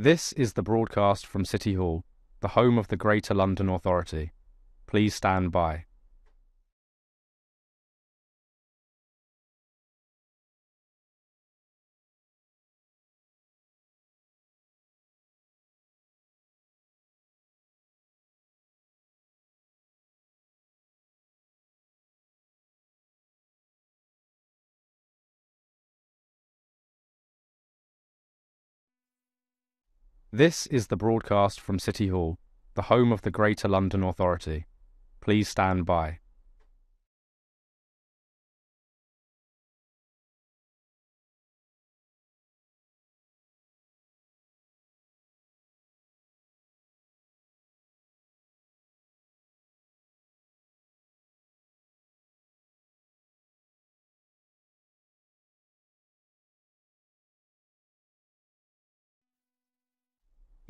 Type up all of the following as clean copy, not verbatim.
This is the broadcast from City Hall, the home of the Greater London Authority. Please stand by. This is the broadcast from City Hall, the home of the Greater London Authority. Please stand by.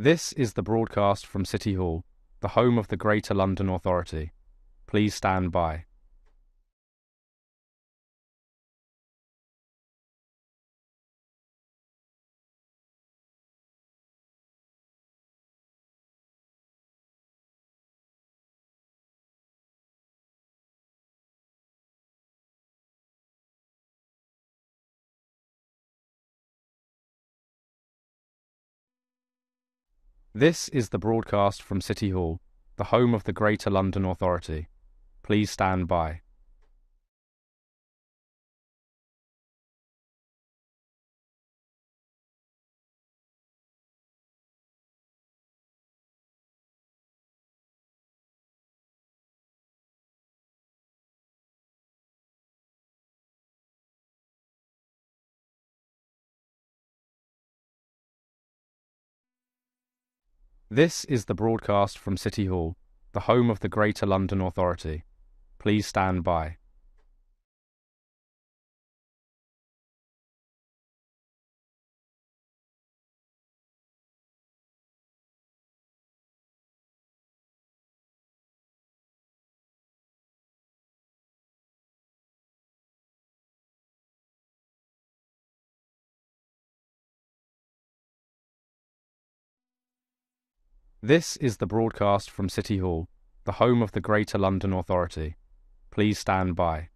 This is the broadcast from City Hall, the home of the Greater London Authority. Please stand by. This is the broadcast from City Hall, the home of the Greater London Authority. Please stand by. This is the broadcast from City Hall, the home of the Greater London Authority. Please stand by. This is the broadcast from City Hall, the home of the Greater London Authority. Please stand by.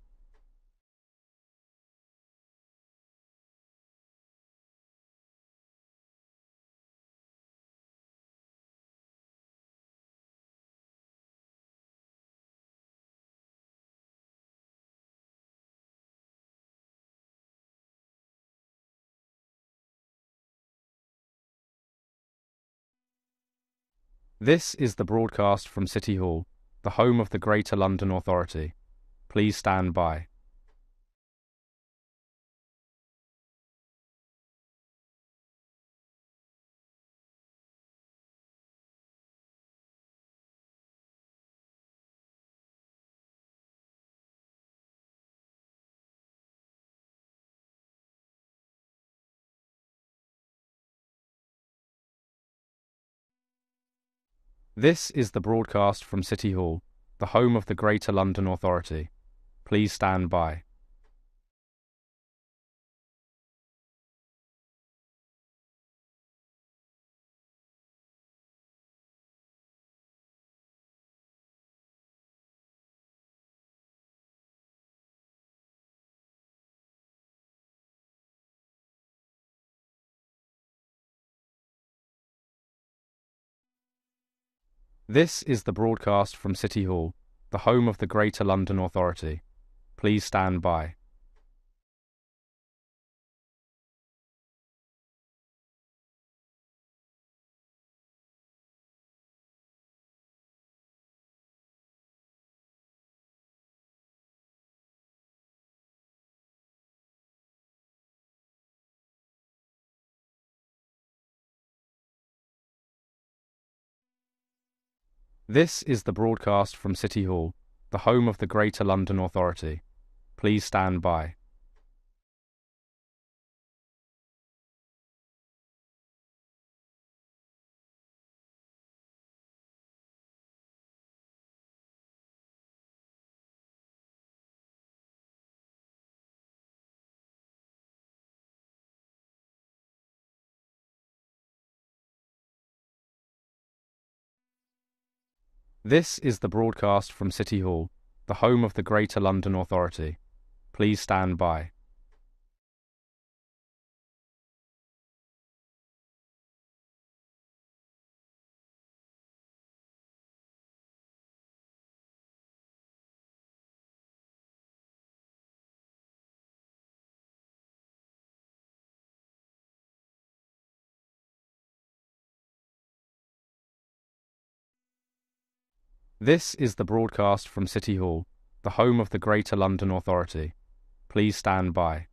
This is the broadcast from City Hall, the home of the Greater London Authority. Please stand by. This is the broadcast from City Hall, the home of the Greater London Authority. Please stand by. This is the broadcast from City Hall, the home of the Greater London Authority. Please stand by. This is the broadcast from City Hall, the home of the Greater London Authority. Please stand by. This is the broadcast from City Hall, the home of the Greater London Authority. Please stand by. This is the broadcast from City Hall, the home of the Greater London Authority. Please stand by.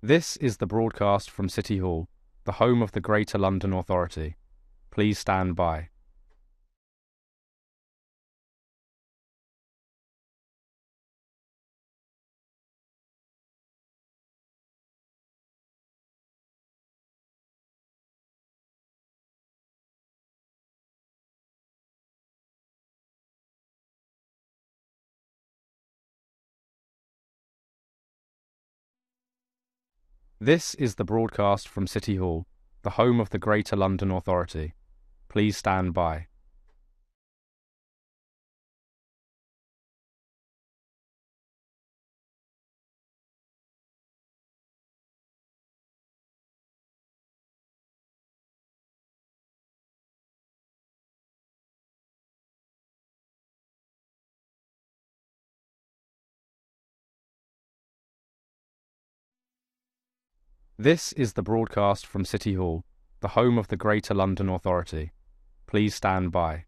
This is the broadcast from City Hall, the home of the Greater London Authority. Please stand by. This is the broadcast from City Hall, the home of the Greater London Authority. Please stand by. This is the broadcast from City Hall, the home of the Greater London Authority. Please stand by.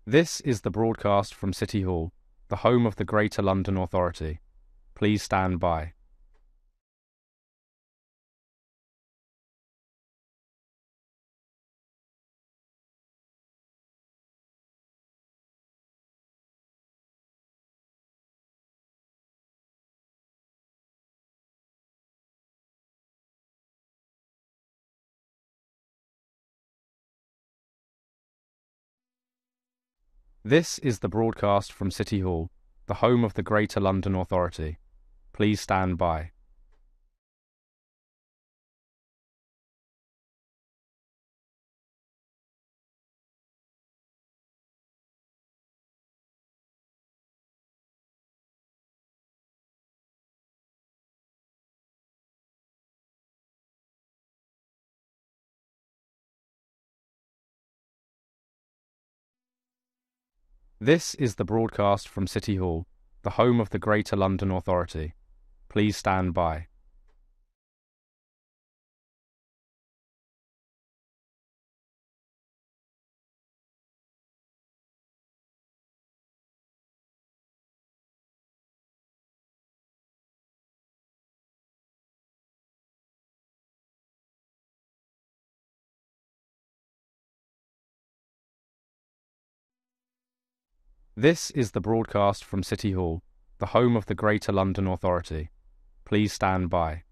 This is the broadcast from City Hall, the home of the Greater London Authority. Please stand by. This is the broadcast from City Hall, the home of the Greater London Authority. Please stand by. This is the broadcast from City Hall, the home of the Greater London Authority. Please stand by. This is the broadcast from City Hall, the home of the Greater London Authority. Please stand by.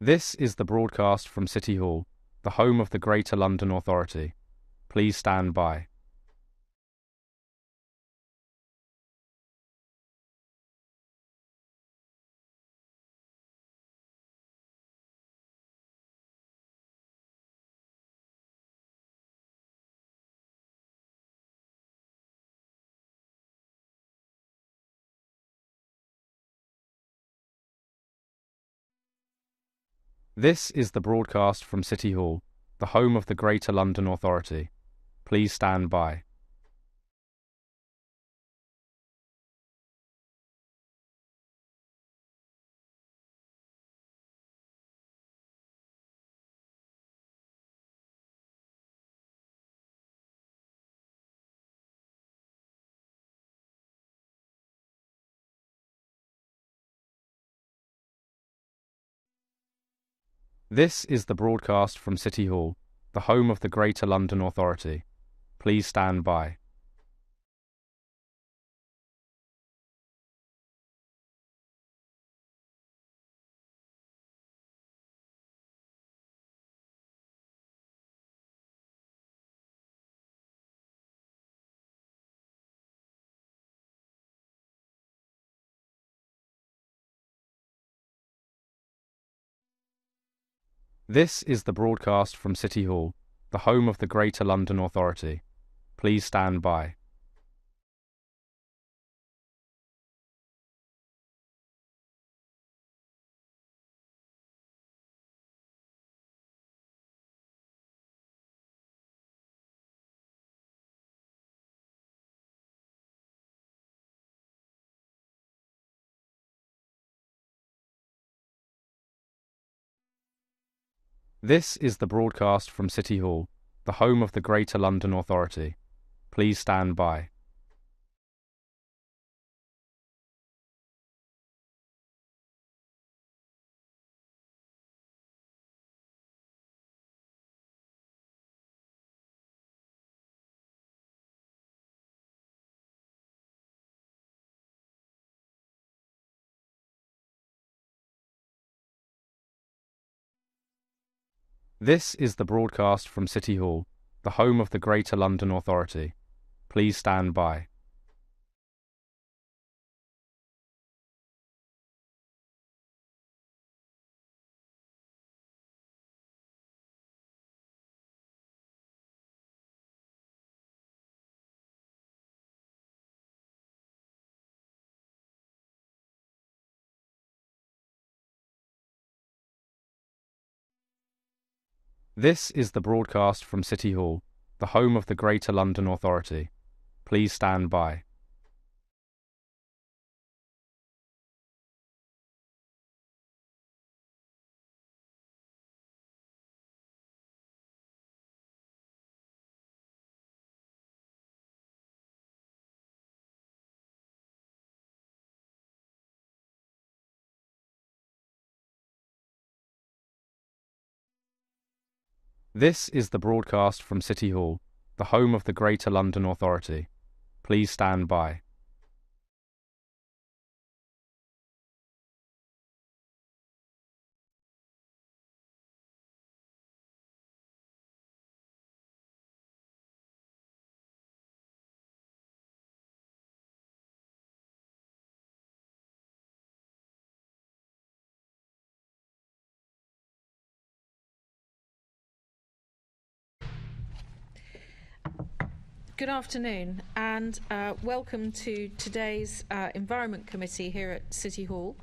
This is the broadcast from City Hall, the home of the Greater London Authority. Please stand by. This is the broadcast from City Hall, the home of the Greater London Authority. Please stand by. This is the broadcast from City Hall, the home of the Greater London Authority. Please stand by. This is the broadcast from City Hall, the home of the Greater London Authority. Please stand by. This is the broadcast from City Hall, the home of the Greater London Authority. Please stand by. This is the broadcast from City Hall, the home of the Greater London Authority. Please stand by. This is the broadcast from City Hall, the home of the Greater London Authority. Please stand by. This is the broadcast from City Hall, the home of the Greater London Authority. Please stand by. Good afternoon and welcome to today's Environment Committee here at City Hall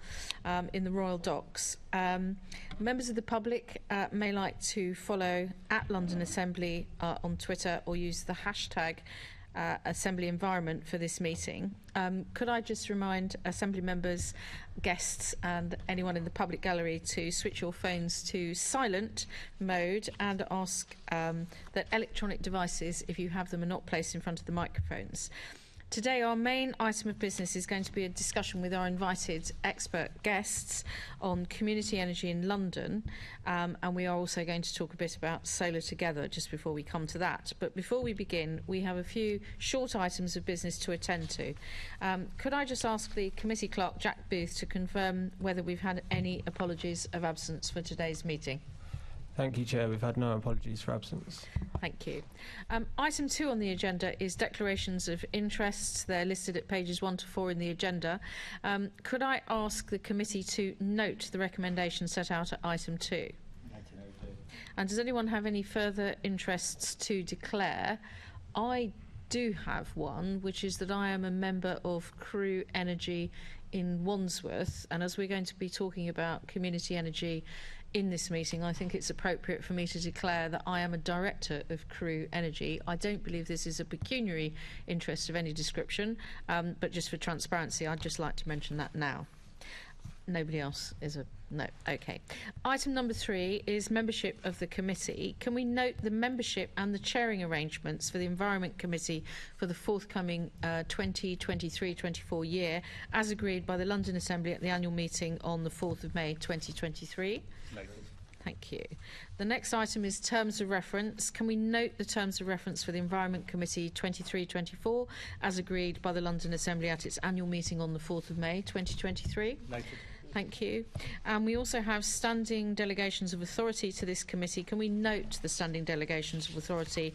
in the Royal Docks. Members of the public may like to follow at London Assembly on Twitter or use the hashtag Assembly Environment for this meeting. Could I just remind Assembly members, guests and anyone in the public gallery to switch your phones to silent mode and ask that electronic devices, if you have them, are not placed in front of the microphones. Today our main item of business is going to be a discussion with our invited expert guests on community energy in London, and we are also going to talk a bit about solar together just before we come to that. But before we begin, we have a few short items of business to attend to. Could I just ask the committee clerk, Jack Booth, to confirm whether we've had any apologies of absence for today's meeting? Thank you, Chair. We've had no apologies for absence. Thank you. Item 2 on the agenda is declarations of interests. They're listed at pages 1 to 4 in the agenda. Could I ask the committee to note the recommendation set out at item 2? And does anyone have any further interests to declare? I do have one, which is that I am a member of Crew Energy in Wandsworth, and as we're going to be talking about community energy in this meeting, I think it's appropriate for me to declare that I am a director of Cllr Energy. I don't believe this is a pecuniary interest of any description, but just for transparency, I'd just like to mention that now. Nobody else is a... No, okay. Item number 3 is membership of the committee. Can we note the membership and the chairing arrangements for the Environment Committee for the forthcoming 2023-24 year, as agreed by the London Assembly at the annual meeting on the 4th of May 2023? Noted. Thank you. The next item is terms of reference. Can we note the terms of reference for the Environment Committee 23-24, as agreed by the London Assembly at its annual meeting on the 4th of May 2023? Noted. Thank you. And we also have standing delegations of authority to this committee. Can we note the standing delegations of authority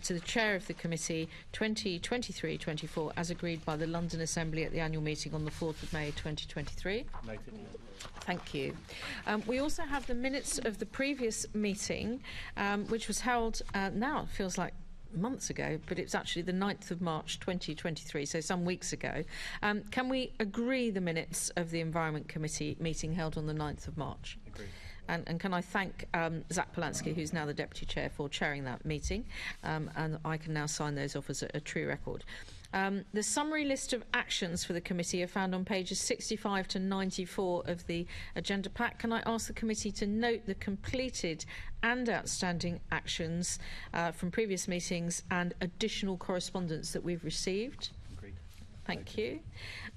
to the chair of the committee 2023-24, as agreed by the London Assembly at the annual meeting on the 4th of May 2023? Noted. Thank you. We also have the minutes of the previous meeting, which was held, now it feels like months ago, but it's actually the 9th of March 2023, so some weeks ago. Can we agree the minutes of the Environment Committee meeting held on the 9th of March? Agreed. And can I thank Zach Polanski, who's now the Deputy Chair, for chairing that meeting, and I can now sign those off as a true record. The summary list of actions for the committee are found on pages 65 to 94 of the agenda pack. Can I ask the committee to note the completed and outstanding actions from previous meetings and additional correspondence that we've received? Agreed. Thank you.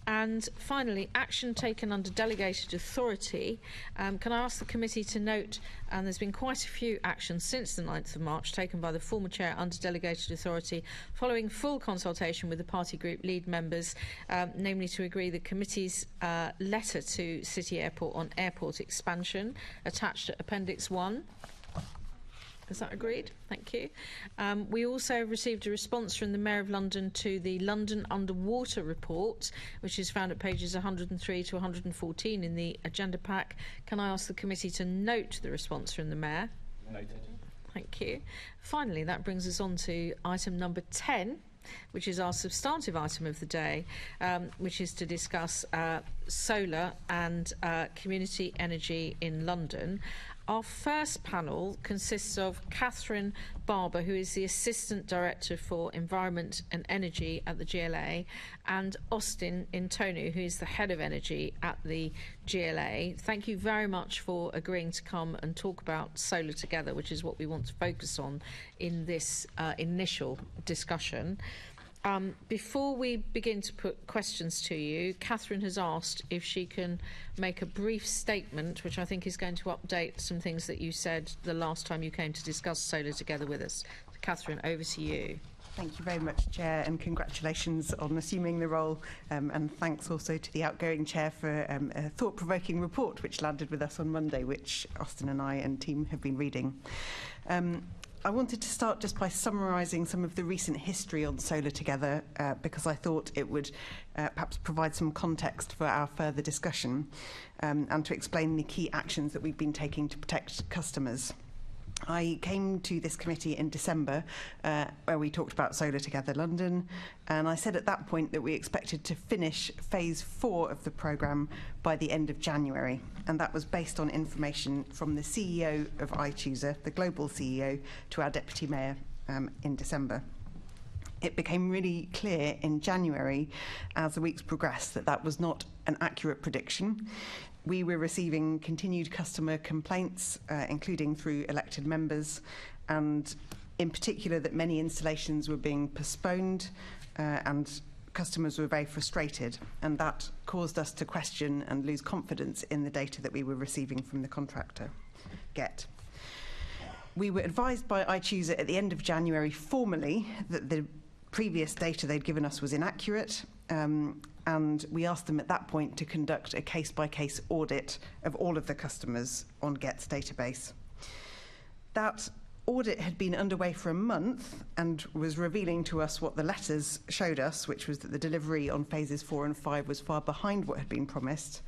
And finally, action taken under delegated authority. Can I ask the committee to note, and there's been quite a few actions since the 9th of March taken by the former chair under delegated authority following full consultation with the party group lead members, namely to agree the committee's letter to City Airport on airport expansion attached at Appendix 1. Is that agreed? Thank you. We also received a response from the Mayor of London to the London Underwater Report, which is found at pages 103 to 114 in the agenda pack. Can I ask the committee to note the response from the Mayor? Noted. Thank you. Finally, that brings us on to item number 10, which is our substantive item of the day, which is to discuss solar and community energy in London. Our first panel consists of Catherine Barber, who is the Assistant Director for Environment and Energy at the GLA, and Austin Entonu, who is the Head of Energy at the GLA. Thank you very much for agreeing to come and talk about solar together, which is what we want to focus on in this initial discussion. Before we begin to put questions to you, Catherine has asked if she can make a brief statement, which I think is going to update some things that you said the last time you came to discuss solar together with us. Catherine, over to you. Thank you very much, Chair, and congratulations on assuming the role, and thanks also to the outgoing Chair for a thought-provoking report which landed with us on Monday, which Austin and I and team have been reading. I wanted to start just by summarising some of the recent history on solar together, because I thought it would perhaps provide some context for our further discussion, and to explain the key actions that we've been taking to protect customers. I came to this committee in December, where we talked about Solar Together London, and I said at that point that we expected to finish phase 4 of the programme by the end of January, and that was based on information from the CEO of iChooser, the global CEO, to our Deputy Mayor in December. It became really clear in January, as the weeks progressed, that that was not an accurate prediction. We were receiving continued customer complaints, including through elected members, and in particular that many installations were being postponed, and customers were very frustrated, and that caused us to question and lose confidence in the data that we were receiving from the contractor, Get. We were advised by iChooser at the end of January formally that the previous data they'd given us was inaccurate, and we asked them at that point to conduct a case-by-case audit of all of the customers on Get's database. That audit had been underway for a month and was revealing to us what the letters showed us, which was that the delivery on phases 4 and 5 was far behind what had been promised.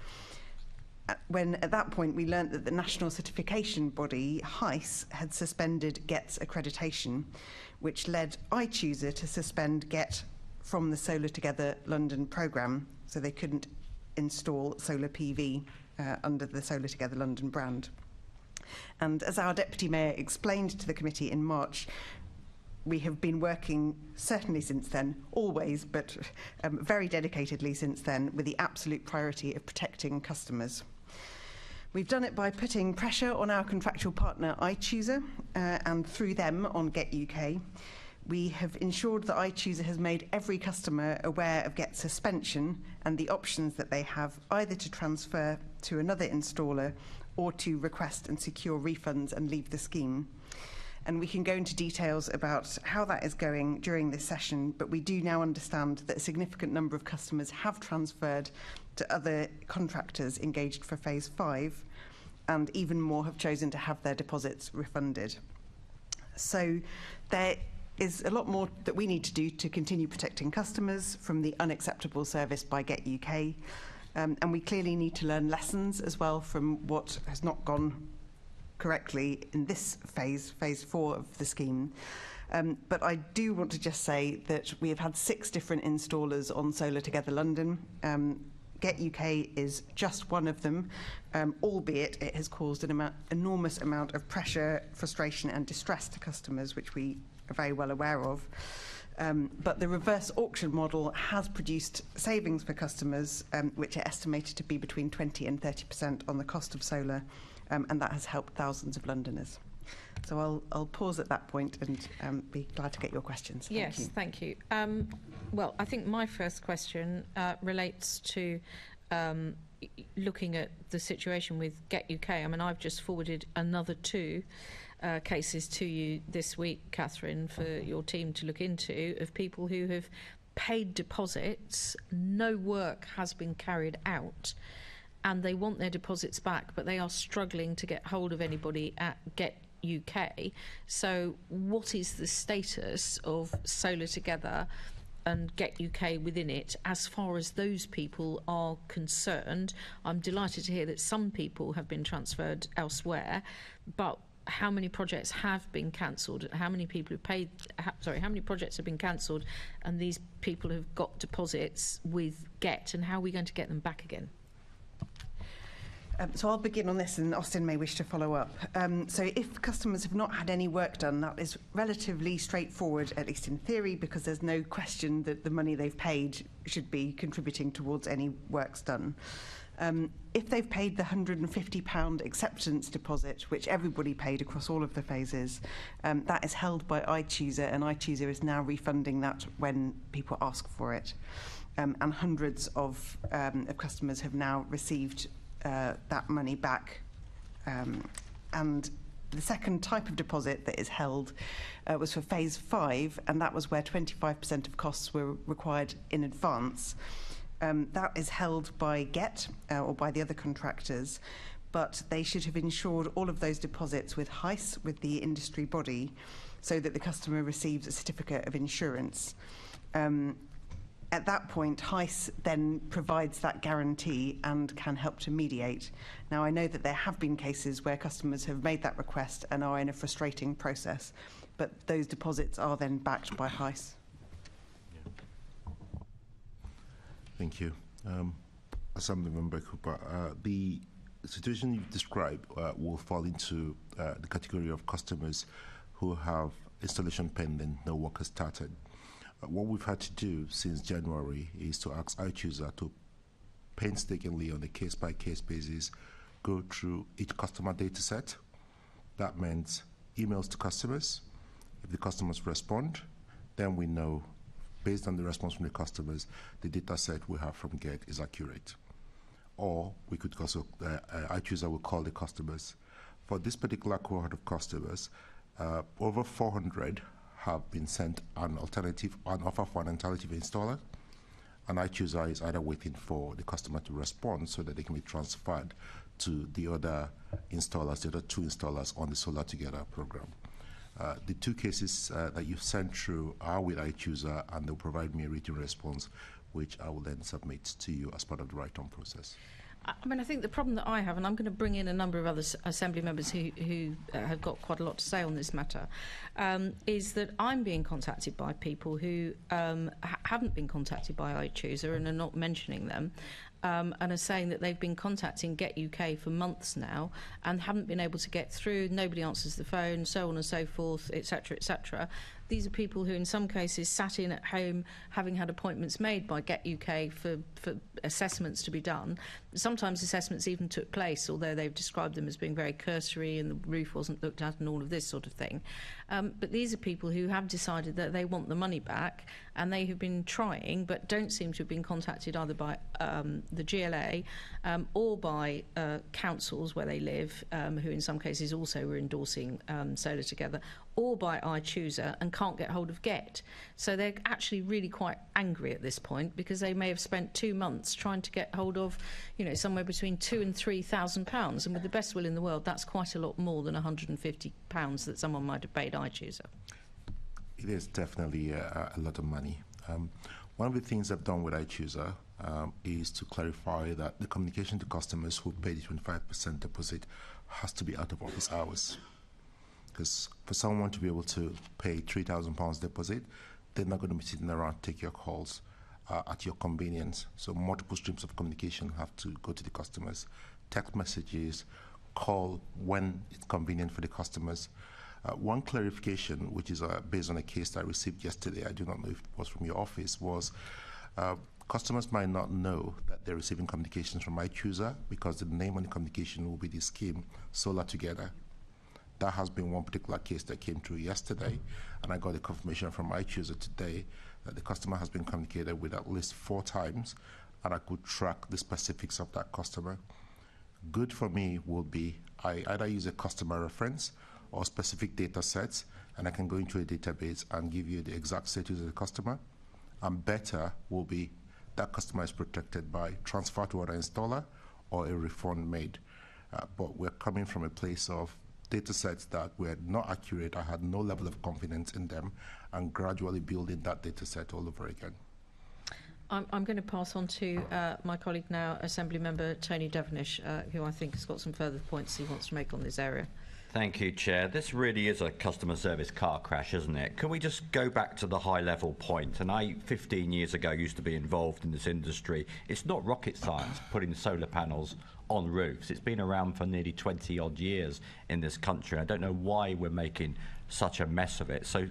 When at that point we learnt that the national certification body, HICE, had suspended Get's accreditation, which led iChooser to suspend Get from the Solar Together London programme, so they couldn't install solar PV under the Solar Together London brand. And as our Deputy Mayor explained to the committee in March, we have been working, certainly since then, always, but very dedicatedly since then, with the absolute priority of protecting customers. We've done it by putting pressure on our contractual partner, iChooser, and through them on Get UK. We have ensured that iChooser has made every customer aware of Get suspension and the options that they have either to transfer to another installer or to request and secure refunds and leave the scheme. And we can go into details about how that is going during this session, but we do now understand that a significant number of customers have transferred to other contractors engaged for Phase 5, and even more have chosen to have their deposits refunded. So there is a lot more that we need to do to continue protecting customers from the unacceptable service by Get UK. And we clearly need to learn lessons as well from what has not gone correctly in this phase 4 of the scheme. But I do want to just say that we have had 6 different installers on Solar Together London. Get UK is just one of them, albeit it has caused an enormous amount of pressure, frustration and distress to customers, which we are very well aware of. But the reverse auction model has produced savings for customers, which are estimated to be between 20 and 30% on the cost of solar, and that has helped thousands of Londoners. So I'll pause at that point and be glad to get your questions. Thank you. Well, I think my first question relates to looking at the situation with Get UK. I mean, I've just forwarded another 2 cases to you this week, Catherine, for your team to look into, of people who have paid deposits, no work has been carried out, and they want their deposits back, but they are struggling to get hold of anybody at Get UK. So what is the status of Solar Together and Get UK within it as far as those people are concerned? I'm delighted to hear that some people have been transferred elsewhere, but how many projects have been cancelled? How many people have paid? How many projects have been cancelled, and these people have got deposits with Get, and how are we going to get them back again? So I'll begin on this, and Austin may wish to follow up. So if customers have not had any work done, that is relatively straightforward, at least in theory, because there's no question that the money they've paid should be contributing towards any works done. If they've paid the £150 acceptance deposit, which everybody paid across all of the phases, that is held by iChooser, and iChooser is now refunding that when people ask for it. And hundreds of customers have now received that money back. And the second type of deposit that is held was for Phase 5, and that was where 25% of costs were required in advance. That is held by Get or by the other contractors, but they should have insured all of those deposits with HICE, with the industry body, so that the customer receives a certificate of insurance. At that point, HICE then provides that guarantee and can help to mediate. Now, I know that there have been cases where customers have made that request and are in a frustrating process, but those deposits are then backed by HICE. Thank you. Assembly Member Cooper, the situation you've described will fall into the category of customers who have installation pending, no work has started. What we've had to do since January is to ask iChooser to painstakingly, on a case-by-case basis, go through each customer data set. That means emails to customers. If the customers respond, then we know, based on the response from the customers, the data set we have from Get is accurate. Or we could also, iChooser will call the customers. For this particular cohort of customers, over 400 have been sent an offer for an alternative installer, and iChooser is either waiting for the customer to respond so that they can be transferred to the other installers, the other 2 installers on the Solar Together program. The 2 cases that you've sent through are with iChooser, and they'll provide me a written response, which I will then submit to you as part of the write-on process. I mean, I think the problem that I have, and I'm going to bring in a number of other Assembly members who have got quite a lot to say on this matter, is that I'm being contacted by people who haven't been contacted by iChooser and are not mentioning them. And are saying that they've been contacting Get UK for months now and haven't been able to get through, nobody answers the phone, so on and so forth, etc., etc. These are people who in some cases sat in at home having had appointments made by Get UK for assessments to be done. Sometimes assessments even took place, although they've described them as being very cursory and the roof wasn't looked at and all of this sort of thing. But these are people who have decided that they want the money back, and they have been trying but don't seem to have been contacted either by the GLA or by councils where they live, who in some cases also were endorsing Solar Together, or by iChooser, and can't get hold of Get. So they're actually really quite angry at this point, because they may have spent 2 months trying to get hold of, you know, somewhere between £2,000 and £3,000, and with the best will in the world, that's quite a lot more than £150 that someone might have paid iChooser. It is definitely a lot of money. One of the things I've done with iChooser is to clarify that the communication to customers who pay the 25% deposit has to be out of office hours. Because for someone to be able to pay £3,000 deposit, they're not going to be sitting around take your calls at your convenience. So multiple streams of communication have to go to the customers. Text messages, call when it's convenient for the customers. One clarification, which is based on a case that I received yesterday, I do not know if it was from your office, was customers might not know that they're receiving communications from iChooser because the name on the communication will be the scheme Solar Together. That has been one particular case that came through yesterday, and I got a confirmation from iChooser today that the customer has been communicated with at least 4 times, and I could track the specifics of that customer. Good for me will be I either use a customer reference or specific data sets, and I can go into a database and give you the exact status of the customer. And better will be that customer is protected by transfer to another installer or a refund made. But we're coming from a place of data sets that were not accurate. I had no level of confidence in them, and gradually building that data set all over again. I'm going to pass on to my colleague now, Assembly Member Tony Devenish, who I think has got some further points he wants to make on this area. Thank you, Chair. This really is a customer service car crash, isn't it? Can we just go back to the high-level point? And I, 15 years ago, used to be involved in this industry. It's not rocket science putting solar panels on roofs. It's been around for nearly 20-odd years in this country. I don't know why we're making such a mess of it. So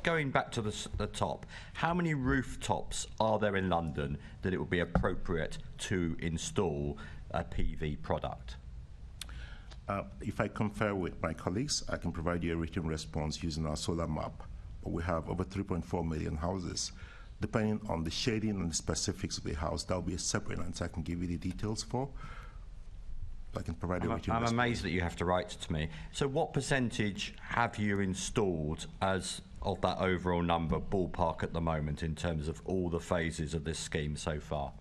going back to the top, how many rooftops are there in London that it would be appropriate to install a PV product? If I confer with my colleagues, I can provide you a written response using our solar map. But we have over 3.4 million houses. Depending on the shading and the specifics of the house, that will be a separate answer I can give you the details for. I can provide a written response. I'm amazed that you have to write to me. So what percentage have you installed as of that overall number, ballpark at the moment, in terms of all the phases of this scheme so far?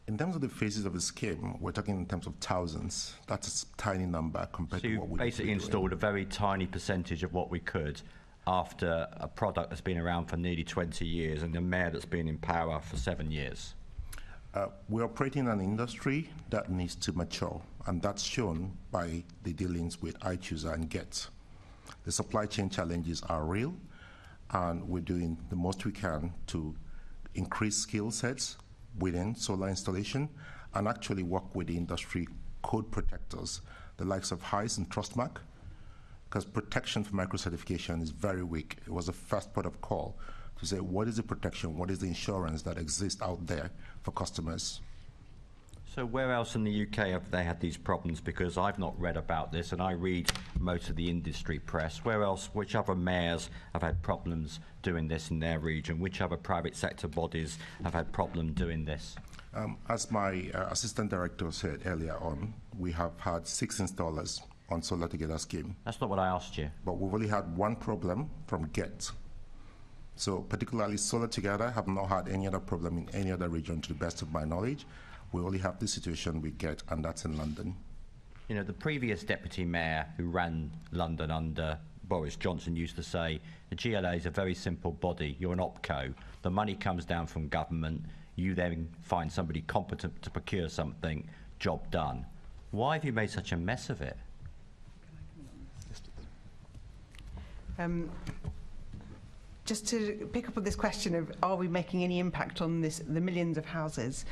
In terms of the phases of the scheme, we're talking in terms of thousands. That's a tiny number compared to what we basically installed a very tiny percentage of what we could after a product that's been around for nearly 20 years and a mayor that's been in power for 7 years. We're operating in an industry that needs to mature, and that's shown by the dealings with iChooser and Get. The supply chain challenges are real, and we're doing the most we can to increase skill sets within solar installation and actually work with the industry code protectors, the likes of HICE and Trustmark, because protection for micro-certification is very weak. It was the first port of call to say, what is the protection, what is the insurance that exists out there for customers? So where else in the UK have they had these problems? Because I've not read about this, and I read most of the industry press. Where else, which other mayors have had problems doing this in their region? Which other private sector bodies have had problem doing this? As my assistant director said earlier on, we have had 6 installers on Solar Together scheme. That's not what I asked you. But we've only had one problem from Get. So particularly Solar Together have not had any other problem in any other region to the best of my knowledge. We only have this situation we Get, and that's in London. You know, the previous deputy mayor who ran London under Boris Johnson used to say, the GLA is a very simple body. You're an opco. The money comes down from government. You then find somebody competent to procure something. job done. Why have you made such a mess of it? Just to pick up on this question of are we making any impact on the millions of houses,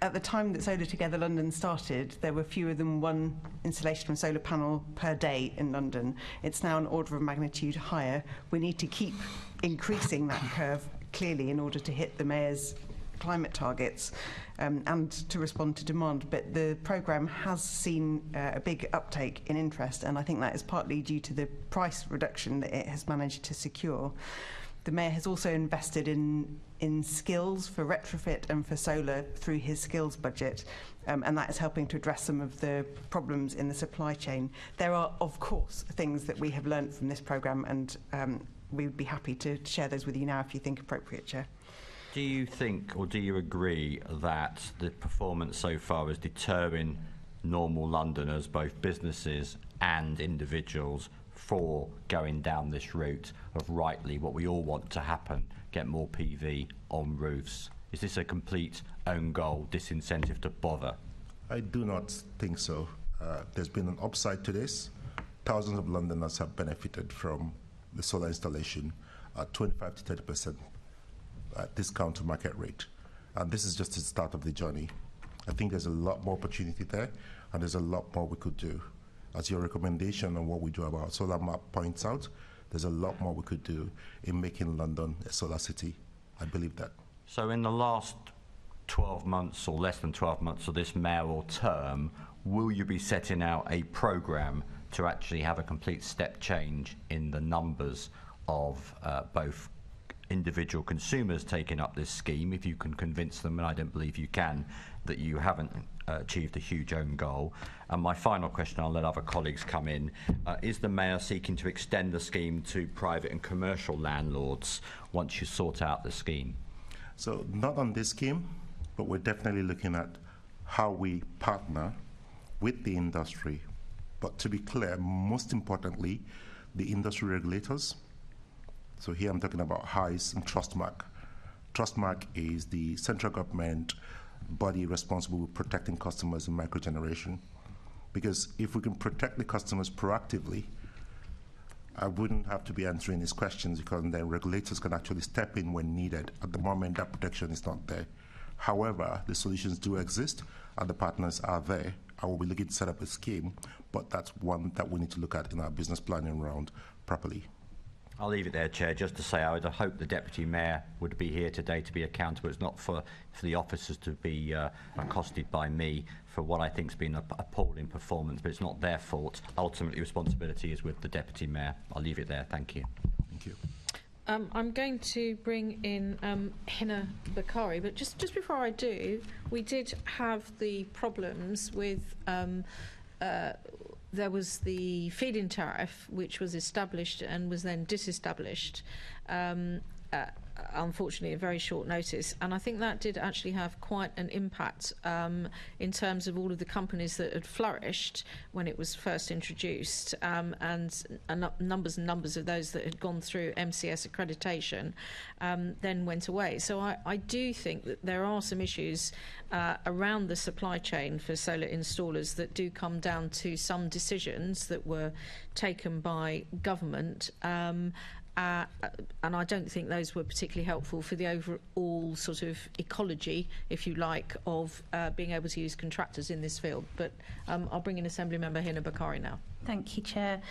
at the time that Solar Together London started, there were fewer than one installation of a solar panel per day in London. It's now an order of magnitude higher. We need to keep increasing that curve, clearly, in order to hit the Mayor's climate targets and to respond to demand. But the programme has seen a big uptake in interest, and I think that is partly due to the price reduction that it has managed to secure. The Mayor has also invested in skills for retrofit and for solar through his skills budget, and that is helping to address some of the problems in the supply chain. There are, of course, things that we have learnt from this programme, and we would be happy to share those with you now if you think appropriate, Chair. Do you think, or do you agree, that the performance so far is deterring normal Londoners, both businesses and individuals, for going down this route of rightly what we all want to happen, get more PV on roofs? Is this a complete own goal, disincentive to bother? I do not think so. There's been an upside to this. Thousands of Londoners have benefited from the solar installation at 25 to 30% discount to market rate. And this is just the start of the journey. I think there's a lot more opportunity there, and there's a lot more we could do. As your recommendation on what we do about solar map points out, there's a lot more we could do in making London a solar city. I believe that. So in the last 12 months or less than 12 months of this mayoral term, will you be setting out a programme to actually have a complete step change in the numbers of both individual consumers taking up this scheme, if you can convince them, and I don't believe you can, that you haven't achieved a huge own goal? And my final question, I'll let other colleagues come in, is the Mayor seeking to extend the scheme to private and commercial landlords once you sort out the scheme? So not on this scheme, but we're definitely looking at how we partner with the industry. But to be clear, most importantly, the industry regulators. So here I'm talking about HICE and Trustmark. Trustmark is the central government body responsible for protecting customers in microgeneration. Because if we can protect the customers proactively, I wouldn't have to be answering these questions, because then regulators can actually step in when needed. At the moment, that protection is not there. However, the solutions do exist, and the partners are there. I will be looking to set up a scheme, but that's one that we need to look at in our business planning round properly. I'll leave it there, Chair, just to say I would hope the Deputy Mayor would be here today to be accountable. It's not for the officers to be accosted by me for what I think has been an appalling performance, but it's not their fault. Ultimately, responsibility is with the Deputy Mayor. I'll leave it there. Thank you. Thank you. I'm going to bring in Hina Bakari, but just before I do, we did have the problems with there was the feed-in tariff, which was established and was then disestablished, unfortunately, at very short notice. And I think that did actually have quite an impact in terms of all of the companies that had flourished when it was first introduced, and numbers and numbers of those that had gone through MCS accreditation then went away. So I do think that there are some issues around the supply chain for solar installers that do come down to some decisions that were taken by government, and I don't think those were particularly helpful for the overall sort of ecology, if you like, of being able to use contractors in this field. But I'll bring in Assembly Member Hina Bakari now. Thank you, Chair.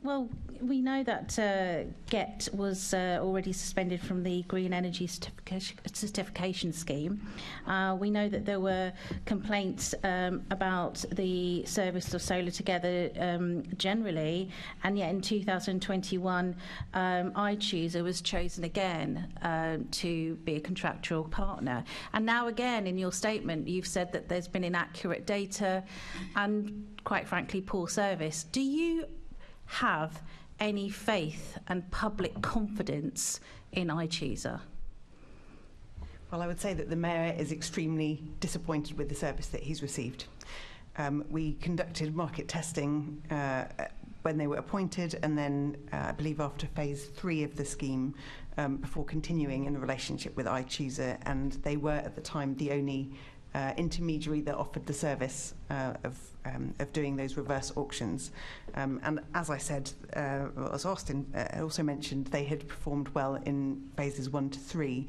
Well, we know that GET was already suspended from the Green Energy Certification Scheme. We know that there were complaints about the service of Solar Together generally, and yet in 2021, iChooser was chosen again to be a contractual partner. And now again, in your statement, you've said that there's been inaccurate data and, quite frankly, poor service. Do you have any faith and public confidence in iChooser? Well, I would say that the Mayor is extremely disappointed with the service that he's received. We conducted market testing when they were appointed, and then I believe after phase 3 of the scheme, before continuing in the relationship with iChooser, and they were at the time the only intermediary that offered the service of doing those reverse auctions. And as I said, as Austin also mentioned, they had performed well in phases 1 to 3.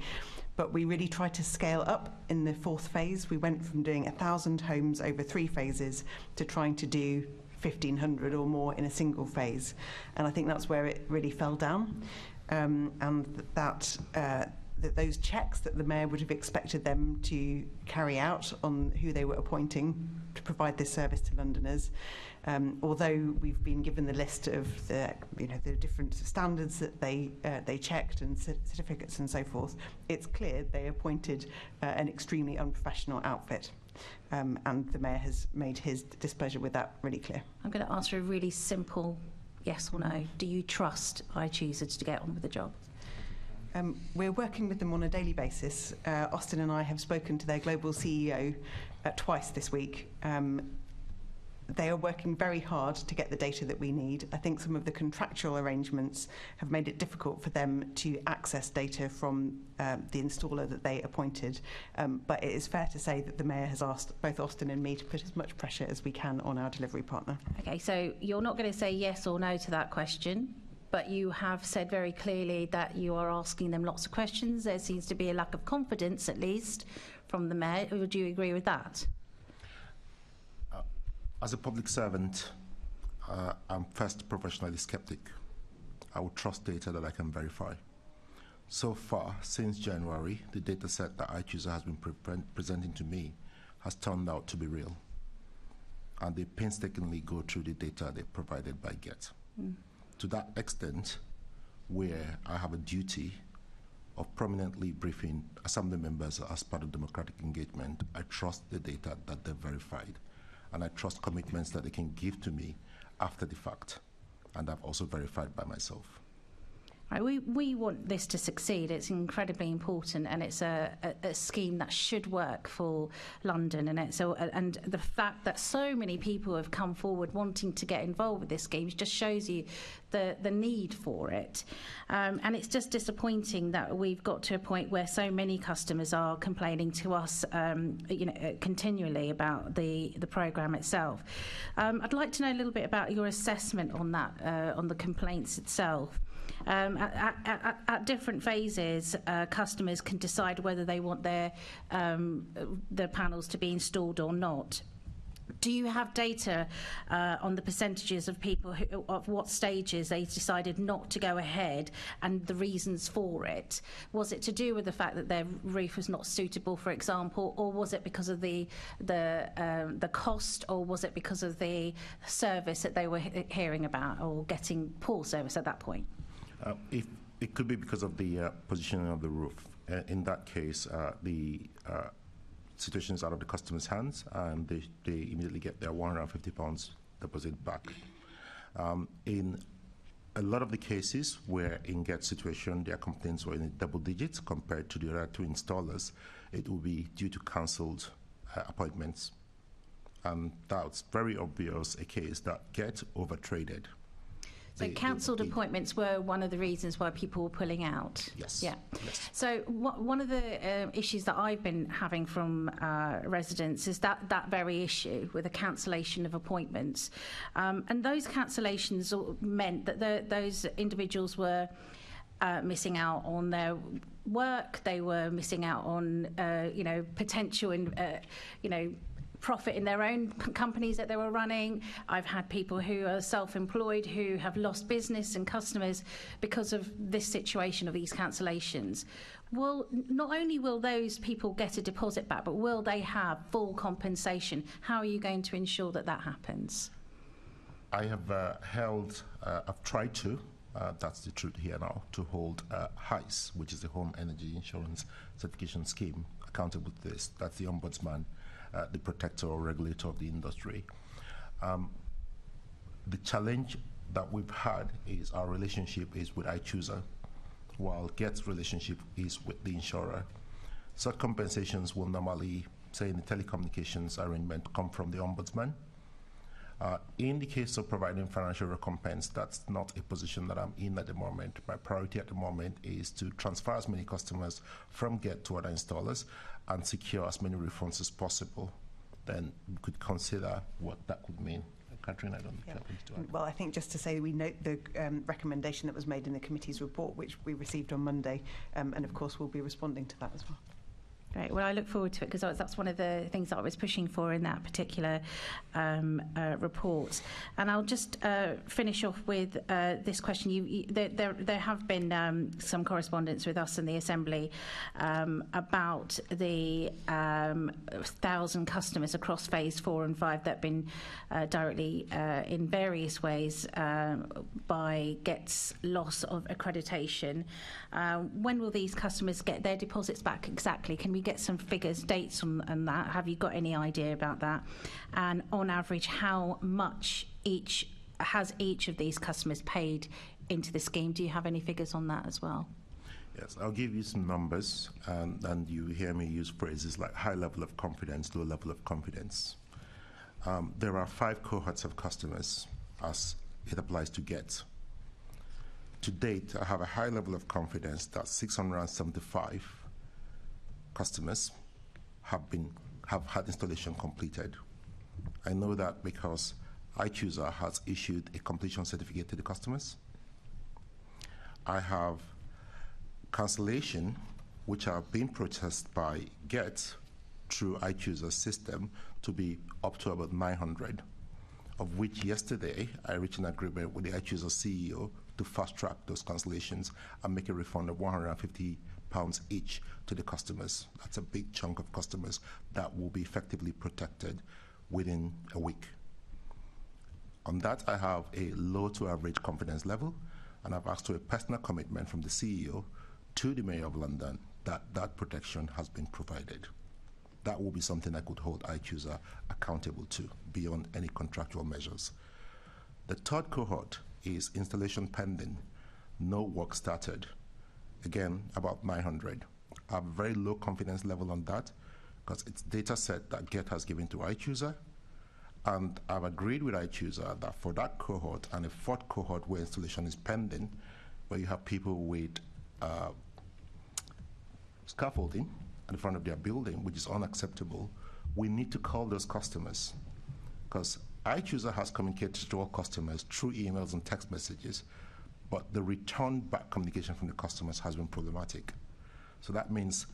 But we really tried to scale up in the 4th phase. We went from doing 1,000 homes over 3 phases to trying to do 1,500 or more in a single phase. And I think that's where it really fell down. And that those checks that the Mayor would have expected them to carry out on who they were appointing to provide this service to Londoners, although we've been given the list of the different standards that they checked and certificates and so forth, it's clear they appointed an extremely unprofessional outfit. And the Mayor has made his displeasure with that really clear. I'm going to answer a really simple yes or no. Do you trust iChoosers to get on with the job? We're working with them on a daily basis. Austin and I have spoken to their global CEO twice this week. They are working very hard to get the data that we need. I think some of the contractual arrangements have made it difficult for them to access data from the installer that they appointed. But it is fair to say that the Mayor has asked both Austin and me to put as much pressure as we can on our delivery partner. Okay, so you're not going to say yes or no to that question, but you have said very clearly that you are asking them lots of questions. There seems to be a lack of confidence, at least, from the Mayor. Would you agree with that? As a public servant, I'm first professionally skeptic. I would trust data that I can verify. So far, since January, the data set that iChooser has been presenting to me has turned out to be real. And they painstakingly go through the data they provided by GET. To that extent, where I have a duty of prominently briefing Assembly members as part of democratic engagement, I trust the data that they've verified. And I trust commitments that they can give to me after the fact, and I've also verified by myself. Right, we want this to succeed. It's incredibly important, and it's a scheme that should work for London. And the fact that so many people have come forward wanting to get involved with this scheme just shows you the need for it. And it's just disappointing that we've got to a point where so many customers are complaining to us, continually about the programme itself. I'd like to know a little bit about your assessment on that, on the complaints itself. At different phases, customers can decide whether they want their panels to be installed or not. Do you have data on the percentages of people of what stages they decided not to go ahead and the reasons for it? Was it to do with the fact that their roof was not suitable, for example, or was it because of the cost, or was it because of the service that they were hearing about, or getting poor service at that point? If it could be because of the positioning of the roof. In that case, the situation is out of the customer's hands, and they immediately get their £150 deposit back. In a lot of the cases where in GET situation, their complaints were in double digits compared to the other 2 installers, it will be due to cancelled appointments. And that's very obvious a case that GET overtraded. So cancelled appointments were one of the reasons why people were pulling out? Yes. Yeah. Yes. So one of the issues that I've been having from residents is that very issue with the cancellation of appointments. And those cancellations meant that those individuals were missing out on their work, they were missing out on, potential, profit in their own companies that they were running. I've had people who are self-employed who have lost business and customers because of this situation of these cancellations. Well, not only will those people get a deposit back, but will they have full compensation? How are you going to ensure that happens? I have I've tried to, that's the truth here now, to hold HICE, which is the Home Energy Insurance Certification Scheme, accountable to this. That's the Ombudsman, the protector or regulator of the industry. The challenge that we've had is our relationship is with iChooser, while GET's relationship is with the insurer. Such compensations will normally, say in the telecommunications arrangement, come from the Ombudsman. In the case of providing financial recompense, that's not a position that I'm in at the moment. My priority at the moment is to transfer as many customers from Get to other installers and secure as many refunds as possible. Then we could consider what that could mean. Catherine, I don't know if you have anything to add. Well, I think just to say we note the recommendation that was made in the committee's report, which we received on Monday, and of course we'll be responding to that as well. Great. Well, I look forward to it because that's one of the things that I was pushing for in that particular report. And I'll just finish off with this question. There have been some correspondence with us in the Assembly about the 1,000 customers across Phase 4 and 5 that have been directly in various ways by Get's loss of accreditation. When will these customers get their deposits back exactly? Can we get some figures, dates on that? Have you got any idea about that? And on average, how much each of these customers paid into the scheme? Do you have any figures on that as well? Yes, I'll give you some numbers, and you hear me use phrases like high level of confidence, low level of confidence. There are 5 cohorts of customers as it applies to Get. To date, I have a high level of confidence that 675 customers have had installation completed. I know that because iChooser has issued a completion certificate to the customers. I have cancellation, which are being processed by Get through iChooser's system to be up to about 900, of which yesterday I reached an agreement with the iChooser CEO to fast track those cancellations and make a refund of £150 each to the customers. That's a big chunk of customers that will be effectively protected within a week. On that, I have a low to average confidence level, and I've asked for a personal commitment from the CEO to the Mayor of London that that protection has been provided. That will be something I could hold iChooser accountable to beyond any contractual measures. The third cohort is installation pending, no work started. Again, about 900. I have a very low confidence level on that because it's data set that Get has given to iChooser, and I've agreed with iChooser that for that cohort and a fourth cohort where installation is pending, where you have people with scaffolding in front of their building, which is unacceptable, we need to call those customers because iChooser has communicated to all customers through emails and text messages, but the return back communication from the customers has been problematic. So that means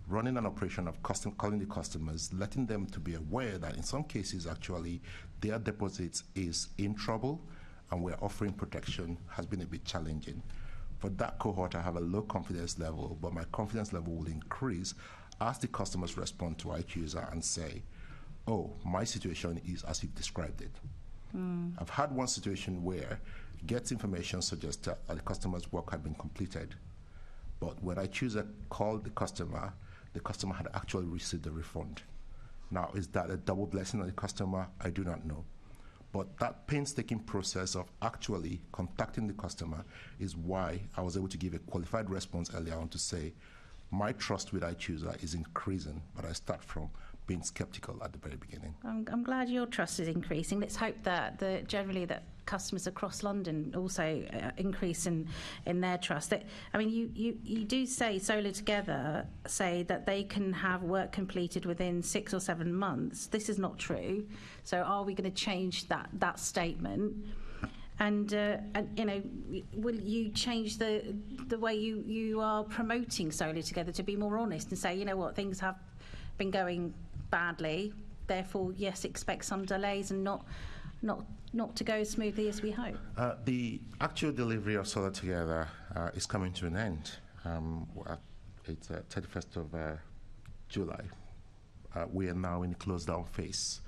running an operation of calling the customers, letting them to be aware that in some cases actually their deposits is in trouble and we're offering protection has been a bit challenging. For that cohort, I have a low confidence level, but my confidence level will increase as the customers respond to iChooser and say, oh, my situation is as you've described it. I've had one situation where Get information suggests that the customer's work had been completed, but when iChooser called the customer had actually received the refund. Now, is that a double blessing on the customer? I do not know. But that painstaking process of actually contacting the customer is why I was able to give a qualified response earlier on to say, my trust with iChooser is increasing, but I start from being skeptical at the very beginning. I'm glad your trust is increasing. Let's hope that generally that customers across London also increase in their trust. I mean, you do say Solar Together say that they can have work completed within 6 or 7 months. This is not true. So are we going to change that statement? And you know, will you change the way you are promoting Solar Together to be more honest and say, you know what, things have been going badly, therefore yes, expect some delays and not to go as smoothly as we hope? The actual delivery of Solar Together is coming to an end. It's 31st of July. We are now in the closed down phase.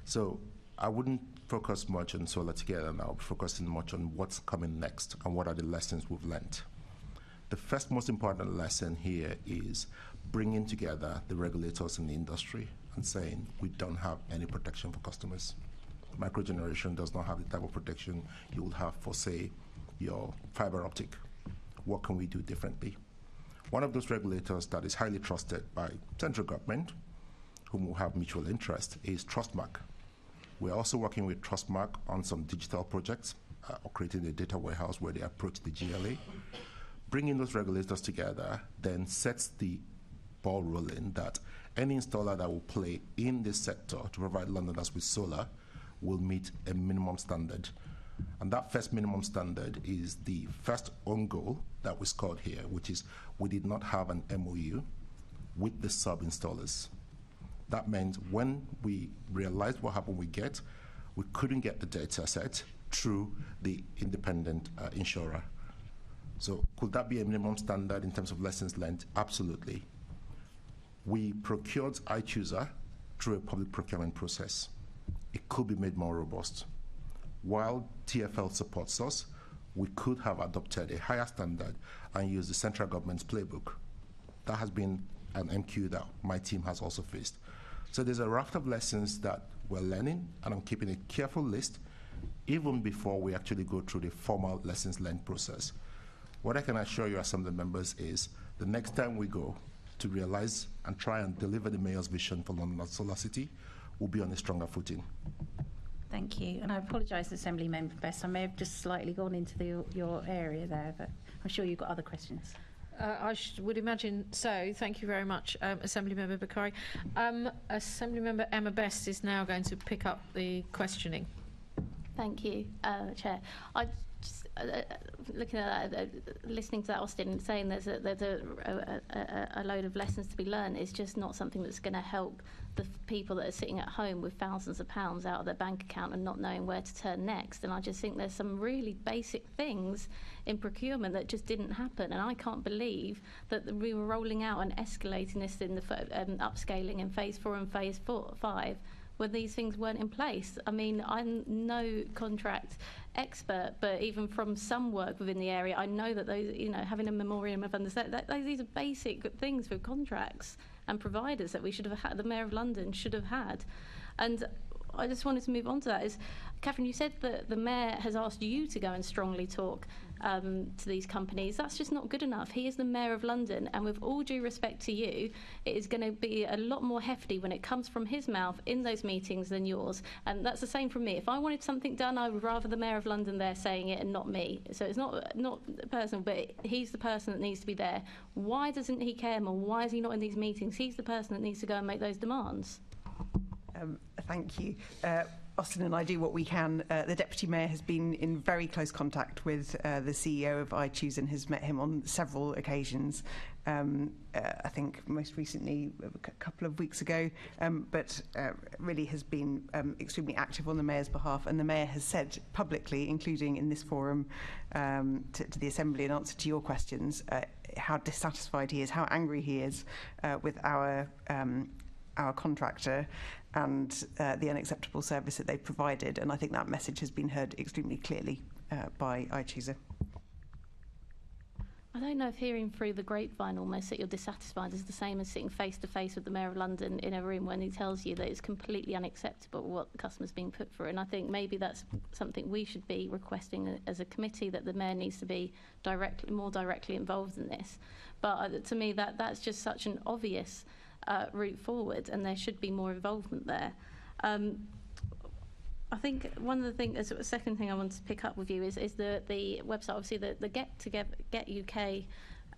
So I wouldn't focus much on Solar Together now, focusing much on what's coming next and what are the lessons we've learned. The first most important lesson here is bringing together the regulators in the industry and saying we don't have any protection for customers. Microgeneration does not have the type of protection you would have for, say, your fiber optic. What can we do differently? One of those regulators that is highly trusted by central government, whom will have mutual interest, is Trustmark. We're also working with Trustmark on some digital projects, or creating a data warehouse where they approach the GLA. Bringing those regulators together then sets the ball rolling that any installer that will play in this sector to provide Londoners with solar will meet a minimum standard. And that first minimum standard is the first own goal that we scored here, which is we did not have an MOU with the sub-installers. That meant when we realized what happened with GET, we couldn't get the data set through the independent insurer. So could that be a minimum standard in terms of lessons learned? Absolutely. We procured iChooser through a public procurement process. It could be made more robust. While TfL supports us, we could have adopted a higher standard and used the central government's playbook. That has been an MQ that my team has also faced. So there's a raft of lessons that we're learning, and I'm keeping a careful list even before we actually go through the formal lessons learned process. What I can assure you as some of the members is the next time we go to realize and try and deliver the Mayor's vision for London as Solar City, we'll be on a stronger footing. Thank you. And I apologise, Assembly Member Best. I may have just slightly gone into your area there, but I'm sure you've got other questions. I would imagine so. Thank you very much, Assembly Member Bakari. Assembly Member Emma Best is now going to pick up the questioning. Thank you, Chair. I just looking at that, listening to that, Austin saying there's a load of lessons to be learned is just not something that's going to help the people that are sitting at home with thousands of pounds out of their bank account and not knowing where to turn next. And I just think there's some really basic things in procurement that just didn't happen. And I can't believe that we were rolling out and escalating this in the upscaling in phase 4 and phase 5 when these things weren't in place. I mean, I'm no contract expert, but even from some work within the area, I know that those, having a memorandum of understanding, these are basic things with contracts and providers that we should have had, the Mayor of London should have had. And I just wanted to move on to that. Catherine, you said that the Mayor has asked you to go and strongly talk to these companies. That's just not good enough. He is the Mayor of London, and with all due respect to you, it is going to be a lot more hefty when it comes from his mouth in those meetings than yours. And that's the same from me. If I wanted something done, I would rather the Mayor of London there saying it and not me. So it's not personal, but he's the person that needs to be there. Why doesn't he care more? Why is he not in these meetings? He's the person that needs to go and make those demands. Thank you. Austin and I do what we can. The Deputy Mayor has been in very close contact with the CEO of iChooser and has met him on several occasions. I think most recently a couple of weeks ago, but really has been extremely active on the Mayor's behalf. And the Mayor has said publicly, including in this forum to the Assembly in answer to your questions, how dissatisfied he is, how angry he is with our contractor and the unacceptable service that they provided. And I think that message has been heard extremely clearly by iChooser. I don't know if hearing through the grapevine almost that you're dissatisfied is the same as sitting face to face with the Mayor of London in a room when he tells you that it's completely unacceptable what the customer's being put through. And I think maybe that's something we should be requesting as a committee, that the Mayor needs to be more directly involved in this. But to me, that's just such an obvious route forward, and there should be more involvement there. I think one of the things, the second thing I wanted to pick up with you is the website. Obviously, the Get UK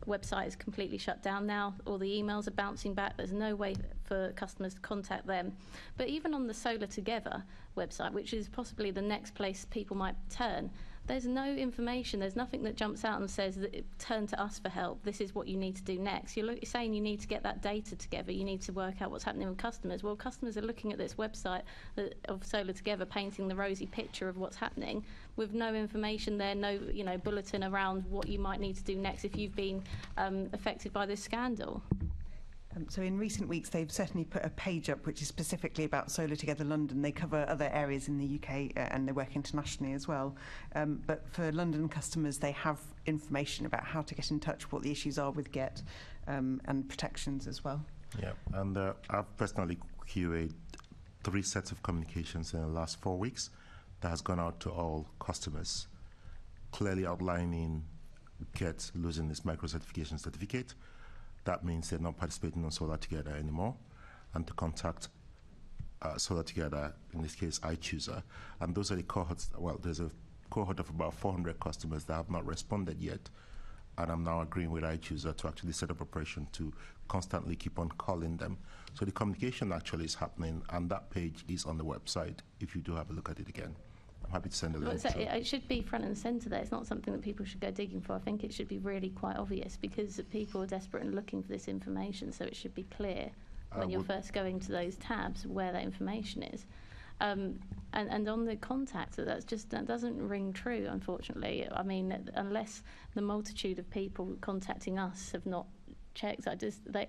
website is completely shut down now. All the emails are bouncing back. There's no way for customers to contact them. But even on the Solar Together website, which is possibly the next place people might turn, there's no information. There's nothing that jumps out and says, turn to us for help. This is what you need to do next. You're saying you need to get that data together. You need to work out what's happening with customers. Well, customers are looking at this website of Solar Together, painting the rosy picture of what's happening, with no information there, no bulletin around what you might need to do next if you've been affected by this scandal. So in recent weeks, they've certainly put a page up which is specifically about Solar Together London. They cover other areas in the UK and they work internationally as well. But for London customers, they have information about how to get in touch, what the issues are with GET, and protections as well. Yeah, and I've personally QA'd 3 sets of communications in the last 4 weeks that has gone out to all customers, clearly outlining GET losing its micro-certification certificate. That means they're not participating on Solar Together anymore, and to contact solar together, in this case, iChooser. And those are the cohorts. Well, there's a cohort of about 400 customers that have not responded yet. And I'm now agreeing with iChooser to actually set up operation to constantly keep on calling them. So the communication actually is happening, and that page is on the website if you do have a look at it again. I'm happy to send a link. So it should be front and centre there. It's not something that people should go digging for. I think it should be really quite obvious because people are desperate and looking for this information, so it should be clear when you're first going to those tabs where that information is. And on the contact, that doesn't ring true, unfortunately. I mean, unless the multitude of people contacting us have not checked, I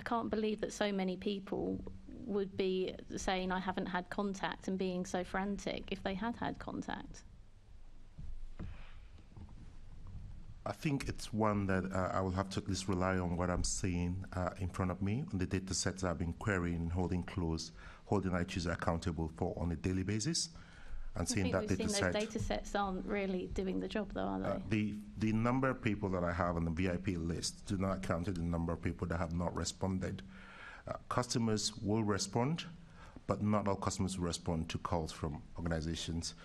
can't believe that so many people would be saying I haven't had contact and being so frantic if they had contact. I think it's one that I will have to at least rely on what I'm seeing in front of me, on the data sets I've been querying and holding iChooser accountable for on a daily basis, and seeing that data set. Those data sets aren't really doing the job, though, are they? The number of people that I have on the VIP list do not count the number of people that have not responded. Customers will respond, but not all customers will respond to calls from organizations.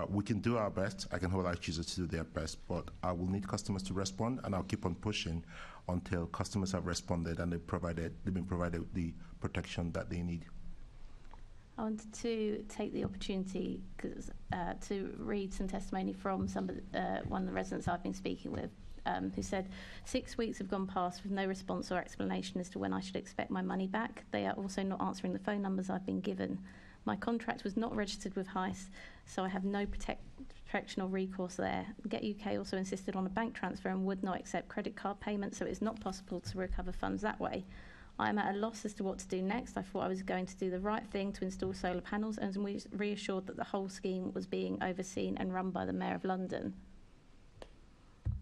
We can do our best. I can hold iChooser to do their best, but I will need customers to respond, and I'll keep on pushing until customers have responded and they've been provided the protection that they need. I wanted to take the opportunity to read some testimony from one of the residents I've been speaking with, who said, 6 weeks have gone past with no response or explanation as to when I should expect my money back. They are also not answering the phone numbers I've been given. My contract was not registered with HICE, so I have no protection or recourse there. Get UK also insisted on a bank transfer and would not accept credit card payments, so it's not possible to recover funds that way. I am at a loss as to what to do next. I thought I was going to do the right thing to install solar panels and was reassured that the whole scheme was being overseen and run by the Mayor of London.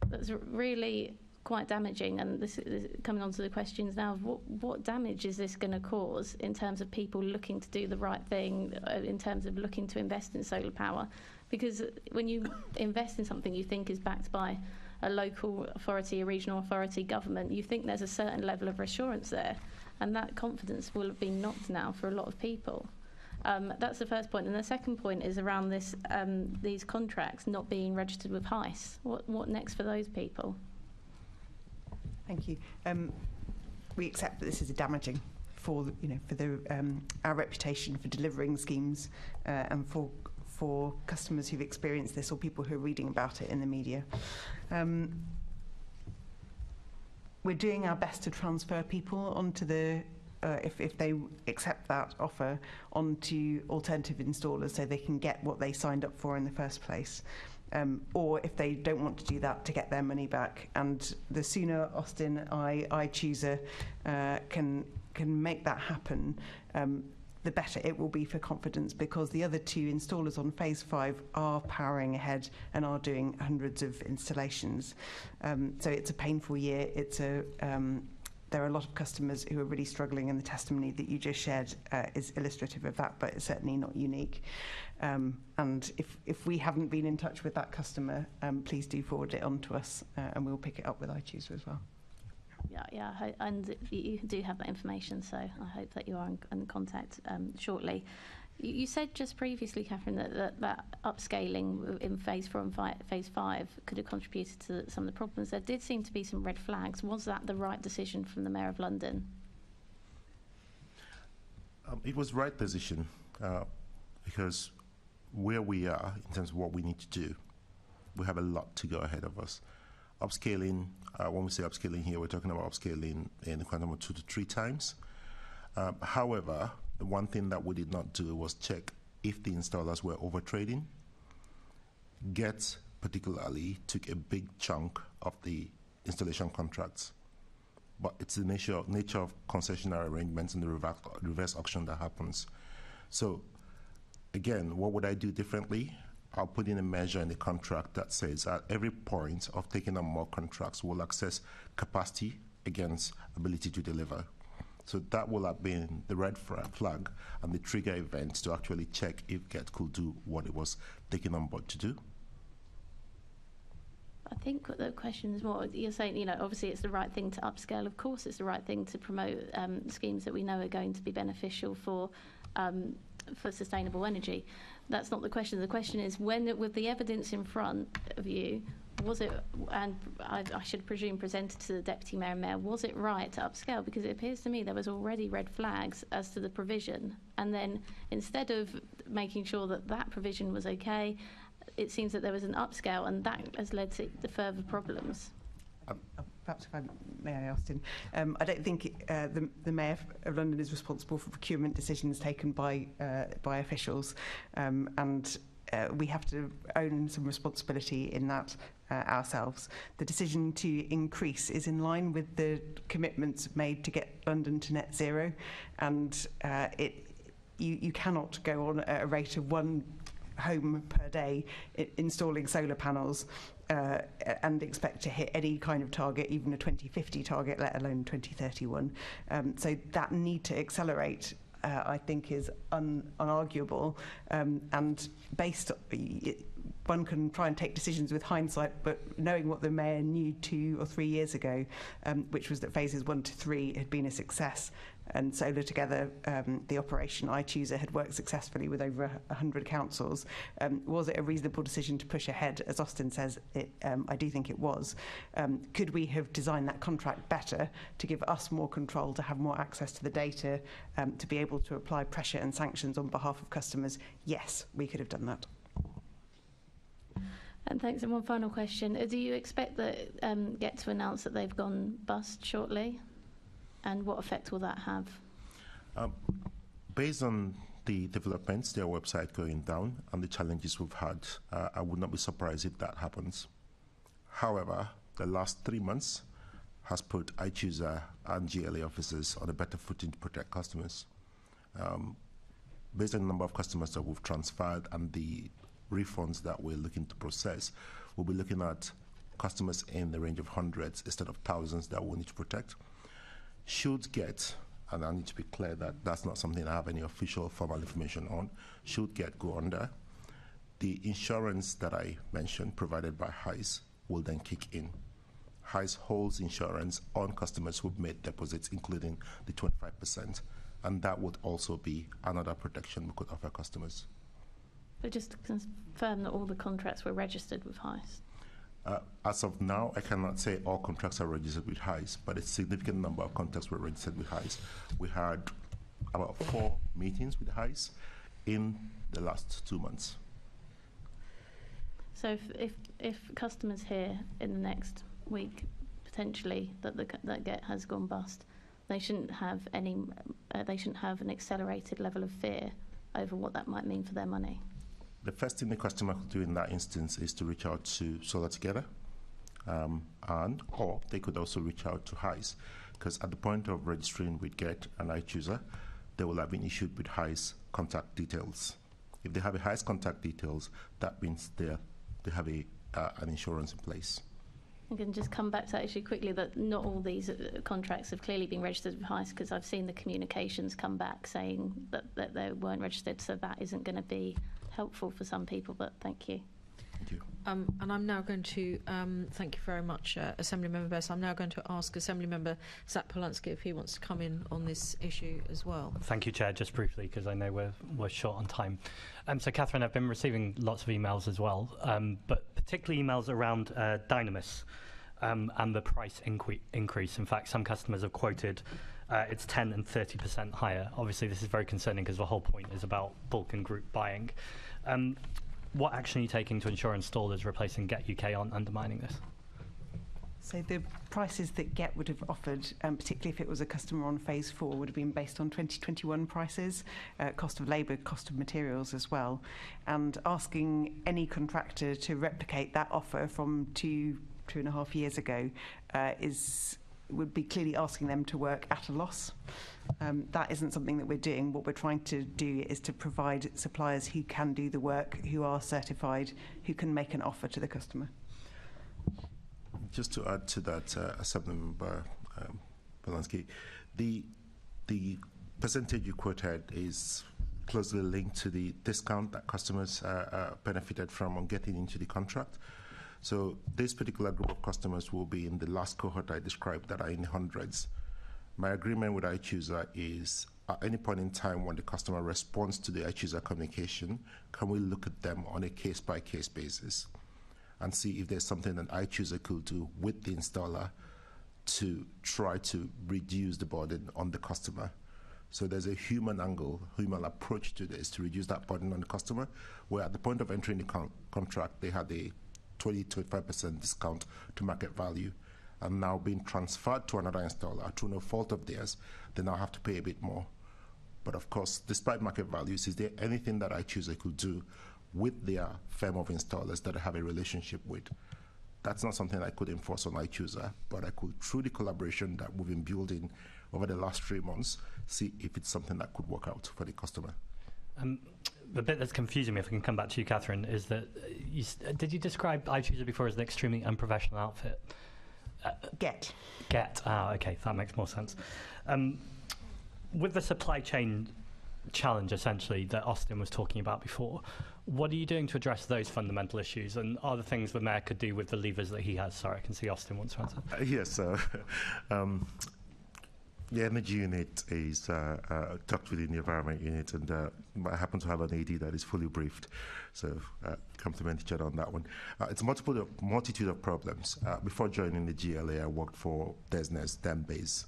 That's really quite damaging, and this is coming on to the questions now of what damage is this going to cause in terms of people looking to do the right thing, in terms of looking to invest in solar power? Because when you invest in something you think is backed by a local authority, a regional authority, government, you think there's a certain level of assurance there, and that confidence will have been knocked now for a lot of people. That's the first point. And the second point is around these contracts not being registered with HICE. What next for those people? Thank you. We accept that this is damaging for our reputation for delivering schemes and for customers who've experienced this or people who are reading about it in the media. We're doing our best to transfer people onto if they accept that offer, onto alternative installers so they can get what they signed up for in the first place. Or if they don't want to do that, to get their money back. And the sooner Austin, iChooser can make that happen, the better it will be for confidence, because the other two installers on phase 5 are powering ahead and are doing hundreds of installations. So it's a painful year. There are a lot of customers who are really struggling, and the testimony that you just shared is illustrative of that, but it's certainly not unique. And if we haven't been in touch with that customer, please do forward it on to us, and we'll pick it up with iChooser as well. Yeah, and you do have that information, so I hope that you are in contact shortly. You said just previously, Catherine, that upscaling in phase 4 and phase 5 could have contributed to some of the problems. There did seem to be some red flags. Was that the right decision from the Mayor of London? It was right decision because where we are in terms of what we need to do, we have a lot to go ahead of us. Upscaling, when we say upscaling here, we're talking about upscaling in the quantum of 2 to 3 times. However, the one thing that we did not do was check if the installers were overtrading. Get particularly took a big chunk of the installation contracts, but it's the nature of concessionary arrangements and the reverse auction that happens. So again, what would I do differently? I'll put in a measure in the contract that says at every point of taking on more contracts, we'll access capacity against ability to deliver. So that will have been the red flag and the trigger event to actually check if GET could do what it was taken on board to do. I think the question is more, you're saying, obviously it's the right thing to upscale. Of course it's the right thing to promote schemes that we know are going to be beneficial for for sustainable energy. That's not the question. The question is, when, with the evidence in front of you, was it, and I should presume presented to the Deputy Mayor and Mayor, was it right to upscale? Because it appears to me there was already red flags as to the provision. And then instead of making sure that that provision was okay, it seems that there was an upscale, and that has led to the further problems. Perhaps if I may, Austin, I don't think the Mayor of London is responsible for procurement decisions taken by officials, and we have to own some responsibility in that ourselves. The decision to increase is in line with the commitments made to get London to net zero, and you cannot go on at a rate of one home per day installing solar panels and expect to hit any kind of target, even a 2050 target, let alone 2031. So that need to accelerate, I think, is unarguable, and based one can try and take decisions with hindsight, but knowing what the Mayor knew 2 or 3 years ago, which was that phases 1 to 3 had been a success, and Solar Together, the operation iChooser, had worked successfully with over 100 councils. Was it a reasonable decision to push ahead? As Austin says, I do think it was. Could we have designed that contract better to give us more control, to have more access to the data, to be able to apply pressure and sanctions on behalf of customers? Yes, we could have done that. And thanks. And one final question. Do you expect that Get to announce that they've gone bust shortly? And what effect will that have? Based on the developments, their website going down and the challenges we've had, I would not be surprised if that happens. However, the last 3 months has put iChooser and GLA officers on a better footing to protect customers. Based on the number of customers that we've transferred and the refunds that we're looking to process, we'll be looking at customers in the range of hundreds instead of thousands that we'll need to protect. Should Get, and I need to be clear that that's not something I have any official formal information on, should Get go under, the insurance that I mentioned provided by HICE will then kick in. HICE holds insurance on customers who've made deposits, including the 25%, and that would also be another protection we could offer customers. But just to confirm that all the contracts were registered with HICE? As of now, I cannot say all contracts are registered with HICE, but a significant number of contracts were registered with HICE. We had about 4 meetings with HICE in the last 2 months. So if customers hear in the next week, potentially, that Get has gone bust, they shouldn't have an accelerated level of fear over what that might mean for their money. The first thing the customer could do in that instance is to reach out to Solar Together, or they could also reach out to HICE, because at the point of registering with Get and iChooser, they will have been issued with HICE contact details. If they have a HICE contact details, that means they have an insurance in place. I can just come back to that issue quickly, that not all these contracts have clearly been registered with HICE, because I've seen the communications come back saying that they weren't registered, so that isn't going to be helpful for some people, but thank you. Thank you. And I'm now going to, thank you very much, Assemblymember Bess. I'm now going to ask Assemblymember Zach Polansky if he wants to come in on this issue as well. Thank you, Chair. Just briefly, because I know we're short on time. So, Catherine, I've been receiving lots of emails as well, but particularly emails around Dynamis and the price increase. In fact, some customers have quoted it's 10 and 30% higher. Obviously, this is very concerning because the whole point is about bulk and group buying. What action are you taking to ensure installers replacing Get UK aren't undermining this? So the prices that Get would have offered, particularly if it was a customer on phase 4, would have been based on 2021 prices, cost of labour, cost of materials as well. And asking any contractor to replicate that offer from 2.5 years ago would be clearly asking them to work at a loss. That isn't something that we're doing. What we're trying to do is to provide suppliers who can do the work, who are certified, who can make an offer to the customer. Just to add to that, Assemblymember Polansky, the percentage you quoted is closely linked to the discount that customers benefited from on getting into the contract. So this particular group of customers will be in the last cohort I described that are in the hundreds. My agreement with iChooser is at any point in time when the customer responds to the iChooser communication, can we look at them on a case-by-case basis and see if there's something that iChooser could do with the installer to try to reduce the burden on the customer. So there's a human angle, human approach to this to reduce that burden on the customer, where at the point of entering the contract, they had a 20-25% discount to market value, and now being transferred to another installer through no fault of theirs, they now have to pay a bit more. But of course, despite market values, is there anything that iChooser could do with their firm of installers that I have a relationship with? That's not something I could enforce on iChooser, but I could, through the collaboration that we've been building over the last 3 months, see if it's something that could work out for the customer. The bit that's confusing me, if I can come back to you, Catherine, is that did you describe iChooser before as an extremely unprofessional outfit? Get. Okay, that makes more sense. With the supply chain challenge, essentially, that Austin was talking about before, what are you doing to address those fundamental issues, and are the things the Mayor could do with the levers that he has? Sorry, I can see Austin wants to answer. Yes, the energy unit is tucked within the environment unit, and I happen to have an AD that is fully briefed, so compliment each other on that one. It's a multitude of problems. Before joining the GLA, I worked for DESNES, DEMBase.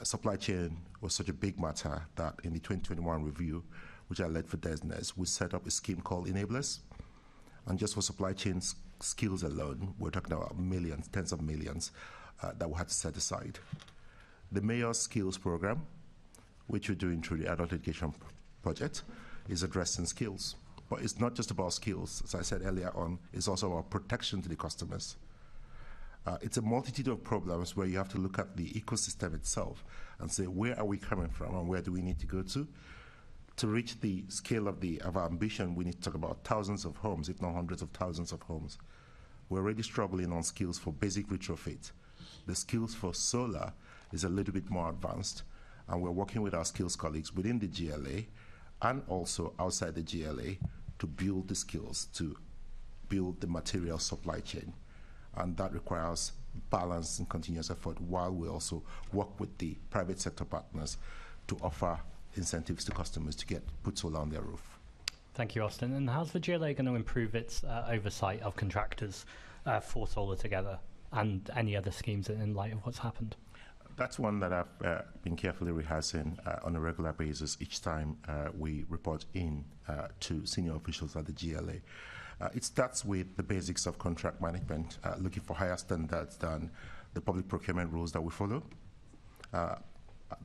Supply chain was such a big matter that in the 2021 review, which I led for DESNES, we set up a scheme called Enablers. And just for supply chain skills alone, we're talking about millions, tens of millions that we had to set aside. The Mayor's Skills Program, which we're doing through the Adult Education Project, is addressing skills. But it's not just about skills. As I said earlier on, it's also about protection to the customers. It's a multitude of problems where you have to look at the ecosystem itself and say, where are we coming from and where do we need to go to? To reach the scale of our ambition, we need to talk about thousands of homes, if not hundreds of thousands of homes. We're already struggling on skills for basic retrofit. The skills for solar is a little bit more advanced, and we're working with our skills colleagues within the GLA and also outside the GLA to build the skills, to build the material supply chain. And that requires balance and continuous effort while we also work with the private sector partners to offer incentives to customers to put solar on their roof. Thank you, Austin. And how's the GLA going to improve its oversight of contractors for solar together and any other schemes in light of what's happened? That's one that I've been carefully rehearsing on a regular basis each time we report in to senior officials at the GLA. It starts with the basics of contract management, looking for higher standards than the public procurement rules that we follow.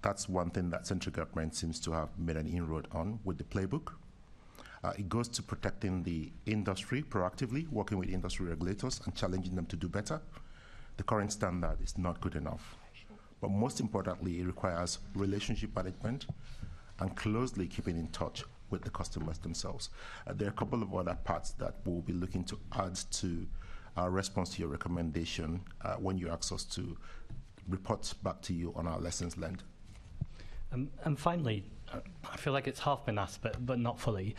That's one thing that central government seems to have made an inroad on with the playbook. It goes to protecting the industry proactively, working with industry regulators and challenging them to do better. The current standard is not good enough. But most importantly, it requires relationship management and closely keeping in touch with the customers themselves. There are a couple of other parts that we'll be looking to add to our response to your recommendation when you ask us to report back to you on our lessons learned. And finally, I feel like it's half been asked, but not fully.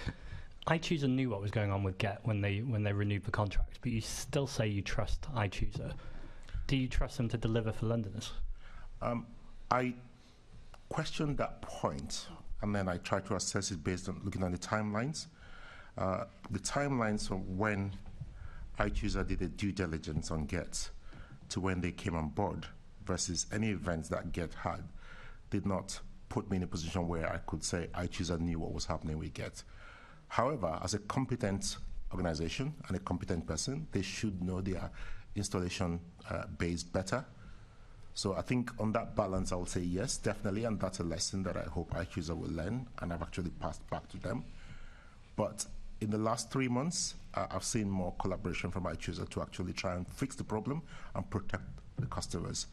iChooser knew what was going on with Get when they renewed the contract, but you still say you trust iChooser. Do you trust them to deliver for Londoners? I question that point, and then I try to assess it based on looking at the timelines. The timelines from when iChooser did a due diligence on Get to when they came on board versus any events that Get had did not put me in a position where I could say iChooser knew what was happening with Get. However, as a competent organization and a competent person, they should know their installation base better. So I think on that balance, I will say yes, definitely, and that's a lesson that I hope iChooser will learn, and I've actually passed back to them. But in the last 3 months, I've seen more collaboration from iChooser to actually try and fix the problem and protect the customers.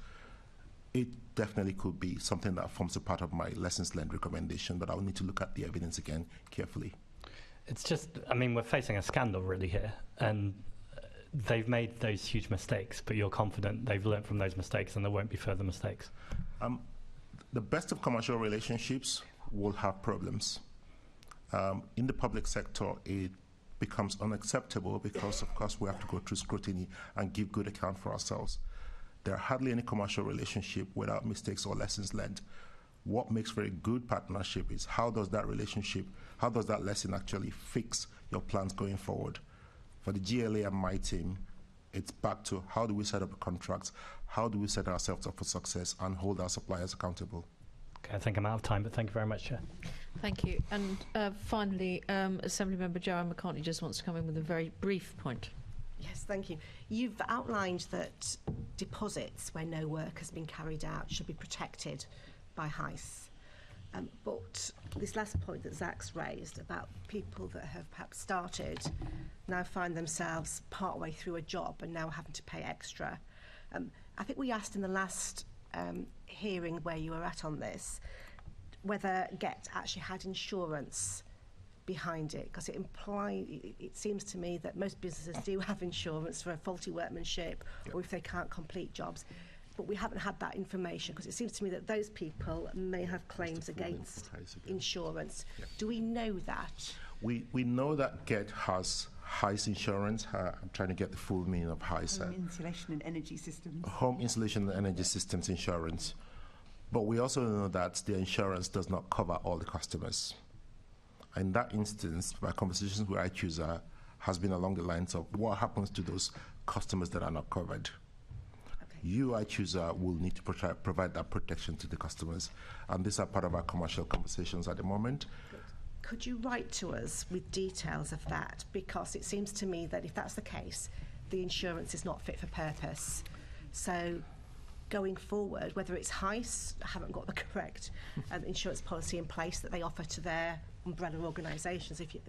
It definitely could be something that forms a part of my lessons learned recommendation, but I'll need to look at the evidence again carefully. It's just, I mean, we're facing a scandal really here, and they've made those huge mistakes, but you're confident they've learned from those mistakes and there won't be further mistakes? The best of commercial relationships will have problems. In the public sector, it becomes unacceptable because, of course, we have to go through scrutiny and give good account for ourselves. There are hardly any commercial relationship without mistakes or lessons learned. what makes for a good partnership is how does that lesson actually fix your plans going forward. For the GLA and my team, it's back to how do we set up the contracts, how do we set ourselves up for success and hold our suppliers accountable. Okay, I think I'm out of time, but thank you very much, Chair. Thank you. And finally, Assemblymember Joanne McCartney just wants to come in with a very brief point. Yes, thank you. You've outlined that deposits where no work has been carried out should be protected by HICE. But this last point that Zach's raised about people that have perhaps started now find themselves partway through a job and now having to pay extra. I think we asked in the last hearing where you were at on this whether GET actually had insurance behind it, because it seems to me that most businesses do have insurance for faulty workmanship or if they can't complete jobs. But we haven't had that information, because it seems to me that those people may have claims against insurance. Do we know that? We know that GET has HICE insurance. I'm trying to get the full meaning of HICE. Home Insulation and Energy Systems. Home Insulation and Energy Systems insurance. But we also know that the insurance does not cover all the customers. In that instance, my conversations with iChooser has been along the lines of what happens to those customers that are not covered. You, iChooser, will need to provide that protection to the customers. And these are part of our commercial conversations at the moment. Could you write to us with details of that? Because it seems to me that if that's the case, the insurance is not fit for purpose. So going forward, whether it's HICE, haven't got the correct insurance policy in place that they offer to their umbrella organisations, if you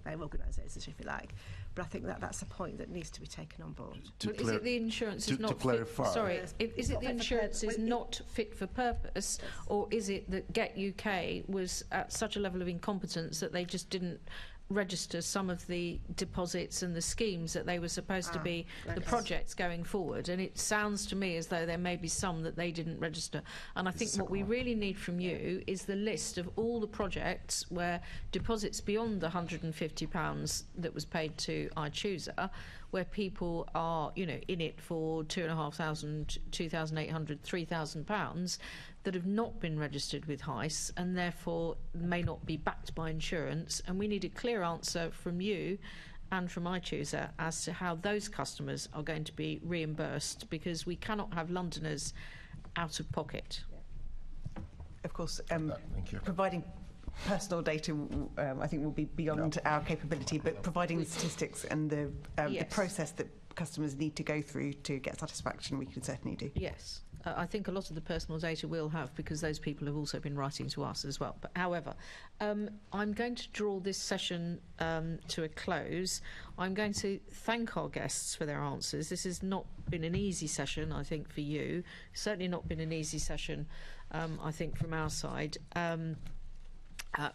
like. But I think that that's a point that needs to be taken on board. Is it the insurance is not to clarify? Sorry, is it the insurance is not fit for purpose, or is it that Get UK was at such a level of incompetence that they just didn't register some of the deposits and the schemes that they were supposed to be the projects going forward? And it sounds to me as though there may be some that they didn't register. And I think what we really need from you is the list of all the projects where deposits beyond the £150 that was paid to iChooser, where people are, in it for £2,500, £2,800, £3,000, that have not been registered with HICE and therefore may not be backed by insurance. And we need a clear answer from you and from iChooser as to how those customers are going to be reimbursed, because we cannot have Londoners out of pocket. Of course, providing personal data, I think, will be beyond our capability, but providing the statistics and the process that customers need to go through to get satisfaction, we can certainly do. Yes. I think a lot of the personal data we'll have, because those people have also been writing to us as well. But however, I'm going to draw this session to a close. I'm going to thank our guests for their answers. This has not been an easy session, I think, for you. Certainly not been an easy session, I think, from our side.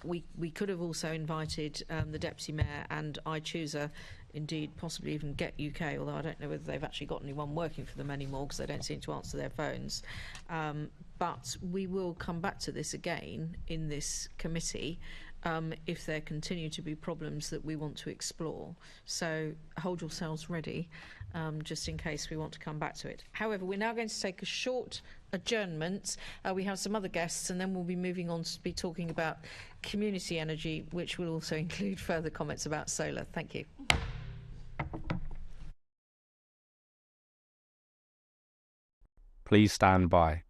We could have also invited the Deputy Mayor and iChooser, indeed possibly even Get UK, although I don't know whether they've actually got anyone working for them anymore, because they don't seem to answer their phones. But we will come back to this again in this committee if there continue to be problems that we want to explore. So hold yourselves ready, just in case we want to come back to it. However, we're now going to take a short adjournment. We have some other guests, and then we'll be moving on to be talking about community energy, which will also include further comments about solar. Thank you. Please stand by.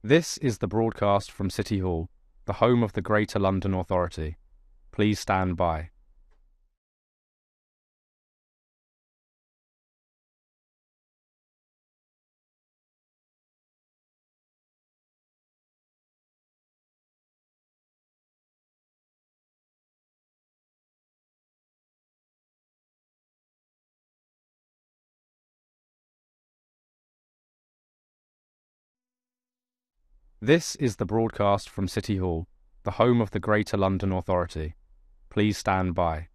This is the broadcast from City Hall, the home of the Greater London Authority. Please stand by. This is the broadcast from City Hall, the home of the Greater London Authority. Please stand by.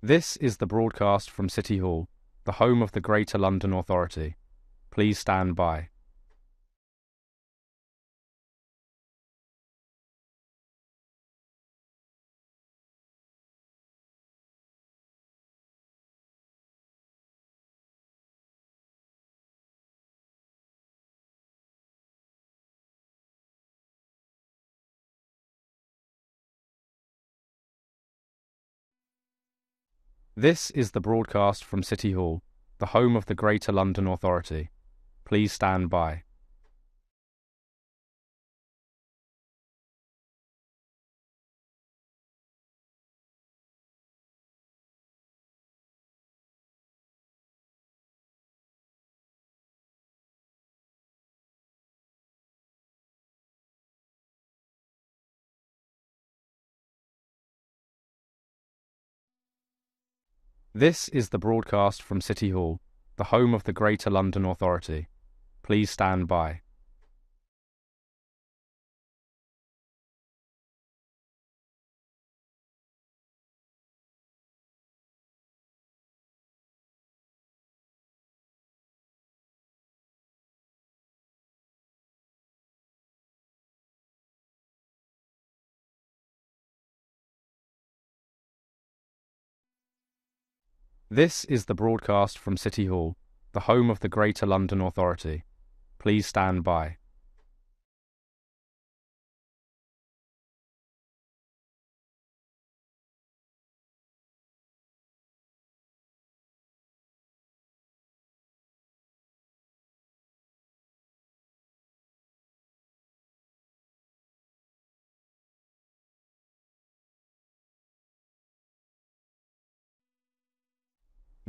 This is the broadcast from City Hall, the home of the Greater London Authority. Please stand by. This is the broadcast from City Hall, the home of the Greater London Authority. Please stand by. This is the broadcast from City Hall, the home of the Greater London Authority. Please stand by. This is the broadcast from City Hall, the home of the Greater London Authority. Please stand by.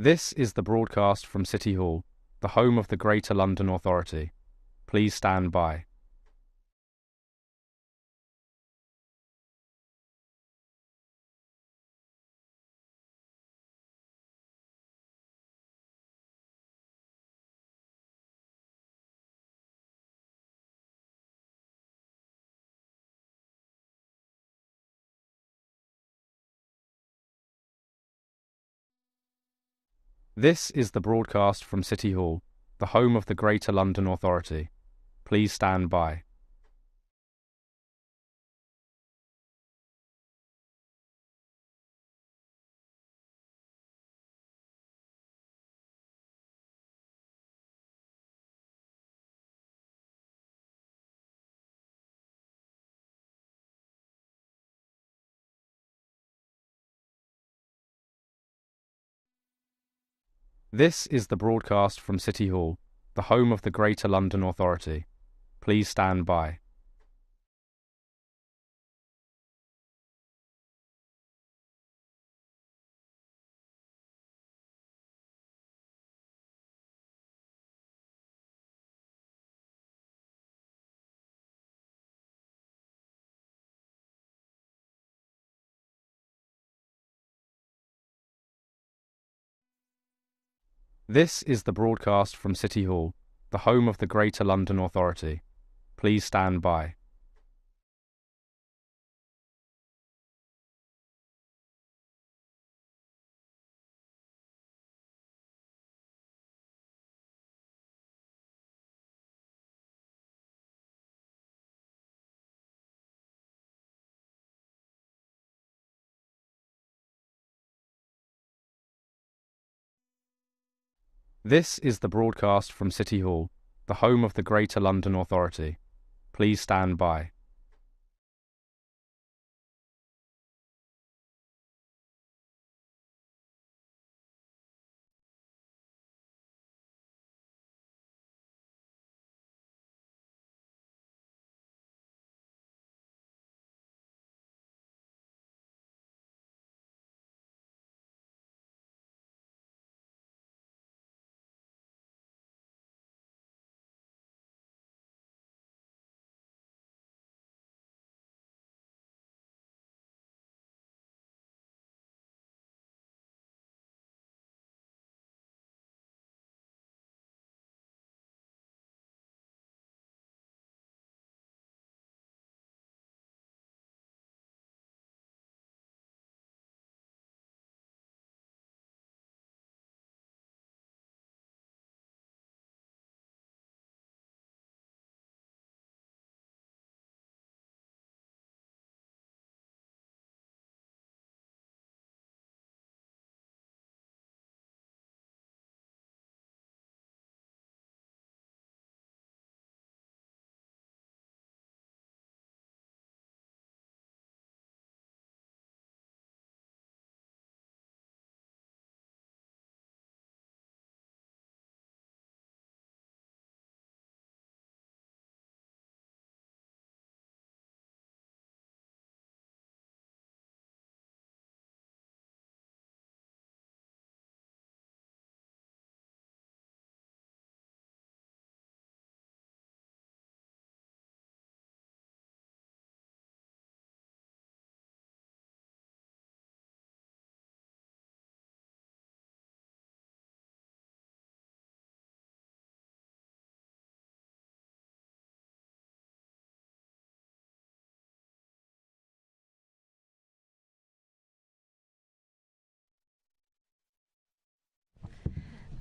This is the broadcast from City Hall, the home of the Greater London Authority. Please stand by. This is the broadcast from City Hall, the home of the Greater London Authority. Please stand by. This is the broadcast from City Hall, the home of the Greater London Authority. Please stand by. This is the broadcast from City Hall, the home of the Greater London Authority. Please stand by. This is the broadcast from City Hall, the home of the Greater London Authority. Please stand by.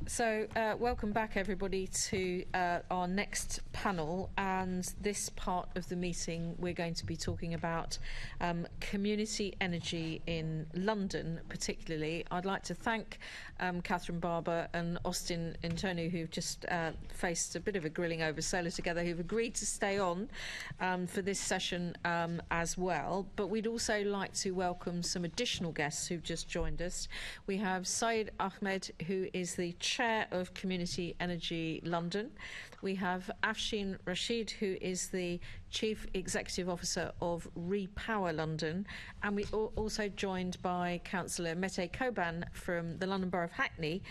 So, welcome back, everybody, to our next panel. And this part of the meeting, we're going to be talking about community energy in London, particularly. I'd like to thank Catherine Barber and Austin Entonu, who've just faced a bit of a grilling over solar together, who've agreed to stay on for this session as well. But we'd also like to welcome some additional guests who've just joined us. We have Syed Ahmed, who is the Chair of Community Energy London. We have Afsheen Rashid, who is the Chief Executive Officer of RePower London, and we also joined by Councillor Mete Coban from the London Borough of Hackney,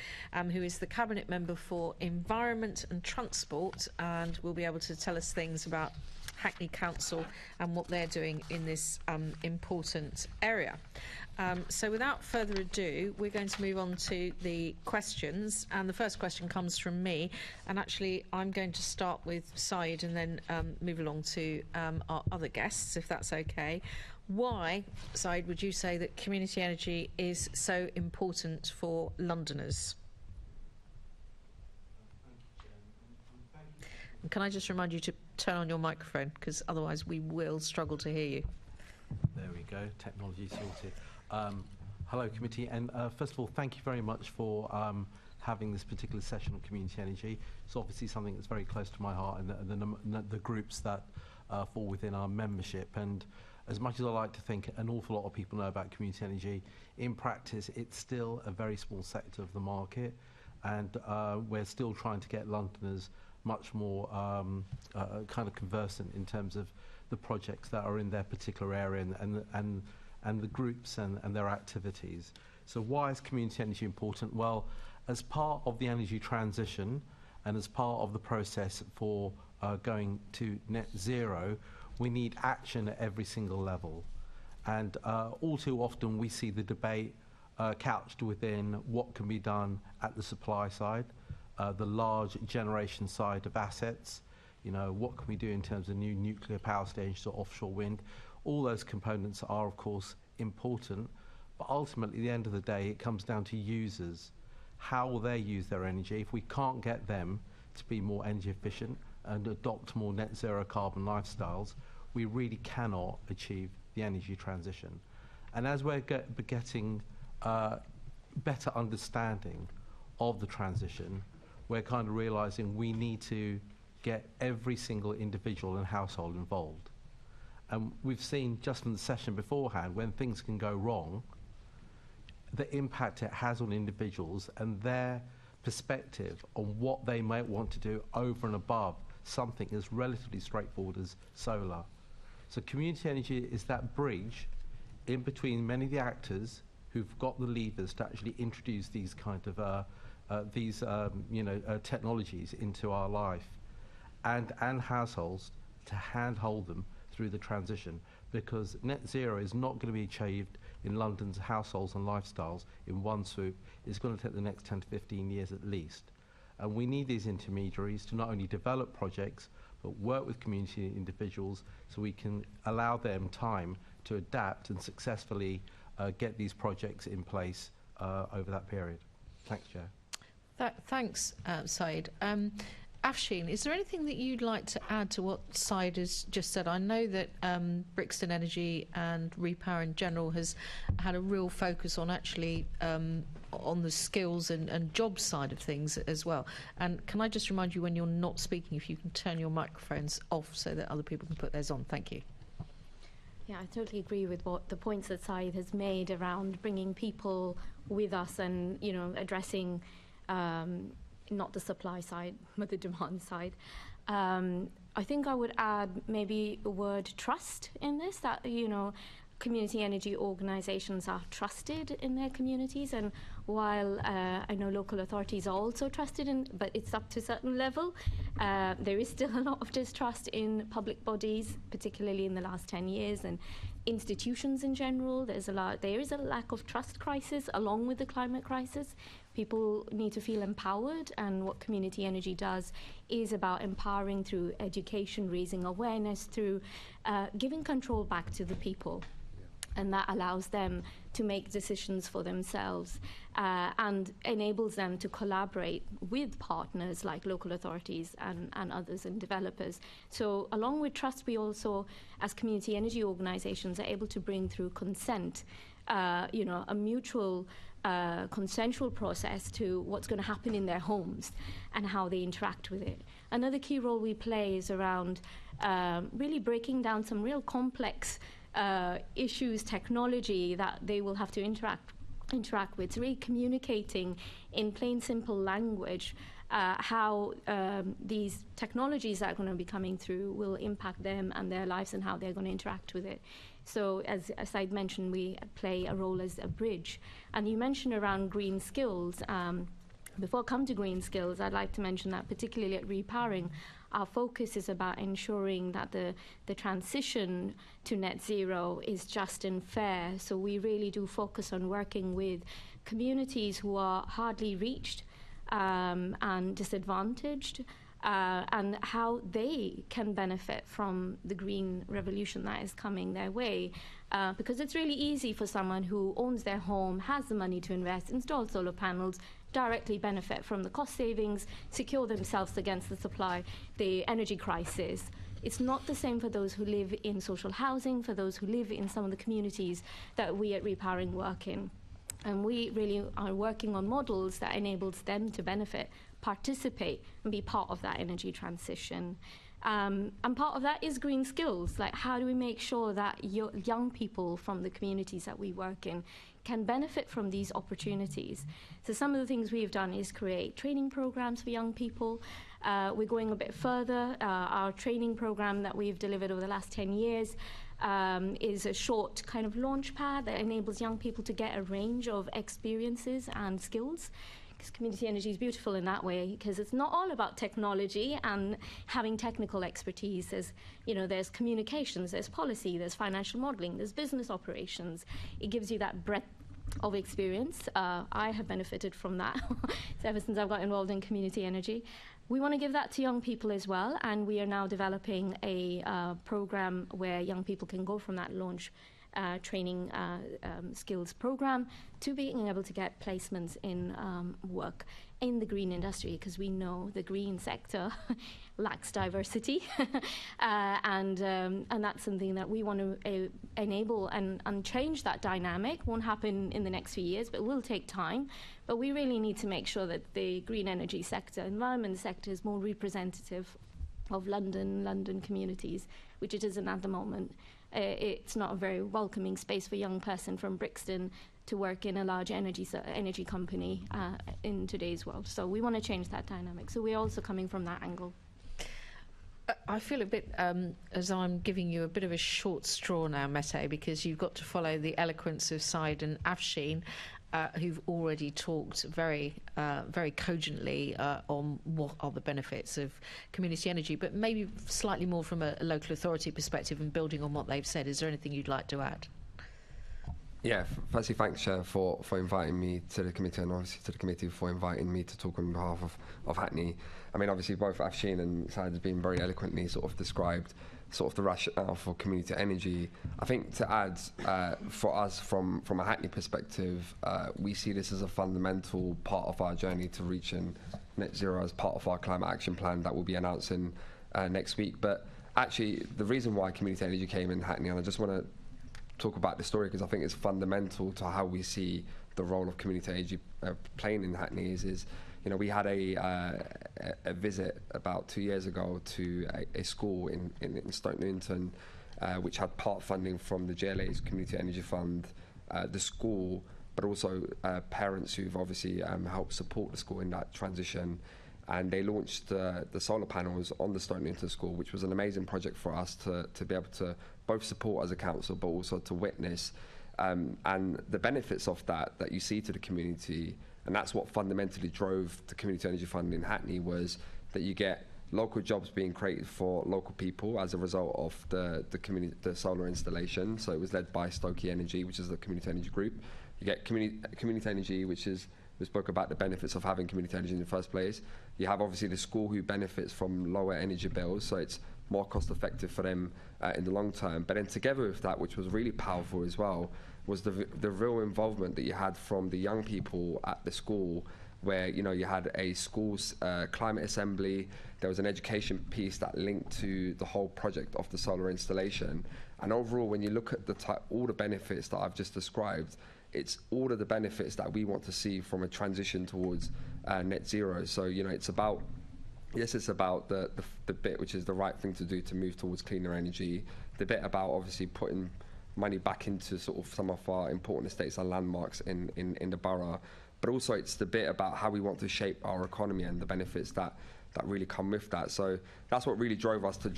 who is the Cabinet Member for Environment and Transport, and will be able to tell us things about Hackney Council and what they're doing in this important area. So without further ado, we're going to move on to the questions, and the first question comes from me, and actually I'm going to start with Syed and then move along to our other guests, if that's okay. Why, Syed, would you say that community energy is so important for Londoners? And can I just remind you to turn on your microphone, because otherwise we will struggle to hear you. There we go, technology sorted. Hello, committee, and first of all, thank you very much for having this particular session on community energy. It's obviously something that's very close to my heart, and the groups that fall within our membership. And as much as I like to think an awful lot of people know about community energy, in practice, it's still a very small sector of the market, and we're still trying to get Londoners much more kind of conversant in terms of the projects that are in their particular area and the groups and their activities. So why is community energy important? Well, as part of the energy transition and as part of the process for going to net zero, we need action at every single level. And all too often we see the debate couched within what can be done at the supply side, the large generation side of assets, you know, what can we do in terms of new nuclear power stations or offshore wind. All those components are, of course, important, but ultimately, at the end of the day, it comes down to users. How will they use their energy? If we can't get them to be more energy efficient and adopt more net zero carbon lifestyles, we really cannot achieve the energy transition. And as we're getting better understanding of the transition, we're kind of realizing we need to get every single individual and household involved. And we've seen just from the session beforehand, when things can go wrong, the impact it has on individuals and their perspective on what they might want to do over and above something as relatively straightforward as solar. So community energy is that bridge in between many of the actors who've got the levers to actually introduce these kind of technologies into our life, and households to handhold them through the transition, because net zero is not going to be achieved in London's households and lifestyles in one swoop. It's going to take the next 10 to 15 years at least. And we need these intermediaries to not only develop projects, but work with community individuals so we can allow them time to adapt and successfully get these projects in place over that period. Thanks, Chair. Thanks, Syed. Afsheen, is there anything that you'd like to add to what Syed has just said? I know that Brixton Energy and RePower in general has had a real focus on actually on the skills and jobs side of things as well. And can I just remind you, when you're not speaking, if you can turn your microphones off so that other people can put theirs on. Thank you. Yeah, I totally agree with what the points that Syed has made around bringing people with us and, you know, addressing not the supply side, but the demand side. I think I would add maybe the word trust in this, that, you know, community energy organisations are trusted in their communities, and while I know local authorities are also trusted, but it's up to a certain level, there is still a lot of distrust in public bodies, particularly in the last 10 years, and institutions in general. There is a lack of trust crisis along with the climate crisis. People need to feel empowered, and what community energy does is about empowering through education, raising awareness, through giving control back to the people. And that allows them to make decisions for themselves and enables them to collaborate with partners like local authorities and others and developers. So along with trust, we also, as community energy organisations, are able to bring through consent, a mutual consensual process to what's going to happen in their homes and how they interact with it. Another key role we play is around really breaking down some real complex issues, technology that they will have to interact with, really communicating in plain, simple language how these technologies that are going to be coming through will impact them and their lives and how they're going to interact with it. So as Syed mentioned, we play a role as a bridge. And you mentioned around green skills. Before I come to green skills, I'd like to mention that particularly at RePowering, our focus is about ensuring that the transition to net zero is just and fair. So we really do focus on working with communities who are hardly reached and disadvantaged, and how they can benefit from the green revolution that is coming their way. Because it's really easy for someone who owns their home, has the money to invest, install solar panels, directly benefit from the cost savings, secure themselves against the energy crisis. It's not the same for those who live in social housing, for those who live in some of the communities that we at RePowering work in. And we really are working on models that enables them to benefit, participate, and be part of that energy transition. And part of that is green skills. Like, how do we make sure that young people from the communities that we work in can benefit from these opportunities? So some of the things we've done is create training programs for young people. We're going a bit further. Our training program that we've delivered over the last 10 years is a short kind of launch pad that enables young people to get a range of experiences and skills. Community energy is beautiful in that way, because it's not all about technology and having technical expertise. There's communications, there's policy, there's financial modelling, there's business operations. It gives you that breadth of experience. I have benefited from that ever since I've got involved in community energy. We want to give that to young people as well, and we are now developing a program where young people can go from that launch training skills program to being able to get placements in work in the green industry, because we know the green sector lacks diversity, and that's something that we want to enable and change that dynamic. Won't happen in the next few years, but will take time. But we really need to make sure that the green energy sector, environment sector, is more representative of London communities, which it isn't at the moment. It's not a very welcoming space for a young person from Brixton to work in a large energy company in today's world. So we want to change that dynamic. So we're also coming from that angle. I feel a bit as I'm giving you a bit of a short straw now, Mete, because you've got to follow the eloquence of Syed and Afsheen, who've already talked very cogently on what are the benefits of community energy, but maybe slightly more from a local authority perspective and building on what they've said. Is there anything you'd like to add? Yeah, firstly, thanks, Chair, for inviting me to the committee, and obviously to the committee for inviting me to talk on behalf of Hackney. I mean, obviously, both Afsheen and Syed have been very eloquently sort of described sort of the rationale for community energy. I think to add, for us from a Hackney perspective, we see this as a fundamental part of our journey to reaching net zero as part of our climate action plan that we'll be announcing next week. But actually, the reason why community energy came in Hackney, and I just want to talk about this story because I think it's fundamental to how we see the role of community energy playing in Hackney is we had a visit about 2 years ago to a school in Entonu, which had part funding from the GLA's Community Energy Fund, the school, but also parents who've obviously helped support the school in that transition. And they launched the solar panels on the Entonu school, which was an amazing project for us to be able to both support as a council, but also to witness. And the benefits of that you see to the community, and that's what fundamentally drove the Community Energy Fund in Hackney, was that you get local jobs being created for local people as a result of the solar installation. So it was led by Stokey Energy, which is the community energy group. You get community energy, we spoke about the benefits of having community energy in the first place. You have obviously the school who benefits from lower energy bills, so it's more cost effective for them in the long term. But then together with that, which was really powerful as well, was the real involvement that you had from the young people at the school, where you had a school's climate assembly. There was an education piece that linked to the whole project of the solar installation. And overall, when you look at all the benefits that I've just described, it's all of the benefits that we want to see from a transition towards net zero. So it's about, yes, it's about the bit which is the right thing to do to move towards cleaner energy, the bit about obviously putting money back into sort of some of our important estates and landmarks in the borough, but also it's the bit about how we want to shape our economy and the benefits that really come with that. So that's what really drove us to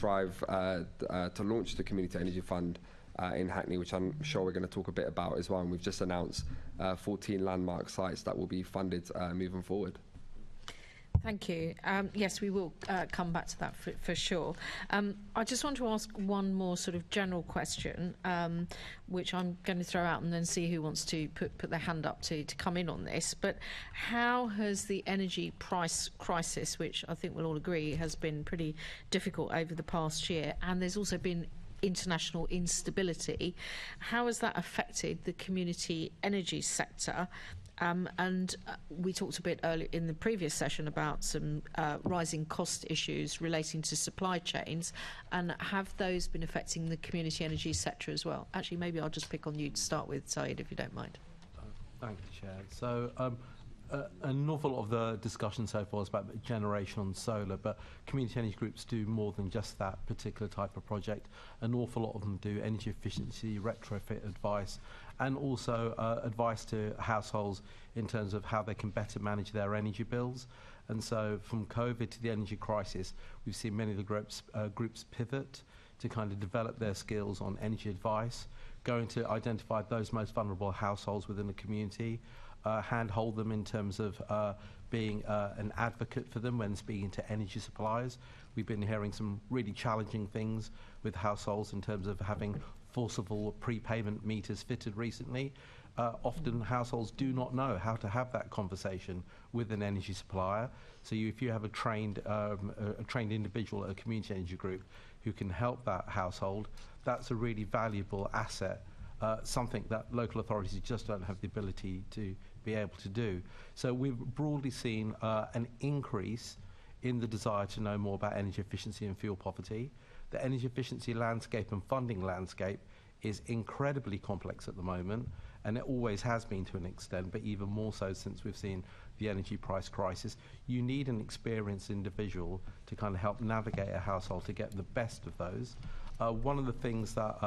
launch the Community Energy Fund in Hackney, which I'm sure we're going to talk a bit about as well. And we've just announced 14 landmark sites that will be funded moving forward. Thank you. Yes, we will come back to that for sure. I just want to ask one more sort of general question, which I'm going to throw out and then see who wants to put their hand up to come in on this. But how has the energy price crisis, which I think we'll all agree has been pretty difficult over the past year, and there's also been international instability, how has that affected the community energy sector? And we talked a bit earlier in the previous session about some rising cost issues relating to supply chains, and have those been affecting the community energy sector as well? Actually, maybe I'll just pick on you to start with, Syed, if you don't mind. Thank you, Chair. So an awful lot of the discussion so far is about generation on solar, but community energy groups do more than just that particular type of project. An awful lot of them do energy efficiency, retrofit advice, and also advice to households in terms of how they can better manage their energy bills. And so from COVID to the energy crisis, we've seen many of the groups pivot to kind of develop their skills on energy advice, going to identify those most vulnerable households within the community, handhold them in terms of being an advocate for them when speaking to energy suppliers. We've been hearing some really challenging things with households in terms of having forcible prepayment meters fitted recently. Often households do not know how to have that conversation with an energy supplier. So if you have a trained individual at a community energy group who can help that household, that's a really valuable asset, something that local authorities just don't have the ability to be able to do. So we've broadly seen an increase in the desire to know more about energy efficiency and fuel poverty. The energy efficiency landscape and funding landscape is incredibly complex at the moment, and it always has been to an extent, but even more so since we've seen the energy price crisis. You need an experienced individual to kind of help navigate a household to get the best of those. One of the things that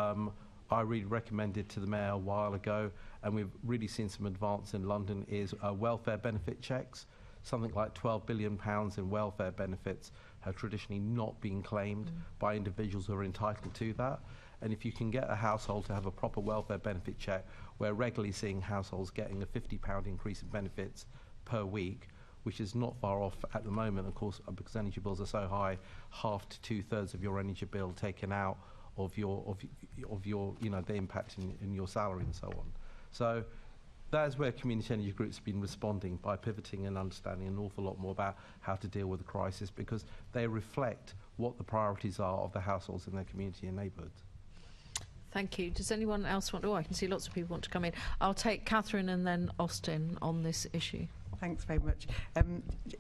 I really recommended to the Mayor a while ago, and we've really seen some advance in London, is welfare benefit checks. Something like £12 billion in welfare benefits have traditionally not been claimed by individuals who are entitled to that. And if you can get a household to have a proper welfare benefit check, we're regularly seeing households getting a £50 increase in benefits per week, which is not far off at the moment, of course, because energy bills are so high, half to two-thirds of your energy bill taken out of your the impact in your salary and so on. So that is where community energy groups have been responding by pivoting and understanding an awful lot more about how to deal with the crisis, because they reflect what the priorities are of the households in their community and neighbourhoods. Thank you. Does anyone else want to? Oh, I can see lots of people want to come in. I'll take Catherine and then Austin on this issue. Thanks very much.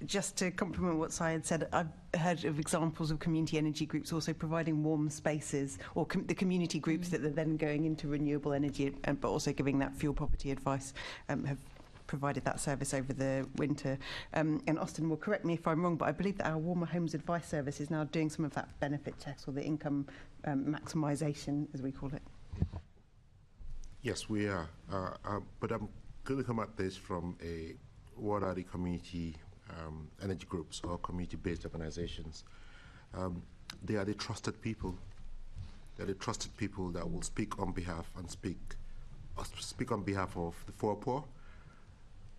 Just to complement what Syed said, I've heard of examples of community energy groups also providing warm spaces, or the community groups that are then going into renewable energy, but also giving that fuel poverty advice, have provided that service over the winter. And Austin will correct me if I'm wrong, but I believe that our Warmer Homes Advice Service is now doing some of that benefit checks, or the income maximisation, as we call it. Yes, we are. But I'm going to come at this from what are the community energy groups or community-based organizations? They are the trusted people. They're the trusted people that will speak on behalf and speak on behalf of the poor,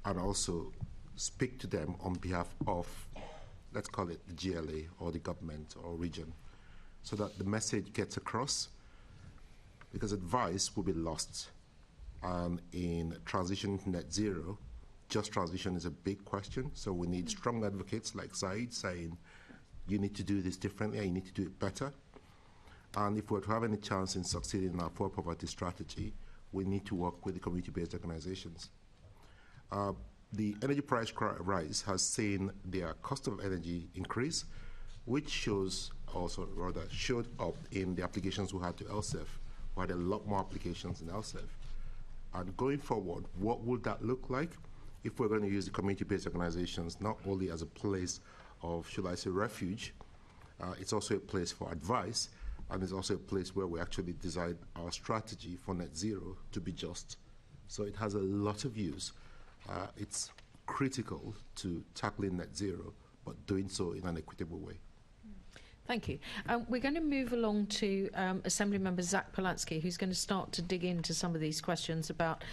and also speak to them on behalf of, let's call it the GLA or the government or region, so that the message gets across, because advice will be lost in transition to net zero. Just transition is a big question, so we need strong advocates like Syed saying, you need to do this differently, and you need to do it better. And if we're to have any chance in succeeding in our poor poverty strategy, we need to work with the community-based organizations. The energy price rise has seen their cost of energy increase, which showed up in the applications we had to LSEF. We had a lot more applications in LSEF. And going forward, what would that look like if we're going to use the community-based organizations not only as a place of, should I say, refuge, it's also a place for advice, and it's also a place where we actually design our strategy for net zero to be just. So it has a lot of use. It's critical to tackling net zero, but doing so in an equitable way. Thank you. We're going to move along to Assembly Member Zach Polansky, who's going to start to dig into some of these questions about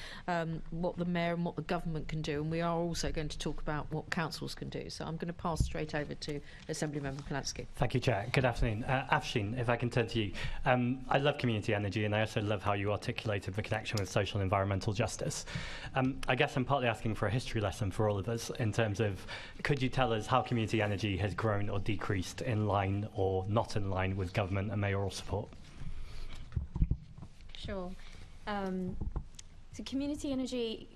what the Mayor and what the government can do, and we are also going to talk about what councils can do. So I'm going to pass straight over to Assembly Member Polansky. Thank you, Chair. Good afternoon. Afsheen, if I can turn to you. I love community energy, and I also love how you articulated the connection with social and environmental justice. I guess I'm partly asking for a history lesson for all of us in terms of, could you tell us how community energy has grown or decreased in line or not in line with government and mayoral support? Sure. So community energy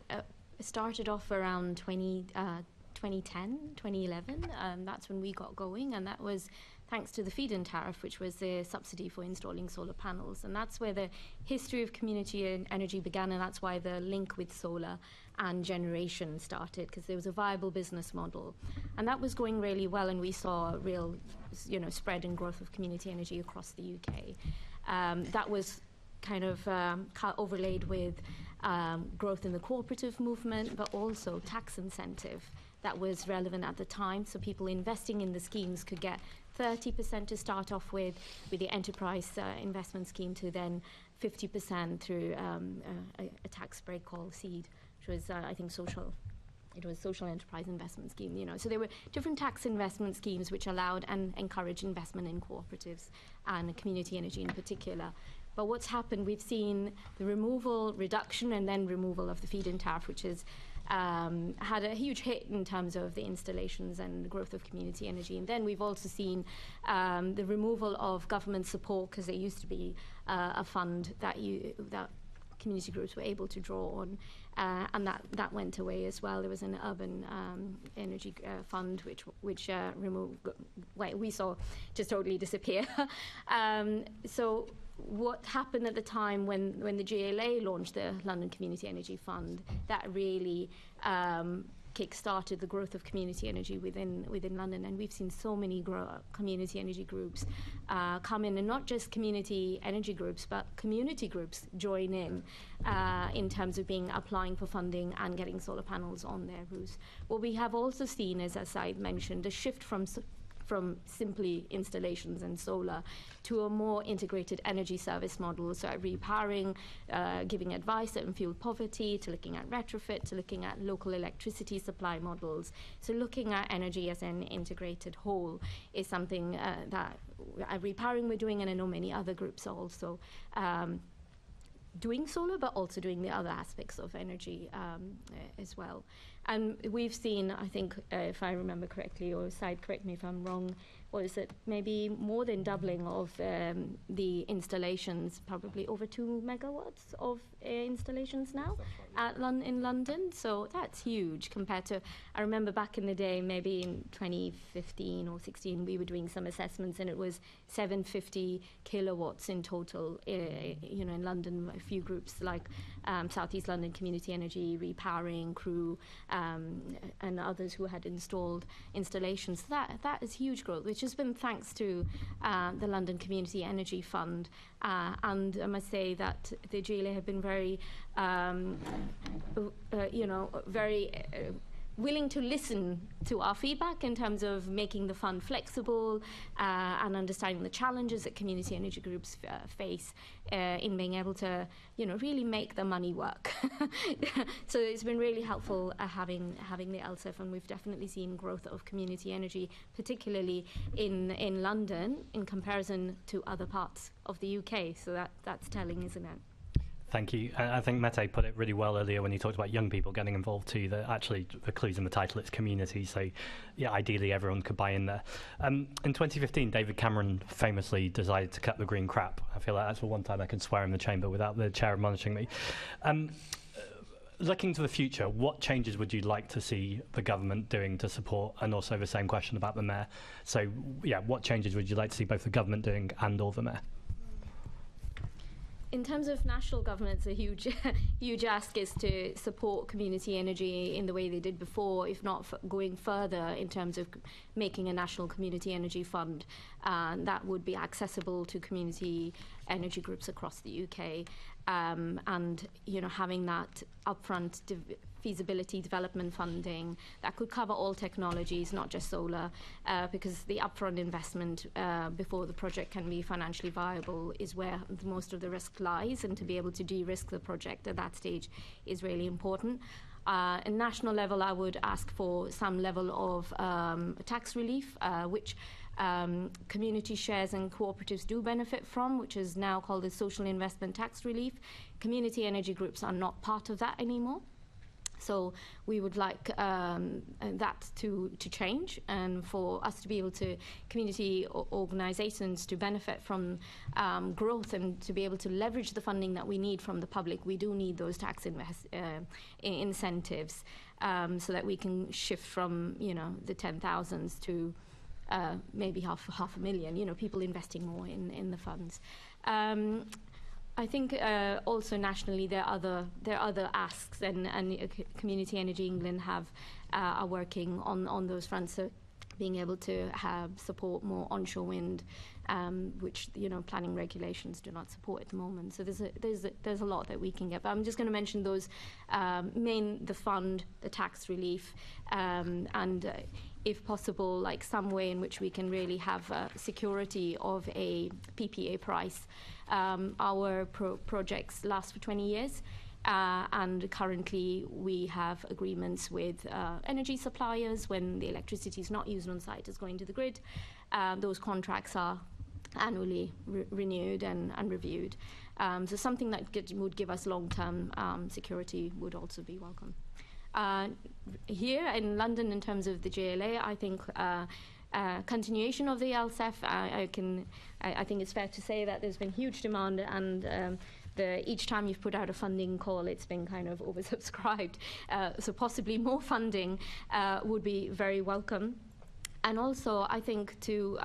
started off around 2010, 2011. That's when we got going, and that was thanks to the feed-in tariff, which was the subsidy for installing solar panels. And that's where the history of community energy began, and that's why the link with solar and generation started, because there was a viable business model. And that was going really well, and we saw a real spread and growth of community energy across the UK. That was kind of overlaid with growth in the cooperative movement, but also tax incentive that was relevant at the time. So people investing in the schemes could get 30% to start off with the enterprise investment scheme, to then 50% through a tax break called Seed, which was, I think, social. It was social enterprise investment scheme, So there were different tax investment schemes which allowed and encouraged investment in cooperatives and community energy in particular. But what's happened, we've seen the reduction and then removal of the feed-in tariff, which has had a huge hit in terms of the installations and the growth of community energy. And then we've also seen the removal of government support, because there used to be a fund that community groups were able to draw on, and that went away as well. There was an urban energy fund which we saw just totally disappear. So what happened at the time when the GLA launched the London Community Energy Fund, that really kick-started the growth of community energy within London, and we've seen so many community energy groups come in, and not just community energy groups, but community groups join in terms of applying for funding and getting solar panels on their roofs. What we have also seen is, as Syed mentioned, a shift from simply installations and solar to a more integrated energy service model. So repowering, giving advice on fuel poverty, to looking at retrofit, to looking at local electricity supply models. So looking at energy as an integrated whole is something that at repowering we're doing, and I know many other groups are also doing solar, but also doing the other aspects of energy as well. And we've seen, I think, if I remember correctly, or Syed, correct me if I'm wrong, was it maybe more than doubling of the installations, probably over 2 megawatts of installations now in London. So that's huge compared to, I remember back in the day, maybe in 2015 or 16, we were doing some assessments, and it was 750 kilowatts in total, in London. A few groups like South East London Community Energy, Repowering, Crew, and others who had installed installations. That is huge growth, which has been thanks to the London Community Energy Fund. And I must say that the GLA have been very, very willing to listen to our feedback in terms of making the fund flexible and understanding the challenges that community energy groups face in being able to, really make the money work. So it's been really helpful having the LSEF, and we've definitely seen growth of community energy, particularly in London, in comparison to other parts of the UK. So that's telling, isn't it? Thank you. I think Mete put it really well earlier when he talked about young people getting involved too, that actually the clue's in the title, it's community, so yeah, ideally everyone could buy in there. In 2015, David Cameron famously decided to cut the green crap. I feel like that's the one time I can swear in the chamber without the chair admonishing me. Looking to the future, what changes would you like to see the government doing to support, and also the same question about the mayor? So yeah, what changes would you like to see both the government doing and or the mayor? In terms of national governments, a huge, huge ask is to support community energy in the way they did before, if not going further in terms of making a national community energy fund, and that would be accessible to community energy groups across the UK, and having that upfront feasibility development funding that could cover all technologies, not just solar, because the upfront investment before the project can be financially viable is where most of the risk lies, and to be able to de-risk the project at that stage is really important. At national level, I would ask for some level of tax relief, which community shares and cooperatives do benefit from, which is now called the social investment tax relief. Community energy groups are not part of that anymore. So we would like that to change, and for us to be able to, community organisations to benefit from growth and to be able to leverage the funding that we need from the public. We do need those tax incentives so that we can shift from the 10,000s to maybe half a million. People investing more in the funds. I think also nationally there are other asks, and Community Energy England are working on those fronts. So being able to support more onshore wind, which planning regulations do not support at the moment. So there's a lot that we can get. But I'm just going to mention those the fund, the tax relief, and if possible, like some way in which we can really have security of a PPA price. Our projects last for 20 years. And currently we have agreements with energy suppliers. When the electricity is not used on site, it's going to the grid. Those contracts are annually renewed and reviewed. So something that would give us long-term security would also be welcome. Here in London, in terms of the GLA, I think continuation of the LSEF, I think it's fair to say that there's been huge demand, and each time you've put out a funding call, it's been kind of oversubscribed. So possibly more funding would be very welcome. And also, I think to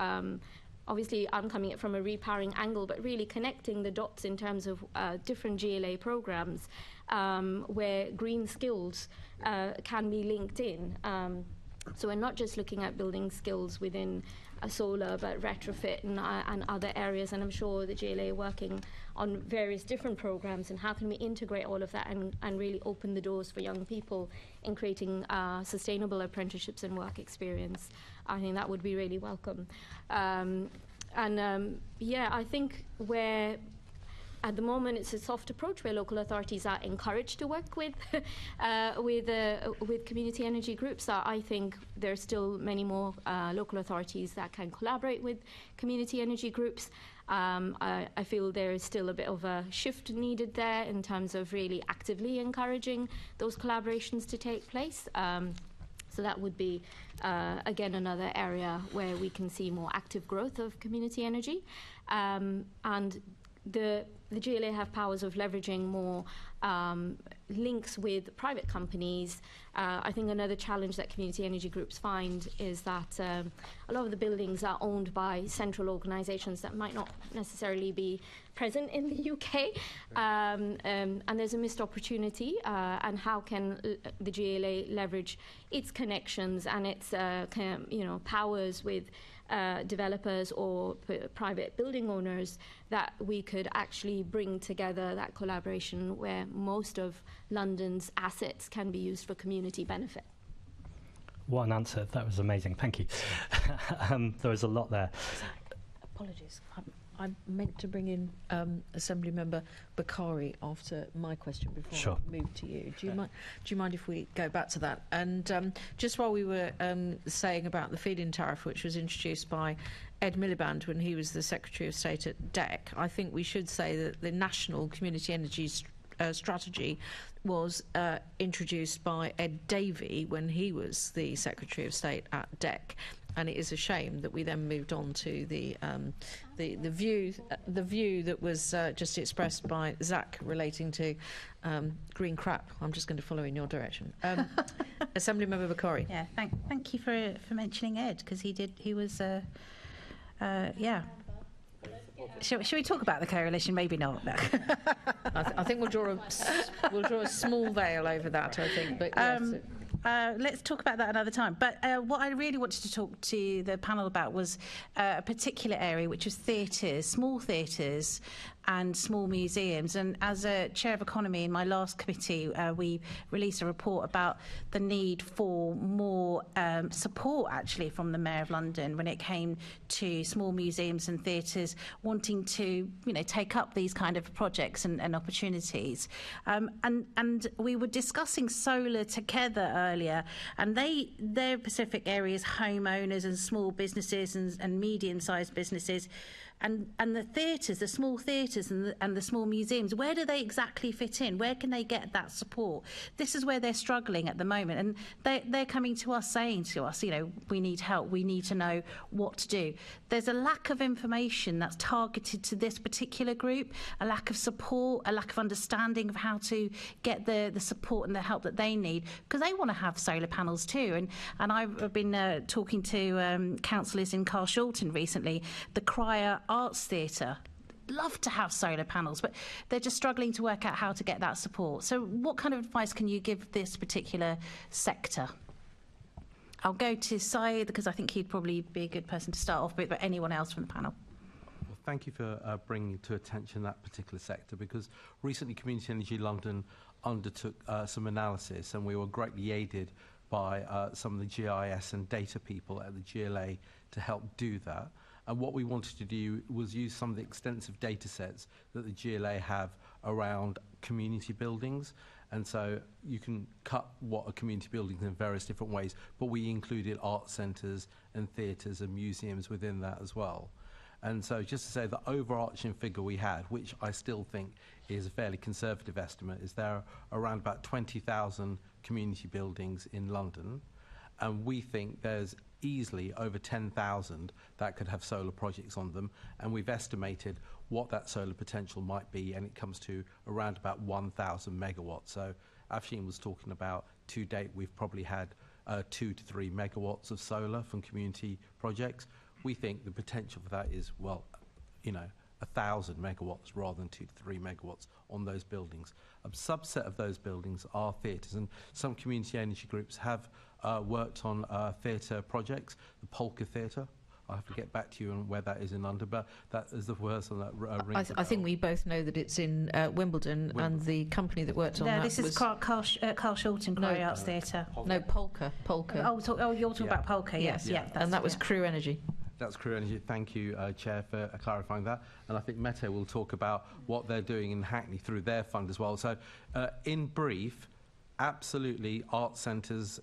obviously, I'm coming at it from a repowering angle, but really connecting the dots in terms of different GLA programs where green skills can be linked in. So we're not just looking at building skills within solar, but retrofit and other areas. And I'm sure the GLA are working on various different programs, and how can we integrate all of that and really open the doors for young people in creating sustainable apprenticeships and work experience. I think that would be really welcome. I think where at the moment it's a soft approach, where local authorities are encouraged to work with community energy groups. I think there's still many more local authorities that can collaborate with community energy groups. I feel there is still a bit of a shift needed there in terms of really actively encouraging those collaborations to take place. So that would be, again, another area where we can see more active growth of community energy. And the GLA have powers of leveraging more links with private companies. I think another challenge that community energy groups find is that a lot of the buildings are owned by central organisations that might not necessarily be present in the UK, and there's a missed opportunity. And how can the GLA leverage its connections and its powers with developers or private building owners, that we could actually bring together that collaboration where most of London's assets can be used for community benefit. What an answer. That was amazing. Thank you. There was a lot there. Apologies. I meant to bring in Assembly Member Bakari after my question before I move to you. Do you mind if we go back to that? And just while we were saying about the feed-in tariff, which was introduced by Ed Miliband when he was the Secretary of State at DEC, I think we should say that the National Community Energy strategy was introduced by Ed Davey when he was the Secretary of State at DEC, and it is a shame that we then moved on to the view that was just expressed by Zach relating to green crap. I'm just going to follow in your direction. Assemblymember Bakori. Yeah, thank you for mentioning Ed, because he was yeah. Shall we talk about the coalition? Maybe not. No. I think we'll draw a small veil over that, I think. But yes. Let's talk about that another time. But what I really wanted to talk to the panel about was a particular area, which was theatres, small theatres and small museums. And as a chair of economy in my last committee, we released a report about the need for more support, actually, from the Mayor of London when it came to small museums and theatres wanting to, take up these kind of projects and opportunities. And we were discussing solar together earlier, and their specific areas, homeowners and small businesses and medium-sized businesses, and the theatres, the small theatres and the small museums, where do they exactly fit in? Where can they get that support? This is where they're struggling at the moment, and they're coming to us saying to us, we need help, we need to know what to do. There's a lack of information that's targeted to this particular group, a lack of support, a lack of understanding of how to get the support and the help that they need, because they want to have solar panels too. And I've been talking to councillors in Carshalton recently, the Cllr Arts Theatre. Love to have solar panels, but they're just struggling to work out how to get that support. So what kind of advice can you give this particular sector? I'll go to Syed, because I think he'd probably be a good person to start off with, but anyone else from the panel? Well, thank you for bringing to attention that particular sector, because recently Community Energy London undertook some analysis, and we were greatly aided by some of the GIS and data people at the GLA to help do that. And what we wanted to do was use some of the extensive data sets that the GLA have around community buildings. And so you can cut what a community building in various different ways, but we included art centres and theatres and museums within that as well. And so just to say, the overarching figure we had, which I still think is a fairly conservative estimate, is there are around about 20,000 community buildings in London. And we think there's easily over 10,000 that could have solar projects on them, and we've estimated what that solar potential might be, and it comes to around about 1,000 megawatts. So Afsheen was talking about, to date we've probably had 2 to 3 megawatts of solar from community projects. We think the potential for that is, 1,000 megawatts rather than 2 to 3 megawatts on those buildings. A subset of those buildings are theatres, and some community energy groups have worked on theatre projects. The Polka Theatre, I have to get back to you on where that is in London, but that is the worst on that rings. I think we both know that it's in Wimbledon, and the company that worked on that this is Carshalton Cllr Arts Theatre. No, Polka. Oh, you're talking about Polka, yes. Yeah, and that was Cllr Energy. That's Cllr Energy. Thank you, Chair, for clarifying that. And I think Mete will talk about what they're doing in Hackney through their fund as well. So, in brief, absolutely, art centres,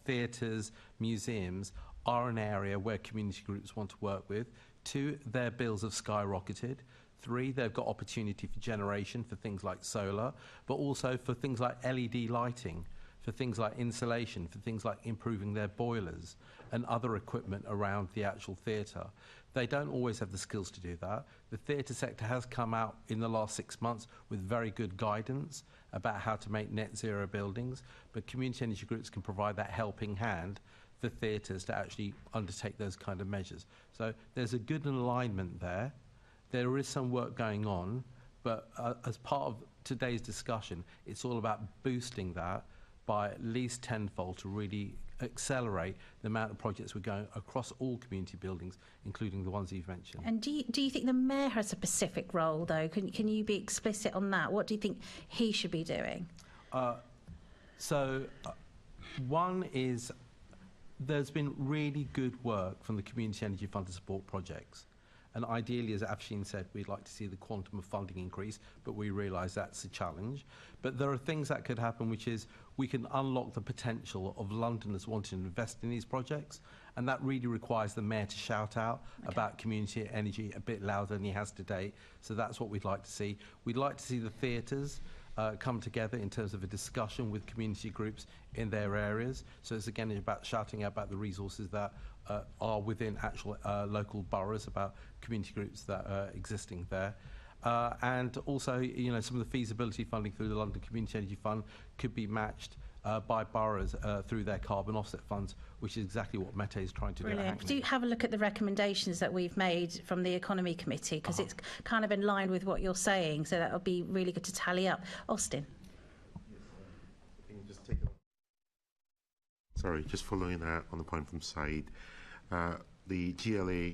theatres, museums are an area where community groups want to work with. 2, their bills have skyrocketed. 3, they've got opportunity for generation for things like solar, but also for things like LED lighting, for things like insulation, for things like improving their boilers and other equipment around the actual theatre. They don't always have the skills to do that. The theatre sector has come out in the last 6 months with very good guidance about how to make net zero buildings, but community energy groups can provide that helping hand for theatres to actually undertake those kind of measures. So there's a good alignment there. There is some work going on, but as part of today's discussion, it's all about boosting that by at least tenfold to really accelerate the amount of projects we're going across all community buildings, including the ones you've mentioned. And do you think the Mayor has a specific role, though? Can you be explicit on that? What do you think he should be doing? One is there's been really good work from the Community Energy Fund to support projects. And ideally, as Afsheen said, we'd like to see the quantum of funding increase, but we realise that's a challenge. But there are things that could happen, which is we can unlock the potential of Londoners wanting to invest in these projects, And that really requires the mayor to shout out about community energy a bit louder than he has to date. So that's what we'd like to see. We'd like to see the theatres come together in terms of a discussion with community groups in their areas. So it's again about shouting out about the resources that are within actual local boroughs, about community groups that are existing there. And also, you know, some of the feasibility funding through the London Community Energy Fund could be matched by boroughs through their carbon offset funds, which is exactly what Mete is trying to do at Hackney. Do have a look at the recommendations that we've made from the Economy Committee, because it's kind of in line with what you're saying, so that would be really good to tally up. Austin. Sorry, just following on the point from Syed. The GLA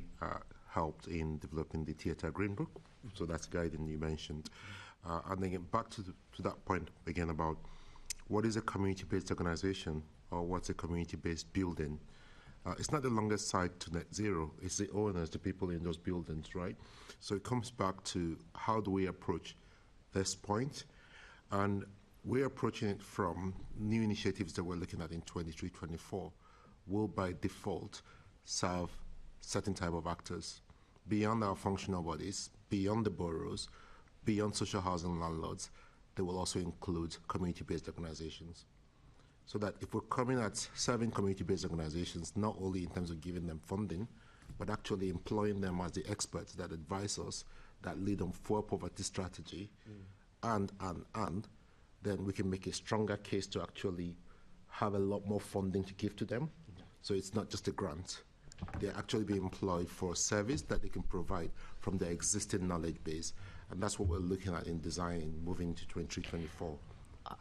helped in developing the Theatre Green Book, so that's the guidance you mentioned. And then back to that point again about what is a community-based organization or what's a community-based building. It's not the longest side to net zero, it's the owners, the people in those buildings, right? So it comes back to how do we approach this point? And we're approaching it from new initiatives that we're looking at in 23-24 will by default serve certain type of actors beyond our functional bodies, beyond the boroughs, beyond social housing landlords. They will also include community-based organizations. So that if we're coming at serving community-based organizations, not only in terms of giving them funding, but actually employing them as the experts that advise us, that lead on for poverty strategy, and, then we can make a stronger case to actually have a lot more funding to give to them. So it's not just a grant. They're actually being employed for a service that they can provide from their existing knowledge base. And that's what we're looking at in designing, moving to 23-24.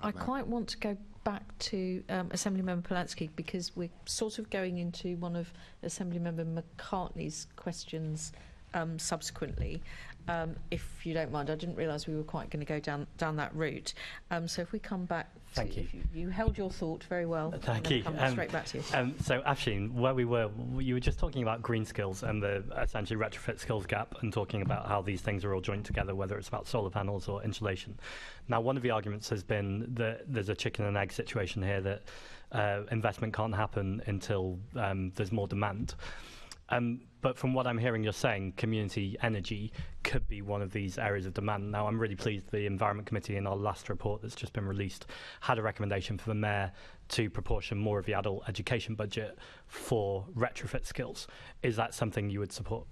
I quite want to go back to Assemblymember Polanski, because we're sort of going into one of Assemblymember McCartney's questions subsequently. If you don't mind, I didn't realise we were quite going to go down that route. So if we come back to... Thank you. You held your thought very well. Thank you. Come straight back to you. So Afsheen, where we were, you were just talking about green skills and the essentially retrofit skills gap, and talking about how these things are all joined together, whether it's about solar panels or insulation. Now, one of the arguments has been that there's a chicken and egg situation here, that investment can't happen until there's more demand. But from what I'm hearing you're saying, community energy could be one of these areas of demand. Now, I'm really pleased the Environment Committee, in our last report that's just been released, had a recommendation for the Mayor to proportion more of the adult education budget for retrofit skills. Is that something you would support?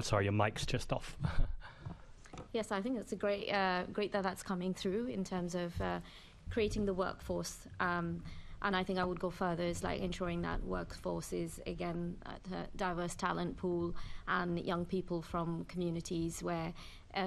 Sorry, your mic's just off. Yes, I think it's a great that that's coming through in terms of creating the workforce. And I think I would go further, is like ensuring that workforce is, again, at a diverse talent pool, and young people from communities where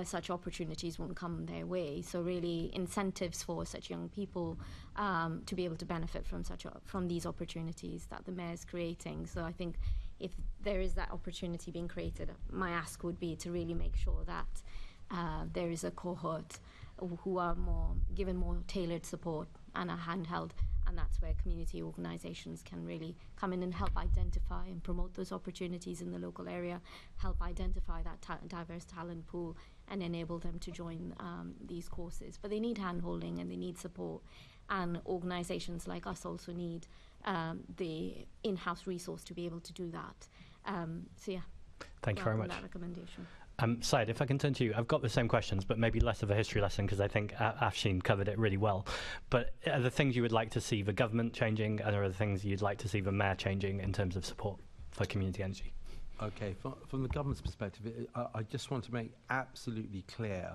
such opportunities won't come their way. So really incentives for such young people to be able to benefit from these opportunities that the Mayor is creating. So I think if there is that opportunity being created, my ask would be to really make sure that there is a cohort who are given more tailored support and are handheld. And that's where community organisations can really come in and help identify and promote those opportunities in the local area, help identify that diverse talent pool, and enable them to join these courses. But they need hand-holding and they need support. And organisations like us also need the in-house resource to be able to do that. So yeah. Thank you very much. That recommendation. Syed, if I can turn to you, I've got the same questions, but maybe less of a history lesson, because I think Afsheen covered it really well. But are there things you would like to see the government changing, and are there things you'd like to see the Mayor changing in terms of support for community energy? Okay, from the government's perspective, I just want to make absolutely clear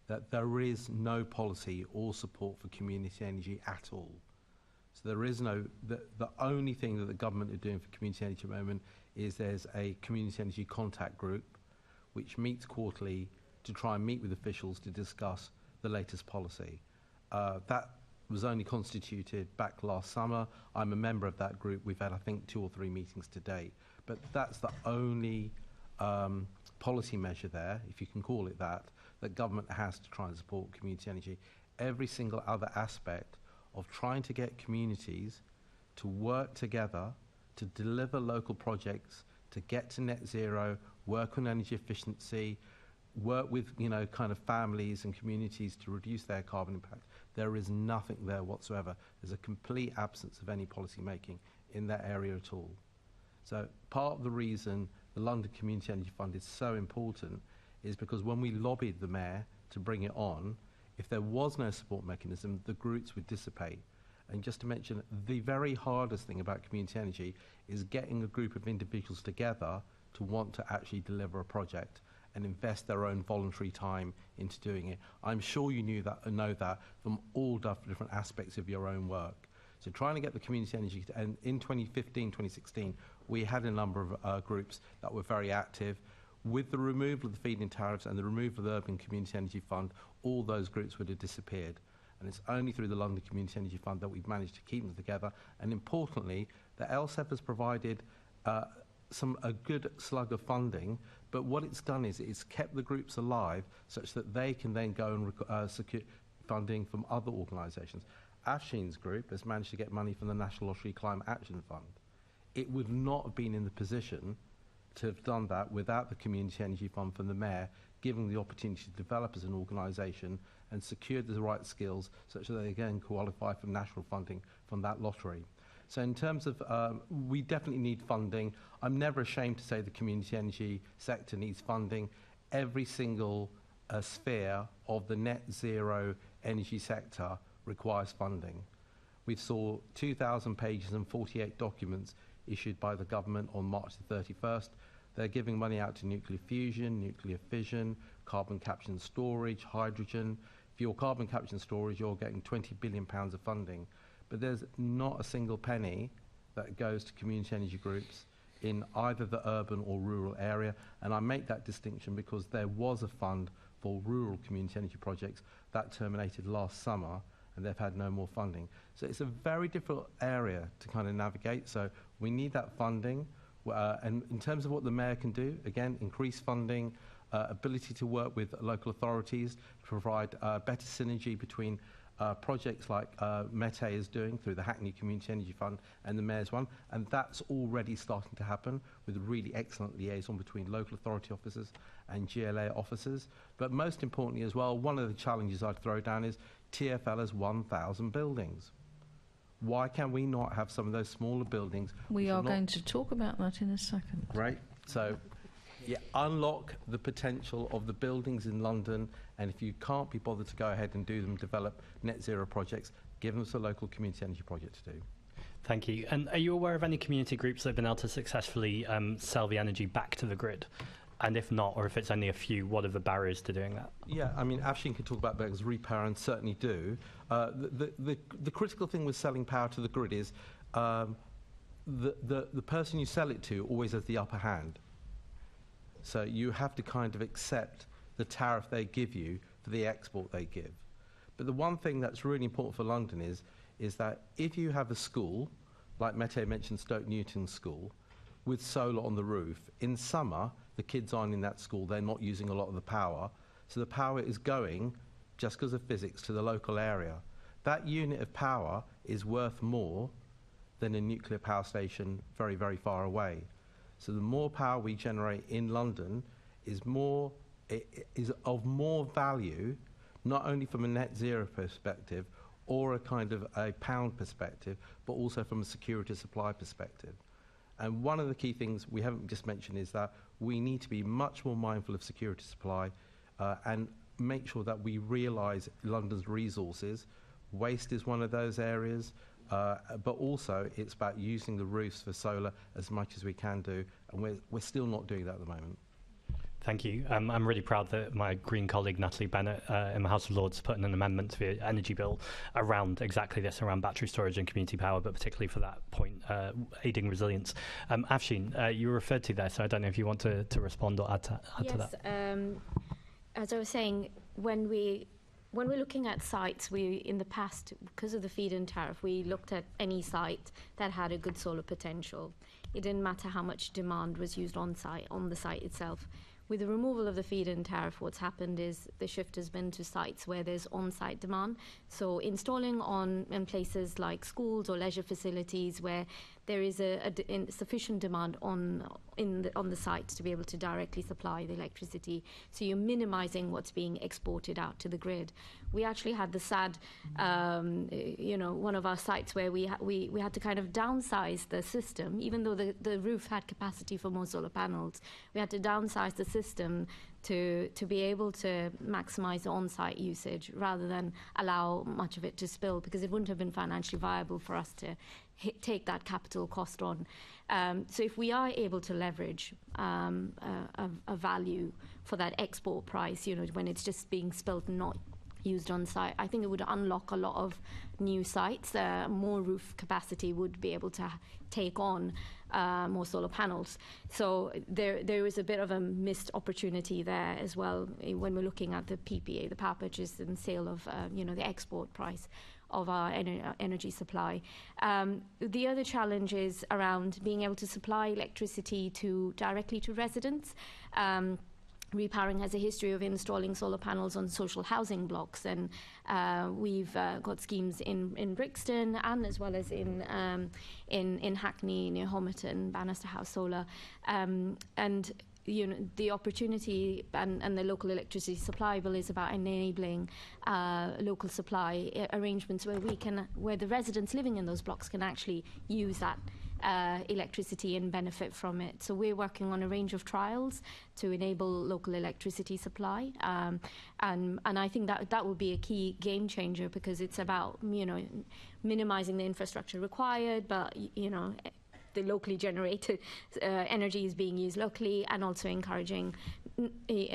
that there is no policy or support for community energy at all. So there is no, the only thing that the government are doing for community energy at the moment is there's a community energy contact group which meets quarterly to try and meet with officials to discuss the latest policy. That was only constituted back last summer. I'm a member of that group. We've had, I think, 2 or 3 meetings to date. But that's the only policy measure there, if you can call it that government has to try and support community energy. Every single other aspect of trying to get communities to work together to deliver local projects, to get to net zero, work on energy efficiency, work with, kind of families and communities to reduce their carbon impact. There is nothing there whatsoever. There's a complete absence of any policy making in that area at all. So part of the reason the London Community Energy Fund is so important is because when we lobbied the Mayor to bring it on, if there was no support mechanism, the groups would dissipate. And just to mention, the very hardest thing about community energy is getting a group of individuals together to want to actually deliver a project and invest their own voluntary time into doing it. I'm sure you know that from all different aspects of your own work. So trying to get the community energy, and in 2015, 2016, we had a number of groups that were very active. With the removal of the feed-in tariffs and the removal of the Urban Community Energy Fund, all those groups would have disappeared. And it's only through the London Community Energy Fund that we've managed to keep them together. And importantly, the LSEF has provided a good slug of funding, but what it's done is it's kept the groups alive such that they can then go and secure funding from other organisations. Afsheen's group has managed to get money from the National Lottery Climate Action Fund. It would not have been in the position to have done that without the Community Energy Fund from the Mayor giving the opportunity to develop as an organisation and secure the right skills such that they again qualify for national funding from that lottery. So in terms of, we definitely need funding. I'm never ashamed to say the community energy sector needs funding. Every single sphere of the net zero energy sector requires funding. We saw 2,000 pages and 48 documents issued by the government on March the 31st. They're giving money out to nuclear fusion, nuclear fission, carbon capture and storage, hydrogen. For your carbon capture and storage, you're getting £20 billion of funding. But there's not a single penny that goes to community energy groups in either the urban or rural area. And I make that distinction because there was a fund for rural community energy projects that terminated last summer, and they've had no more funding. So it's a very difficult area to kind of navigate. So we need that funding. And in terms of what the Mayor can do, again, increase funding, ability to work with local authorities to provide better synergy between projects like Mete is doing through the Hackney Community Energy Fund and the Mayor's one. And that's already starting to happen with really excellent liaison between local authority officers and GLA officers. But most importantly as well, one of the challenges I'd throw down is TfL has 1,000 buildings. Why can we not have some of those smaller buildings? We are going to talk about that in a second. Right. So, yeah, unlock the potential of the buildings in London, and if you can't be bothered to go ahead and do them, develop net zero projects, give us a local community energy project to do. Thank you. And are you aware of any community groups that have been able to successfully sell the energy back to the grid? And if not, or if it's only a few, what are the barriers to doing that? Yeah, I mean, Afsheen can talk about that because RePower and certainly do. The critical thing with selling power to the grid is the person you sell it to always has the upper hand. So you have to kind of accept the tariff they give you for the export they give. But the one thing that's really important for London is that if you have a school, like Mete mentioned Stoke Newton School, with solar on the roof, in summer, the kids aren't in that school, they're not using a lot of the power, so the power is going, just because of physics, to the local area. That unit of power is worth more than a nuclear power station very, very far away. So the more power we generate in London is of more value, not only from a net zero perspective or a kind of a pound perspective, but also from a security supply perspective. And one of the key things we haven't just mentioned is that we need to be much more mindful of security supply and make sure that we realise London's resources. Waste is one of those areas, but also it's about using the roofs for solar as much as we can do, and we're still not doing that at the moment. Thank you. I'm really proud that my Green colleague Natalie Bennett in the House of Lords put in an amendment to the energy bill around exactly this, around battery storage and community power, but particularly for that point, aiding resilience. Afsheen, you referred to there, so I don't know if you want to respond or add to that. Yes. As I was saying, when we're looking at sites, we in the past, because of the feed-in tariff, we looked at any site that had a good solar potential. It didn't matter how much demand was used on the site itself. With the removal of the feed-in tariff, what's happened is the shift has been to sites where there's on-site demand. So installing in places like schools or leisure facilities where there is sufficient demand on the site to be able to directly supply the electricity. So you're minimizing what's being exported out to the grid. We actually had the sad, one of our sites where we had to kind of downsize the system, even though the roof had capacity for more solar panels. We had to downsize the system to be able to maximize on-site usage rather than allow much of it to spill, because it wouldn't have been financially viable for us to take that capital cost on. So if we are able to leverage a value for that export price, when it's just being spilled and not used on site, I think it would unlock a lot of new sites. More roof capacity would be able to take on more solar panels. So there is a bit of a missed opportunity there as well when we're looking at the PPA, the power purchase and sale of the export price of our energy supply. The other challenge is around being able to supply electricity directly to residents. RePowering has a history of installing solar panels on social housing blocks, and we've got schemes in Brixton and as well as in Hackney near Homerton, Bannister House Solar, and the opportunity and the local electricity supply bill is about enabling local supply arrangements where the residents living in those blocks can actually use that electricity and benefit from it. So we're working on a range of trials to enable local electricity supply, and I think that will be a key game changer, because it's about minimizing the infrastructure required, but the locally generated energy is being used locally, and also encouraging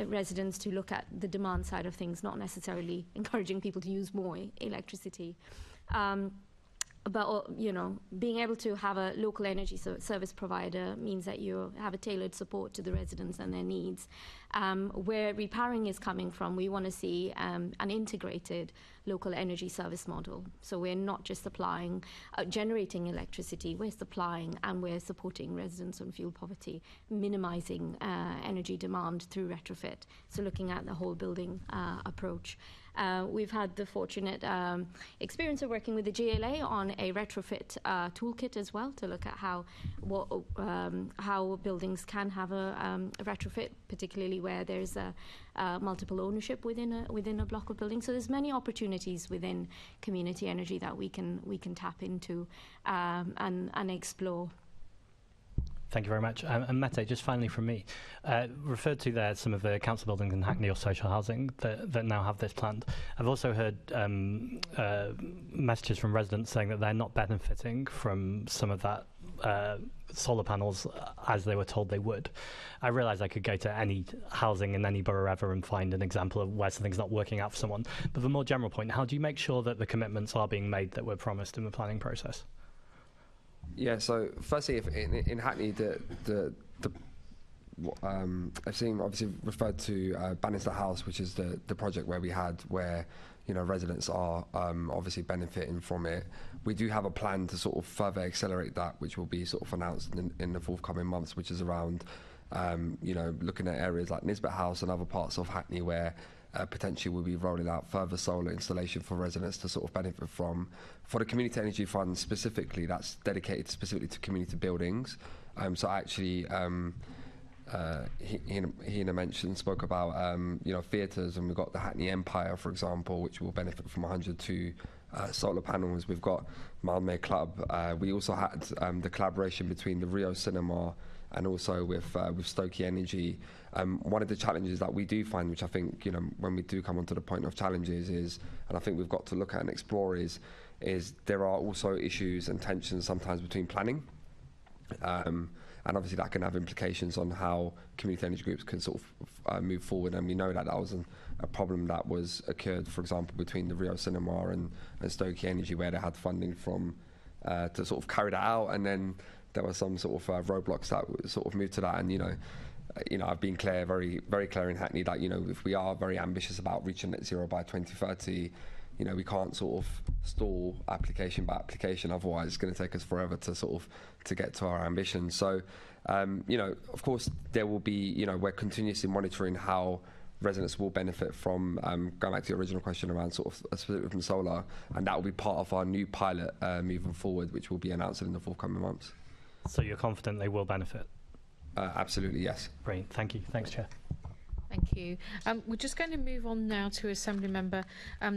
residents to look at the demand side of things, not necessarily encouraging people to use more electricity. But being able to have a local energy service provider means that you have a tailored support to the residents and their needs. Where RePowering is coming from, we want to see an integrated local energy service model. So we're not just supplying, generating electricity, we're supplying and we're supporting residents on fuel poverty, minimizing energy demand through retrofit. So looking at the whole building approach. We've had the fortunate experience of working with the GLA on a retrofit toolkit as well, to look at how buildings can have a retrofit, particularly where there's multiple ownership within a block of buildings. So there's many opportunities within community energy that we can tap into and explore. Thank you very much. And Mete, just finally from me, referred to there some of the council buildings in Hackney or social housing that now have this planned. I've also heard messages from residents saying that they're not benefiting from some of that solar panels as they were told they would. I realise I could go to any housing in any borough ever and find an example of where something's not working out for someone. But the more general point, how do you make sure that the commitments are being made that were promised in the planning process? Yeah, so firstly, if in Hackney, I've seen obviously referred to Bannister House, which is the project where residents are obviously benefiting from it. We do have a plan to sort of further accelerate that, which will be sort of announced in the forthcoming months, which is around looking at areas like Nisbet House and other parts of Hackney where potentially we'll be rolling out further solar installation for residents to sort of benefit from. For the Community Energy Fund specifically, that's dedicated specifically to community buildings. So actually, he spoke about theatres, and we've got the Hackney Empire, for example, which will benefit from 102 solar panels. We've got Mete Club. We also had the collaboration between the Rio Cinema and also with Stokey Energy. One of the challenges that we do find, which I think, when we do come onto the point of challenges is, and I think we've got to look at and explore is there are also issues and tensions sometimes between planning. And obviously that can have implications on how community energy groups can sort of move forward. And we know that was a problem that was occurred, for example, between the Rio Cinema and Stokey Energy, where they had funding from to sort of carry that out, and then there were some sort of roadblocks that sort of moved to that. And I've been clear, very very clear in Hackney that if we are very ambitious about reaching net zero by 2030, we can't sort of stall application by application. Otherwise, it's going to take us forever to get to our ambitions. So, of course, there will be, we're continuously monitoring how residents will benefit from, going back to the original question around sort of specifically from solar, and that will be part of our new pilot moving forward, which will be announced in the forthcoming months. So you're confident they will benefit? Absolutely, yes. Brilliant. Thank you. Thanks, Chair. Thank you. We're just going to move on now to Assembly Member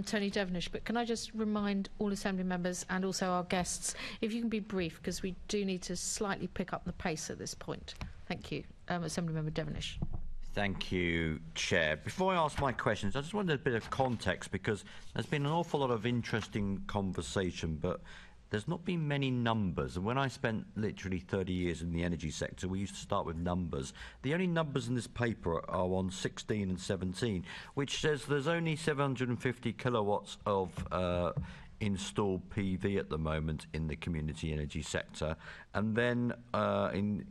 Tony Devenish, but can I just remind all Assembly Members and also our guests, if you can be brief, because we do need to slightly pick up the pace at this point. Thank you. Assembly Member Devenish. Thank you, Chair. Before I ask my questions, I just wanted a bit of context, because there's been an awful lot of interesting conversation, but there's not been many numbers. And when I spent literally 30 years in the energy sector, we used to start with numbers. The only numbers in this paper are on 16 and 17, which says there's only 750 kilowatts of installed PV at the moment in the community energy sector. And then in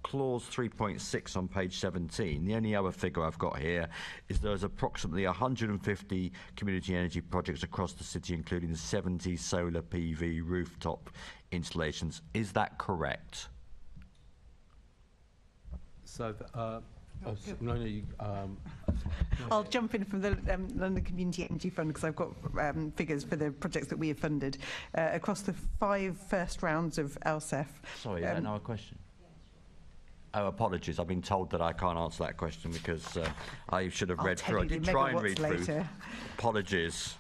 clause 3.6 on page 17, the only other figure I've got here is there's approximately 150 community energy projects across the city, including 70 solar PV rooftop installations. Is that correct? So, I'll jump in from the London Community Energy Fund, because I've got figures for the projects that we have funded. Across the 5 first rounds of LSEF. Sorry, is that another question? Oh, apologies. I've been told that I can't answer that question because I should have read through. I did try and read through. Apologies.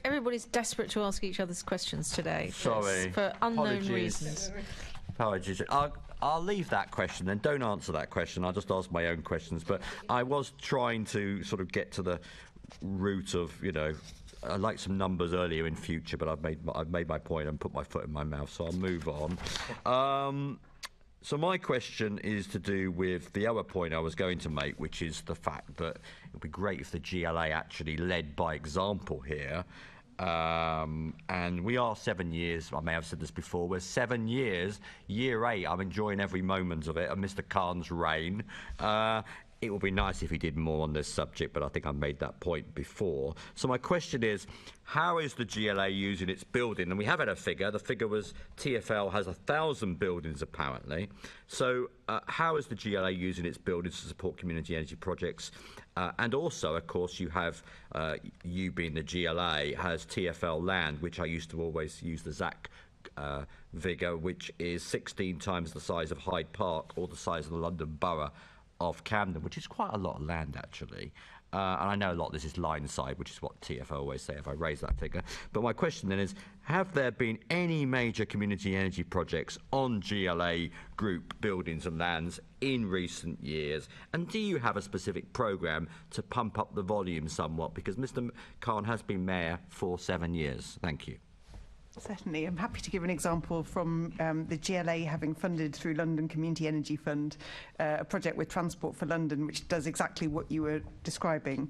Everybody's desperate to ask each other's questions today. Sorry. For unknown reasons. Apologies. I'll leave that question then. Don't answer that question. I'll just ask my own questions. But I was trying to sort of get to the root of, I like some numbers earlier in future, but I've made my point and put my foot in my mouth, so I'll move on. So my question is to do with the other point I was going to make, which is the fact that it would be great if the GLA actually led by example here. And we are 7 years, I may have said this before, we're 7 years, year 8, I'm enjoying every moment of it, of Mr. Khan's reign. It would be nice if he did more on this subject, but I think I made that point before. So my question is, how is the GLA using its building? And we have had a figure. The figure was TfL has 1,000 buildings, apparently. So how is the GLA using its buildings to support community energy projects? And also, of course, you have, you being the GLA, has TfL land, which I used to always use the ZAC figure, which is 16 times the size of Hyde Park or the size of the London Borough of Camden, which is quite a lot of land, actually. And I know a lot of this is line side, which is what TfL always say if I raise that figure. But my question then is, have there been any major community energy projects on GLA group buildings and lands in recent years? And do you have a specific programme to pump up the volume somewhat? Because Mr. Khan has been mayor for 7 years. Thank you. Certainly. I'm happy to give an example from the GLA having funded through London Community Energy Fund a project with Transport for London, which does exactly what you were describing,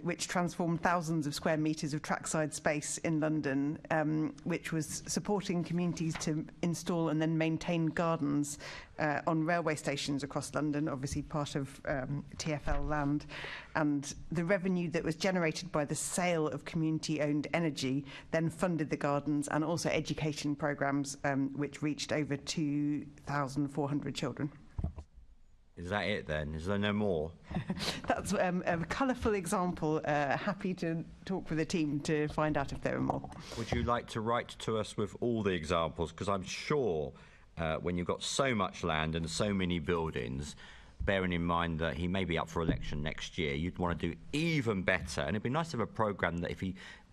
which transformed thousands of square metres of trackside space in London, which was supporting communities to install and then maintain gardens on railway stations across London, obviously part of TfL land. And the revenue that was generated by the sale of community-owned energy then funded the gardens and also education programmes, which reached over 2,400 children. Is that it then? Is there no more? That's a colourful example. Happy to talk with the team to find out if there are more. Would you like to write to us with all the examples? Because I'm sure when you've got so much land and so many buildings, bearing in mind that he may be up for election next year, you'd want to do even better. And it'd be nice to have a programme that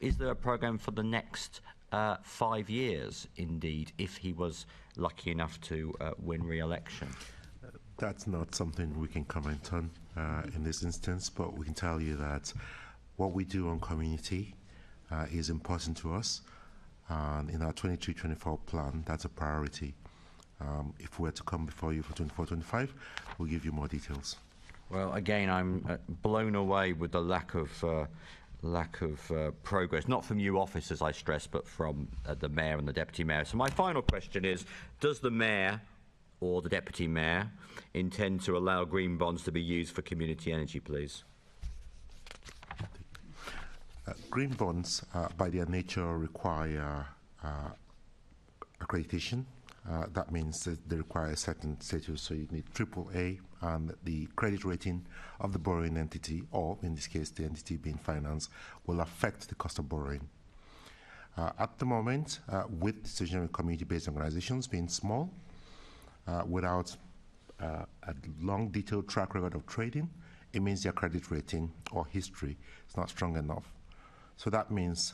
is there a programme for the next 5 years, indeed, if he was lucky enough to win re-election? That's not something we can comment on in this instance, but we can tell you that what we do on community is important to us. And in our 23-24 plan, that's a priority. If we were to come before you for 24-25, we'll give you more details. Well, again, I'm blown away with the lack of progress, not from you officers, I stress, but from the mayor and the deputy mayor. So my final question is, does the mayor or the deputy mayor intend to allow green bonds to be used for community energy, please? Green bonds, by their nature, require accreditation. That means that they require a certain status, so you need AAA, and the credit rating of the borrowing entity, or in this case the entity being financed, will affect the cost of borrowing. At the moment, with decision community-based organizations being small, without a long, detailed track record of trading, it means their credit rating or history is not strong enough. So that means,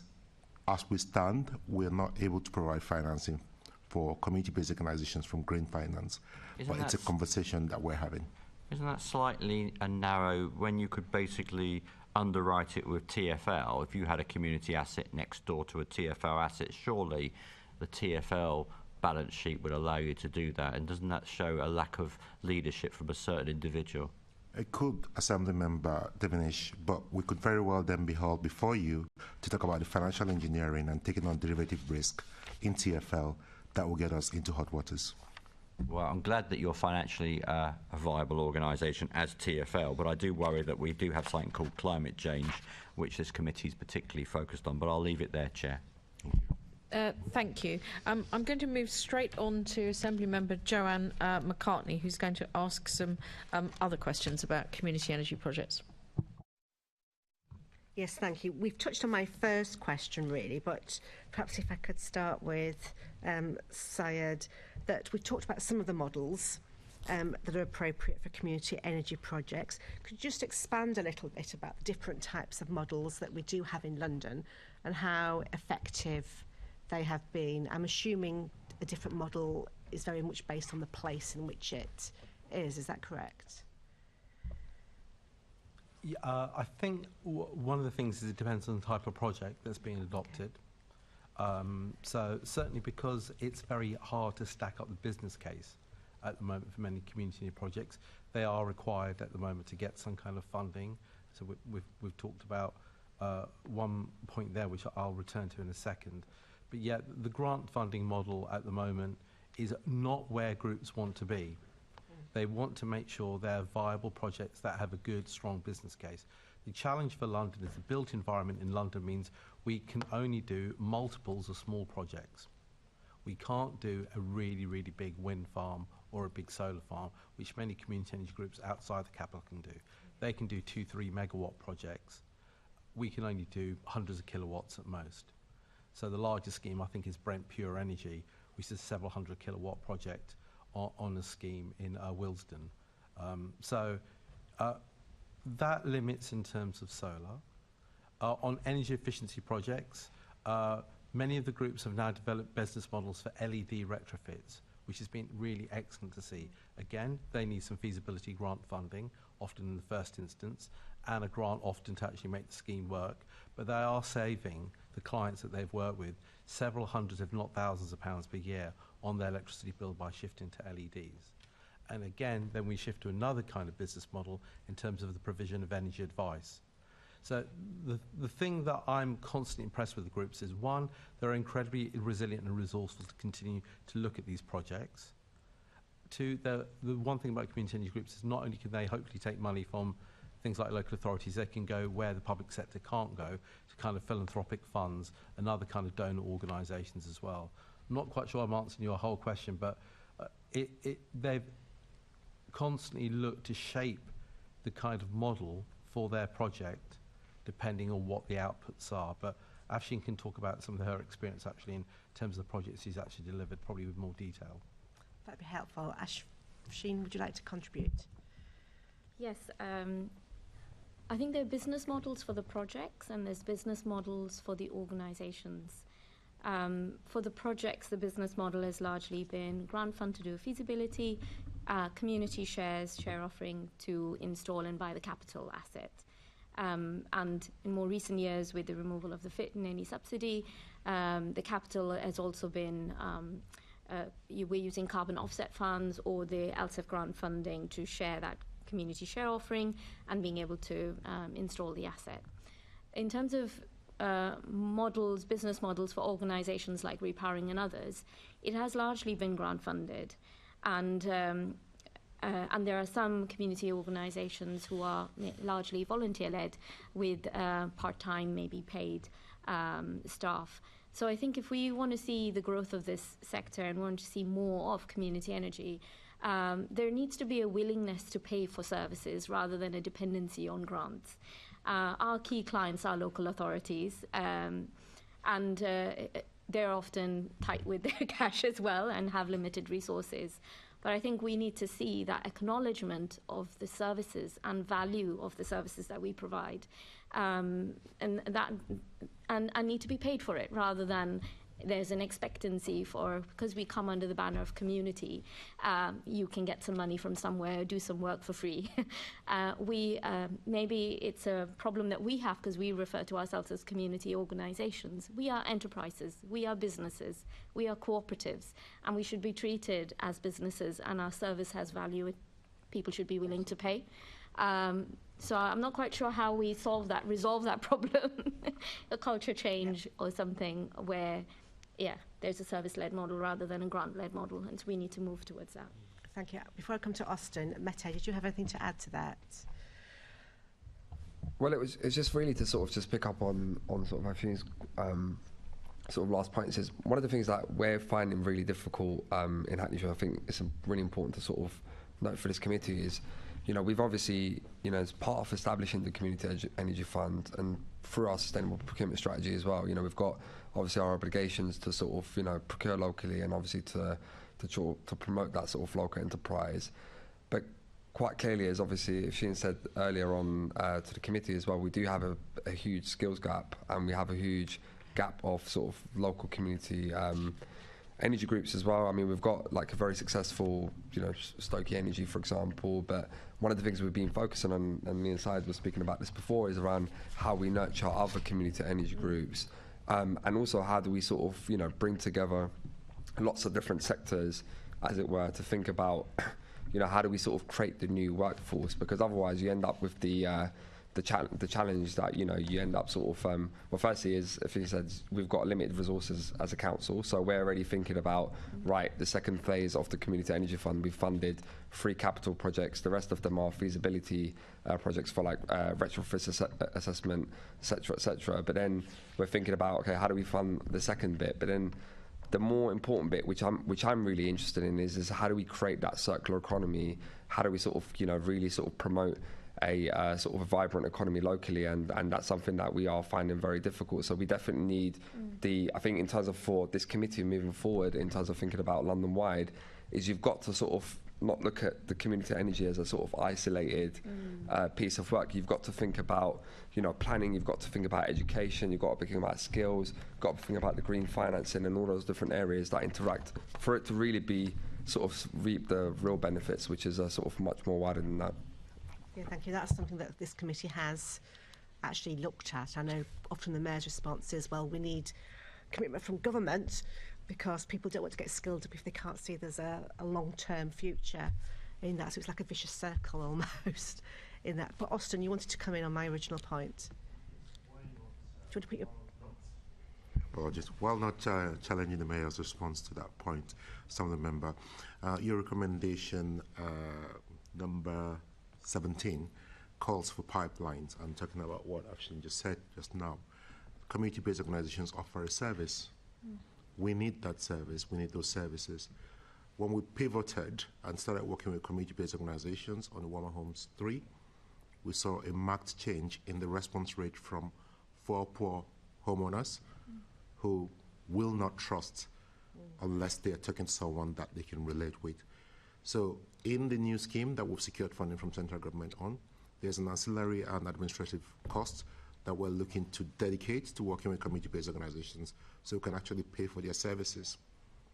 as we stand, we're not able to provide financing for community-based organizations from green finance. But it's a conversation that we're having. Isn't that slightly a narrow, when you could basically underwrite it with TfL, if you had a community asset next door to a TfL asset, surely the TfL balance sheet would allow you to do that, and doesn't that show a lack of leadership from a certain individual? It could, Assembly Member Devenish, but we could very well then be held before you to talk about the financial engineering and taking on derivative risk in TfL that will get us into hot waters. Well, I'm glad that you're financially a viable organisation as TfL, but I do worry that we do have something called climate change, which this committee is particularly focused on, but I'll leave it there, Chair. Thank you. I'm going to move straight on to Assembly Member Joanne McCartney, who's going to ask some other questions about community energy projects. Yes, thank you. We've touched on my first question, really, but perhaps if I could start with Syed, that we've talked about some of the models that are appropriate for community energy projects. Could you just expand a little bit about the different types of models that we do have in London and how effective they have been? I'm assuming a different model is very much based on the place in which it is that correct? Yeah, I think one of the things is it depends on the type of project that's being adopted. So certainly because it's very hard to stack up the business case at the moment for many community projects, they are required at the moment to get some kind of funding. So we've talked about one point there, which I'll return to in a second. But yet the grant funding model at the moment is not where groups want to be. They want to make sure they're viable projects that have a good, strong business case. The challenge for London is the built environment in London means we can only do multiples of small projects. We can't do a really, really big wind farm or a big solar farm, which many community energy groups outside the capital can do. They can do 2-3 megawatt projects. We can only do hundreds of kilowatts at most. So the largest scheme, I think, is Brent Pure Energy, which is a several hundred kilowatt project on a scheme in Willesden. That limits in terms of solar. On energy efficiency projects, many of the groups have now developed business models for LED retrofits, which has been really excellent to see. Again, they need some feasibility grant funding, often in the first instance, and a grant often to actually make the scheme work. But they are saving the clients that they've worked with several hundreds, if not thousands of pounds per year on their electricity bill by shifting to LEDs. And again, then we shift to another kind of business model in terms of the provision of energy advice. So the thing that I'm constantly impressed with the groups is, one, they're incredibly resilient and resourceful to continue to look at these projects. Two, the one thing about community energy groups is not only can they hopefully take money from things like local authorities, they can go where the public sector can't go, to kind of philanthropic funds and other kind of donor organisations as well. I'm not quite sure I'm answering your whole question, but they've constantly looked to shape the kind of model for their project depending on what the outputs are. But Afsheen can talk about some of her experience actually in terms of the projects she's actually delivered, probably with more detail. That'd be helpful. Afsheen, would you like to contribute? Yes, I think there are business models for the projects and there's business models for the organisations. For the projects, the business model has largely been grant fund to do a feasibility, community shares, share offering to install and buy the capital asset. And in more recent years, with the removal of the FIT and any subsidy, the capital has also been, we're using carbon offset funds or the LSEF grant funding to share that community share offering and being able to install the asset. In terms of models, business models for organisations like RePowering and others, it has largely been grant funded. And there are some community organisations who are largely volunteer-led with part-time, maybe paid staff. So I think if we want to see the growth of this sector and want to see more of community energy, there needs to be a willingness to pay for services rather than a dependency on grants. Our key clients are local authorities, and they're often tight with their cash as well and have limited resources. But I think we need to see that acknowledgement of the services and value of the services that we provide, and need to be paid for it, rather than there's an expectancy for, because we come under the banner of community, you can get some money from somewhere, do some work for free. Maybe it's a problem that we have because we refer to ourselves as community organizations. We are enterprises, we are businesses, we are cooperatives, and we should be treated as businesses, and our service has value. People should be willing to pay. So I'm not quite sure how we resolve that problem, a culture change or something where, there's a service-led model rather than a grant-led model, and so we need to move towards that. Thank you. Before I come to Austin, Mete, did you have anything to add to that? Well, it's just really to sort of just pick up on sort of Afsheen's sort of last point. Is one of the things that we're finding really difficult in Hackney, I think it's really important to sort of note for this committee is, we've obviously, as part of establishing the Community Energy Fund and through our sustainable procurement strategy as well, we've got obviously our obligations to sort of, procure locally and obviously to promote that sort of local enterprise. But quite clearly, as obviously Afsheen said earlier on to the committee as well, we do have a huge skills gap, and we have a huge gap of sort of local community energy groups as well. I mean, we've got like a very successful, Stokey Energy, for example, but one of the things we've been focusing on, and me and Syed were speaking about this before, is around how we nurture other community energy groups, and also how do we sort of, bring together lots of different sectors, as it were, to think about, how do we sort of create the new workforce, because otherwise you end up with the challenge that you end up sort of well, firstly, is if he said we've got limited resources as a council, so we're already thinking about the second phase of the Community Energy Fund. We've funded 3 capital projects, the rest of them are feasibility projects for like retrofit assessment, etc. But then we're thinking about, okay, how do we fund the second bit? But then the more important bit, which I'm really interested in, is how do we create that circular economy? How do we sort of really sort of promote a sort of a vibrant economy locally, and that's something that we are finding very difficult. So we definitely need I think in terms of for this committee moving forward, in terms of thinking about London-wide, is you've got to sort of not look at the community energy as a sort of isolated piece of work. You've got to think about, planning, you've got to think about education, you've got to think about skills, you've got to think about the green financing and all those different areas that interact for it to really be sort of reap the real benefits, which is sort of much more wider than that. Yeah, thank you. That's something that this committee has actually looked at. I know often the Mayor's response is, well, we need commitment from government because people don't want to get skilled up if they can't see there's a long-term future in that. So it's like a vicious circle almost in that. But Austin, you wanted to come in on my original point. Do you want to put your... Well, just while not challenging the Mayor's response to that point, some of the member, your recommendation number 17 calls for pipelines. I'm talking about what Afsheen just said just now. Community-based organizations offer a service. We need that service. We need those services. When we pivoted and started working with community-based organizations on the Warmer Homes 3, we saw a marked change in the response rate from poor homeowners who will not trust unless they are talking to someone that they can relate with. So in the new scheme that we've secured funding from central government on, there's an ancillary and administrative cost that we're looking to dedicate to working with community-based organizations so we can actually pay for their services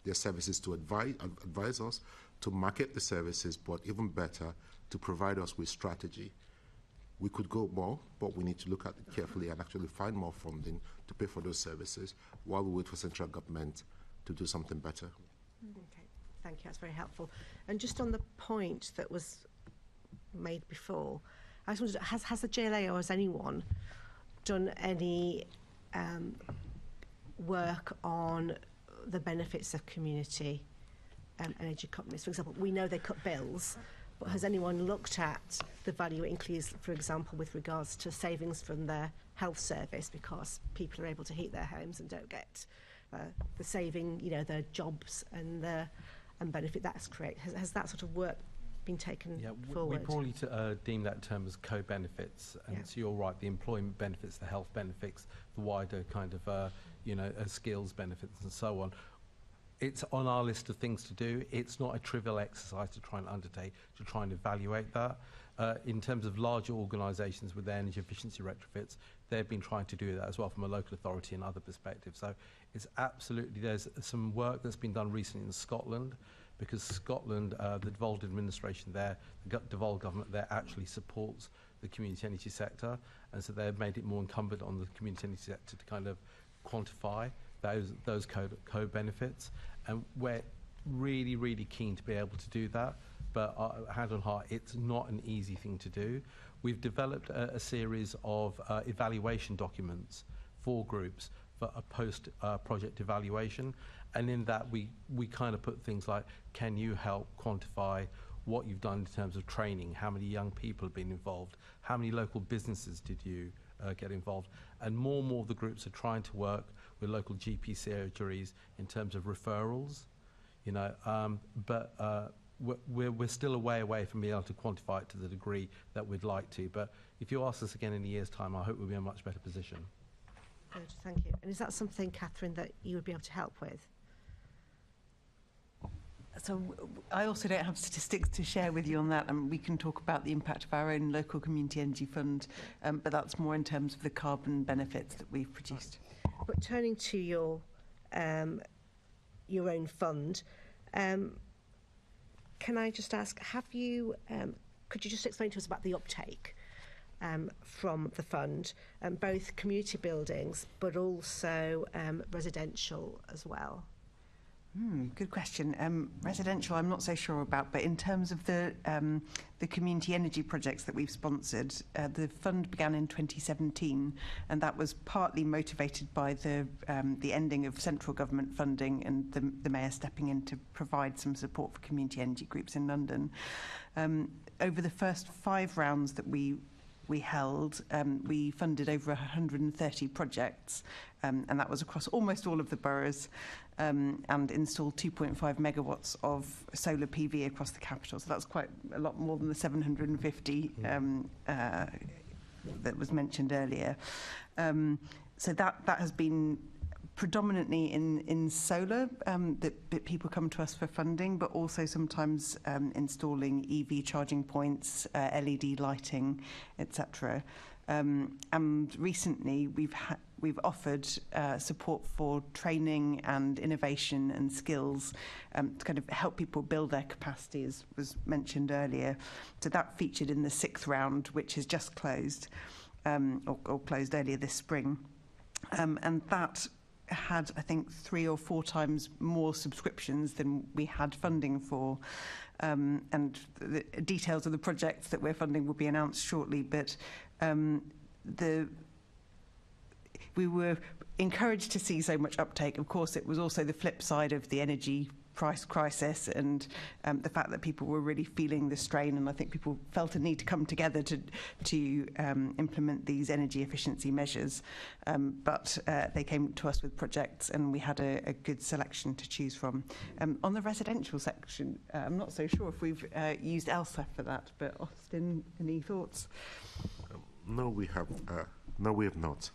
to advise us, to market the services, but even better, to provide us with strategy. We could go more, but we need to look at it carefully and actually find more funding to pay for those services while we wait for central government to do something better. Okay, thank you. That's very helpful. And just on the point that was made before, I just wondered, has the JLA or has anyone done any work on the benefits of community energy companies? For example, we know they cut bills, but has anyone looked at the value it includes, for example, with regards to savings from their health service, because people are able to heat their homes and don't get the saving, the jobs and benefit that's created? Has that sort of work been taken forward? We probably deem that term as co-benefits, and so you're right, the employment benefits, the health benefits, the wider kind of skills benefits and so on. it's on our list of things to do. It's not a trivial exercise to try and undertake, to try and evaluate that. In terms of larger organisations with their energy efficiency retrofits, they've been trying to do that as well from a local authority and other perspectives. So it's absolutely, there's some work that's been done recently in Scotland, because Scotland, the devolved administration there, the devolved government there actually supports the community energy sector, and so they've made it more incumbent on the community energy sector to kind of quantify those co-benefits, and we're really, really keen to be able to do that, but hand on heart, it's not an easy thing to do. We've developed a series of evaluation documents for groups for a post-project evaluation, and in that we kind of put things like, can you help quantify what you've done in terms of training, how many young people have been involved, how many local businesses did you get involved, and more of the groups are trying to work with local GP surgeries in terms of referrals, you know, but we're still a way away from being able to quantify it to the degree that we'd like to. But if you ask us again in a year's time, I hope we'll be in a much better position. Good, thank you. And is that something, Catherine, that you would be able to help with? So I also don't have statistics to share with you on that, and we can talk about the impact of our own local community energy fund, but that's more in terms of the carbon benefits that we've produced. But turning to your own fund, can I just ask, have you, could you just explain to us about the uptake from the fund, both community buildings but also residential as well? Good question. Residential, I'm not so sure about, but in terms of the community energy projects that we've sponsored, the fund began in 2017, and that was partly motivated by the ending of central government funding and the Mayor stepping in to provide some support for community energy groups in London. Over the first 5 rounds that we held, we funded over 130 projects, and that was across almost all of the boroughs, and installed 2.5 megawatts of solar PV across the capital. So that's quite a lot more than the 750 that was mentioned earlier. So that has been predominantly in solar, that people come to us for funding, but also sometimes installing EV charging points, LED lighting, etc. And recently we've offered support for training and innovation and skills to kind of help people build their capacity, as was mentioned earlier. So that featured in the 6th round, which has just closed, or closed earlier this spring. And that had, I think, 3 or 4 times more subscriptions than we had funding for. And the details of the projects that we're funding will be announced shortly, but we were encouraged to see so much uptake. Of course, it was also the flip side of the energy price crisis and the fact that people were really feeling the strain, and I think people felt a need to come together to implement these energy efficiency measures. But they came to us with projects, and we had a good selection to choose from. On the residential section, I'm not so sure if we've used ELSA for that, but Austin, any thoughts? No, we have not.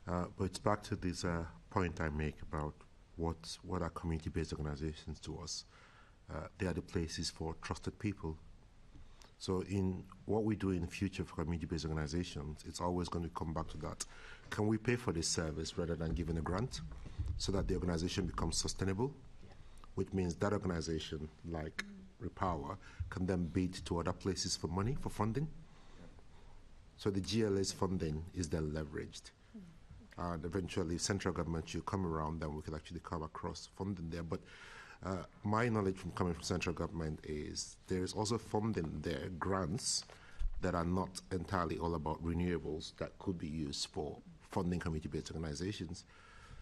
But it's back to this point I make about what are community-based organizations to us. They are the places for trusted people. So in what we do in the future for community-based organizations, it's always going to come back to that. Can we pay for this service rather than giving a grant so that the organization becomes sustainable? Which means that organization, like RePower, can then bid to other places for money, for funding. So the GLA's funding is then leveraged. And eventually, if central government should come around, then we could actually come across funding there. But my knowledge from coming from central government is there is also funding there, grants that are not entirely all about renewables that could be used for funding community-based organizations.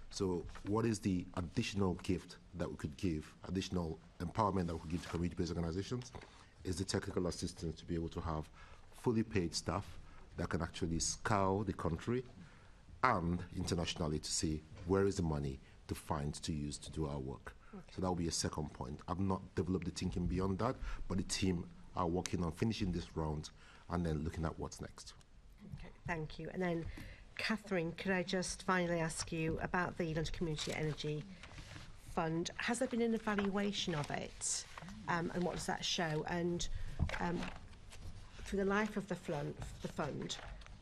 So what is the additional gift that we could give, additional empowerment that we could give to community-based organizations, is the technical assistance to be able to have fully paid staff that can actually scour the country and internationally to see where is the money to find to use to do our work. Okay. So that will be a second point. I've not developed the thinking beyond that, but the team are working on finishing this round and then looking at what's next. Okay, thank you. And then, Catherine, could I just finally ask you about the London Community Energy fund. Has there been an evaluation of it, and what does that show? And through the life of the fund,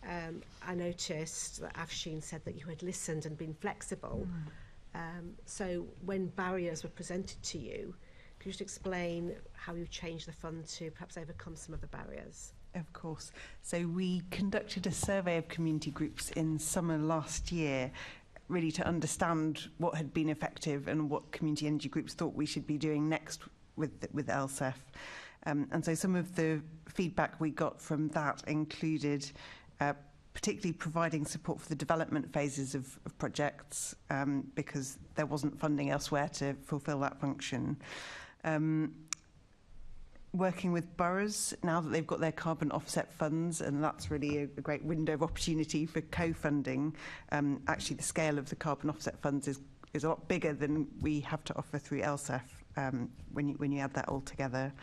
I noticed that Afsheen said that you had listened and been flexible. So when barriers were presented to you, could you just explain how you changed the fund to perhaps overcome some of the barriers? Of course. So we conducted a survey of community groups in summer last year, really to understand what had been effective and what community energy groups thought we should be doing next with LSEF. And so some of the feedback we got from that included particularly providing support for the development phases of projects, because there wasn't funding elsewhere to fulfil that function. Working with boroughs now that they've got their carbon offset funds, and that's really a great window of opportunity for co-funding. Actually, the scale of the carbon offset funds is a lot bigger than we have to offer through LSEF when you add that all together.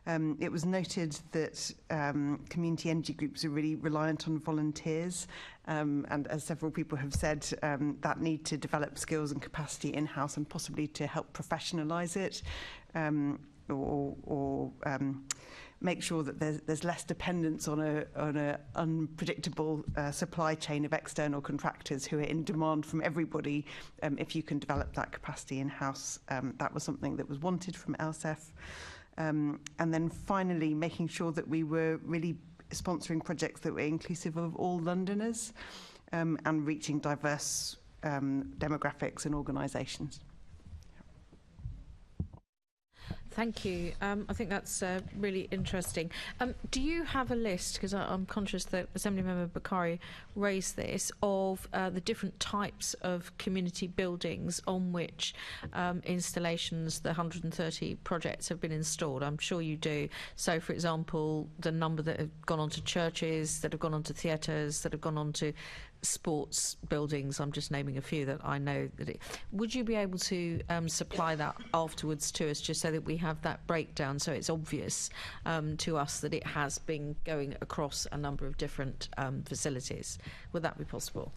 It was noted that community energy groups are really reliant on volunteers, and as several people have said, that need to develop skills and capacity in-house and possibly to help professionalise it, or make sure that there's less dependence on a unpredictable supply chain of external contractors who are in demand from everybody. If you can develop that capacity in-house, that was something that was wanted from LSEF. And then finally, making sure that we were really sponsoring projects that were inclusive of all Londoners, and reaching diverse demographics and organisations. Thank you. I think that's really interesting. Do you have a list, because I'm conscious that Assemblymember Bakari raised this, of the different types of community buildings on which installations, the 130 projects have been installed? I'm sure you do. So, for example, the number that have gone on to churches, that have gone on to theatres, that have gone on to sports buildings. I'm just naming a few that I know. Would you be able to supply that afterwards to us, just so that we have that breakdown, so it's obvious to us that it has been going across a number of different facilities? Would that be possible?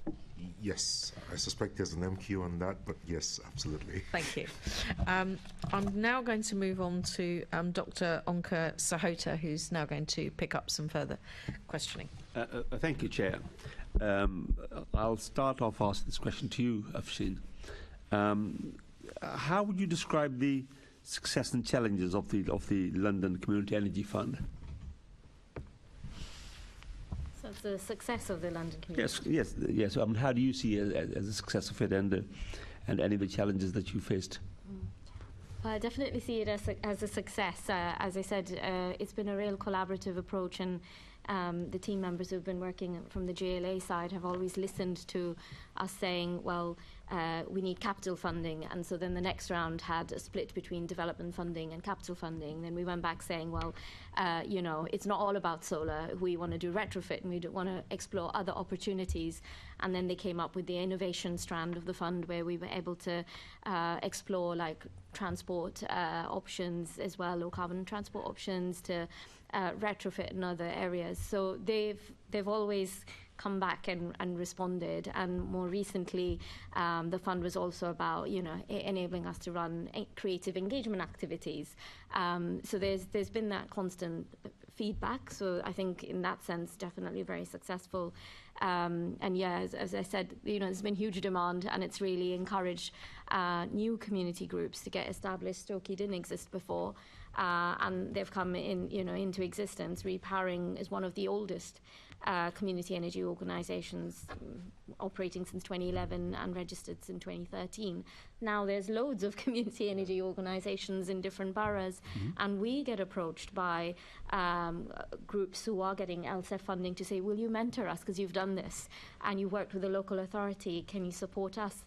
Yes, I suspect there's an MQ on that, but yes, absolutely. Thank you. I'm now going to move on to Dr. Onka Sahota, who's now going to pick up some further questioning. Thank you, Chair. I'll start off asking this question to you, Afsheen. How would you describe the success and challenges of the London Community Energy Fund? So the success of the London Community. Yes. How do you see it as a success of it, and any of the challenges that you faced? I definitely see it as a success. As I said, it's been a real collaborative approach, and the team members who've been working from the GLA side have always listened to us saying, well, we need capital funding, and so then the next round had a split between development funding and capital funding. Then we went back saying, well, it's not all about solar. We want to do retrofit, and we want to explore other opportunities. And then they came up with the innovation strand of the fund, where we were able to explore like transport options as well, low carbon transport options, to retrofit in other areas. So they've always come back and responded. And more recently, the fund was also about enabling us to run creative engagement activities. So there's been that constant feedback. So I think in that sense, definitely very successful. And yeah, as I said, there's been huge demand, and it's really encouraged new community groups to get established. Stokey didn't exist before, and they've come in, into existence. RePowering is one of the oldest community energy organisations, operating since 2011 and registered since 2013. Now there's loads of community energy organisations in different boroughs, and we get approached by groups who are getting LSEF funding to say, will you mentor us, because you've done this and you worked with the local authority, can you support us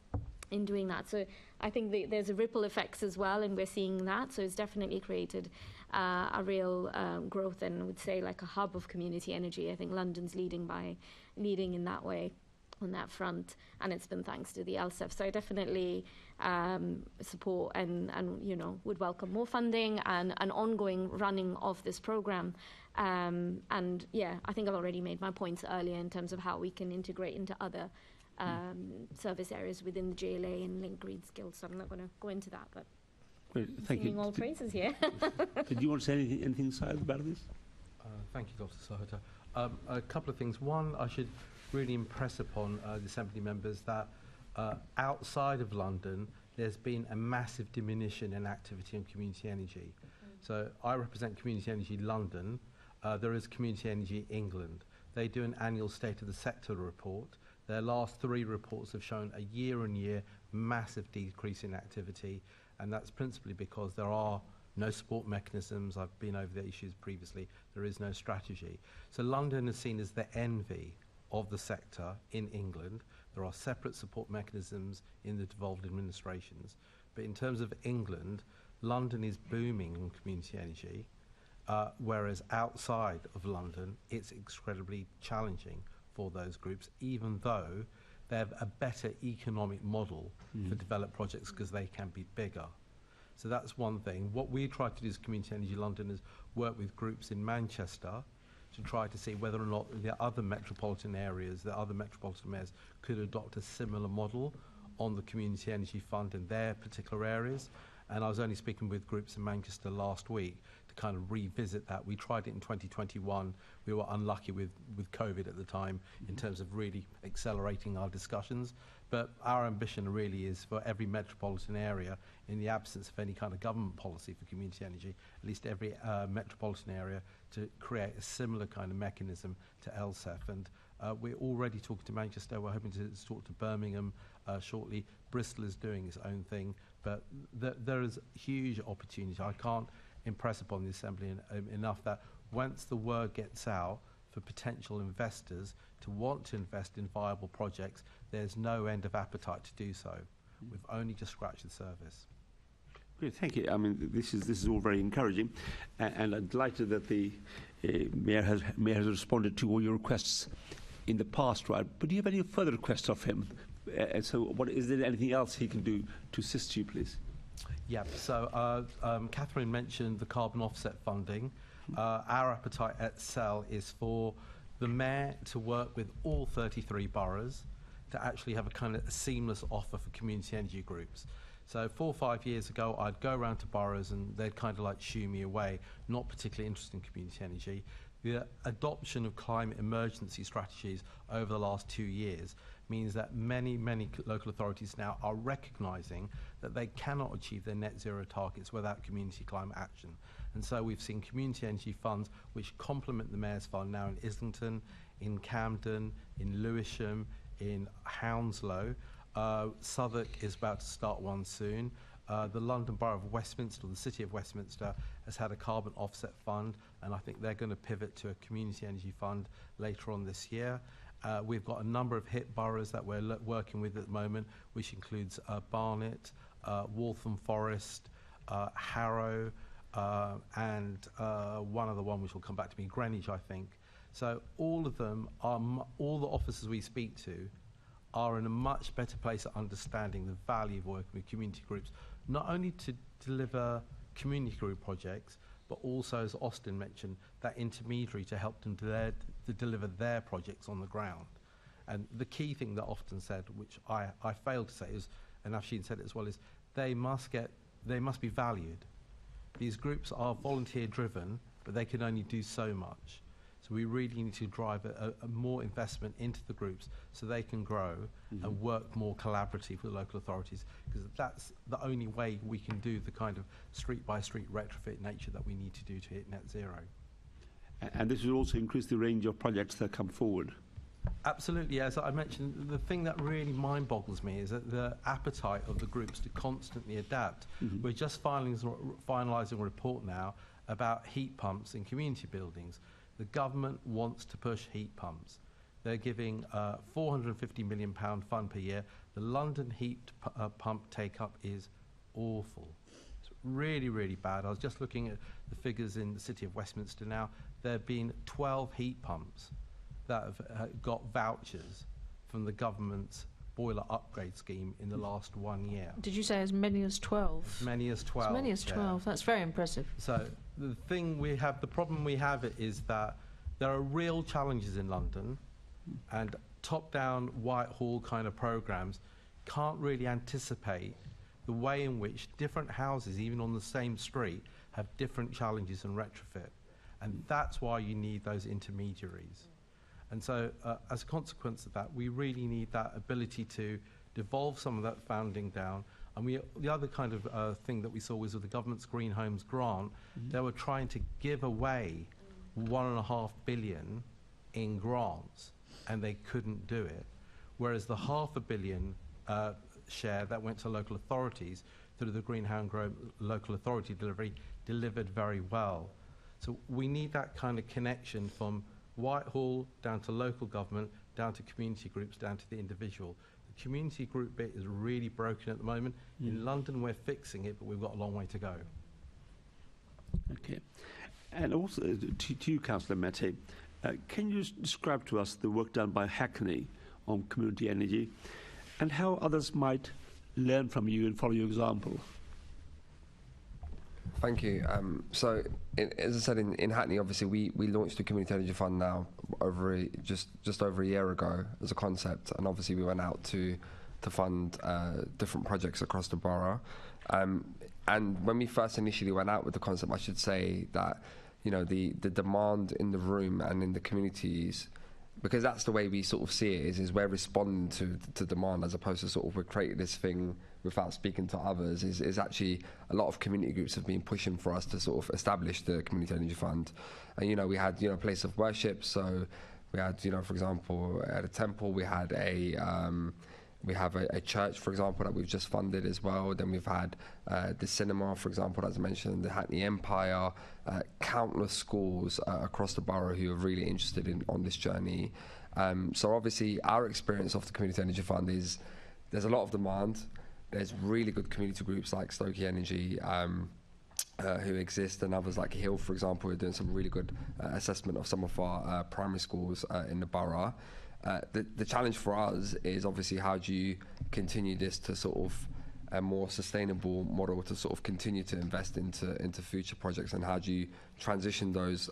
in doing that? So I think there's a ripple effects as well, and we're seeing that. So it's definitely created a real growth, and I would say like a hub of community energy. I think London's leading in that way, on that front, and it's been thanks to the LSEF. So I definitely support and would welcome more funding and an ongoing running of this program. And yeah, I think I've already made my points earlier in terms of how we can integrate into other service areas within the GLA and linked green skills. So I'm not going to go into that, but Great, thank singing you. all praises here. Did you want to say anything Syed, about this? Thank you, Dr. Sahota. A couple of things. One, I should really impress upon the Assembly members that outside of London, there's been a massive diminution in activity on community energy. So I represent Community Energy London. There is Community Energy England. They do an annual State of the Sector report. Their last 3 reports have shown a year-on-year massive decrease in activity, and that's principally because there are no support mechanisms. I've been over the issues previously. There is no strategy. So London is seen as the envy of the sector in England. There are separate support mechanisms in the devolved administrations. But in terms of England, London is booming on community energy, whereas outside of London, it's incredibly challenging for those groups, even though they have a better economic model for developed projects because they can be bigger. So that's one thing. What we try to do as Community Energy London is work with groups in Manchester to try to see whether or not the other metropolitan areas, the other metropolitan mayors could adopt a similar model on the Community Energy Fund in their particular areas. And I was only speaking with groups in Manchester last week to kind of revisit that. We tried it in 2021. We were unlucky with COVID at the time in terms of really accelerating our discussions. But our ambition really is for every metropolitan area, in the absence of any kind of government policy for community energy, at least every metropolitan area, to create a similar kind of mechanism to LSEF. And we're already talking to Manchester. We're hoping to talk to Birmingham shortly. Bristol is doing its own thing. But there is huge opportunity. I can't impress upon the Assembly enough that once the word gets out for potential investors to want to invest in viable projects, there's no end of appetite to do so. We've only just scratched the surface. Great, thank you. I mean, this is all very encouraging, and I'm delighted that the mayor has responded to all your requests in the past, right? But do you have any further requests of him? And so, is there anything else he can do to assist you, please? Yeah. So, Catherine mentioned the carbon offset funding. Our appetite at Cllr is for the mayor to work with all 33 boroughs to actually have a kind of seamless offer for community energy groups. So 4 or 5 years ago, I'd go around to boroughs and they'd kind of like shoo me away, not particularly interested in community energy. The adoption of climate emergency strategies over the last 2 years means that many local authorities now are recognising that they cannot achieve their net zero targets without community climate action. And so we've seen community energy funds which complement the Mayor's Fund now in Islington, in Camden, in Lewisham, in Hounslow. Southwark is about to start one soon. The London Borough of Westminster, the City of Westminster, has had a carbon offset fund, and I think they're going to pivot to a community energy fund later on this year. We've got a number of hit boroughs that we're working with at the moment, which includes Barnet, Waltham Forest, Harrow, and one other one which will come back to me, Greenwich, I think. So all of them, all the officers we speak to are in a much better place at understanding the value of working with community groups, not only to deliver community group projects, but also, as Austin mentioned, that intermediary to help them to deliver their projects on the ground. And the key thing that often said, which I failed to say, is, and Afsheen said it as well, is they must be valued. These groups are volunteer driven, but they can only do so much. So we really need to drive a more investment into the groups so they can grow and work more collaboratively with local authorities, because that's the only way we can do the kind of street-by-street retrofit nature that we need to do to hit net zero. And this will also increase the range of projects that come forward. Absolutely. As I mentioned, the thing that really mind-boggles me is that the appetite of the groups to constantly adapt. We're just finalising a report now about heat pumps in community buildings. The government wants to push heat pumps. They're giving £450 million fund per year. The London heat pump take-up is awful. It's really, really bad. I was just looking at the figures in the City of Westminster now. There have been 12 heat pumps that have got vouchers from the government's boiler upgrade scheme in the last 1 year. Did you say as many as 12? As many as 12. As many as 12. Yeah. That's very impressive. So the problem we have is that there are real challenges in London And top-down Whitehall kind of programs can't really anticipate the way in which different houses, even on the same street, have different challenges in retrofit. And that's why you need those intermediaries. And so as a consequence of that, we really need that ability to devolve some of that funding down. And the other kind of thing that we saw was with the government's Green Homes grant, they were trying to give away £1.5 billion in grants, and they couldn't do it. Whereas the £500 million share that went to local authorities through the Green House local authority delivery delivered very well. So we need that kind of connection from Whitehall down to local government, down to community groups, down to the individual. The community group bit is really broken at the moment. In London, we're fixing it, but we've got a long way to go. Okay. And also to you, Councillor Mete, can you describe to us the work done by Hackney on community energy and how others might learn from you and follow your example? Thank you. So, as I said, in Hackney, obviously, we launched the Community Energy Fund now just over a year ago as a concept, and obviously we went out to fund different projects across the borough. And when we first initially went out with the concept, I should say that, you know, the demand in the room and in the communities, because that's the way we sort of see it, is we're responding to demand as opposed to sort of we're creating this thing without speaking to others, is actually a lot of community groups have been pushing for us to sort of establish the Community Energy Fund. And, you know, we had, you know, a place of worship, so we had, you know, for example, at a temple, we had we have a church, for example, that we've just funded as well. Then we've had the cinema, for example, as I mentioned, the Hackney Empire, countless schools across the borough who are really interested on this journey. So obviously our experience of the Community Energy Fund is there's a lot of demand. There's really good community groups like Stokey Energy who exist, and others like Hill, for example, who are doing some really good assessment of some of our primary schools in the borough. The challenge for us is obviously how do you continue this to sort of a more sustainable model to sort of continue to invest into future projects, and how do you transition those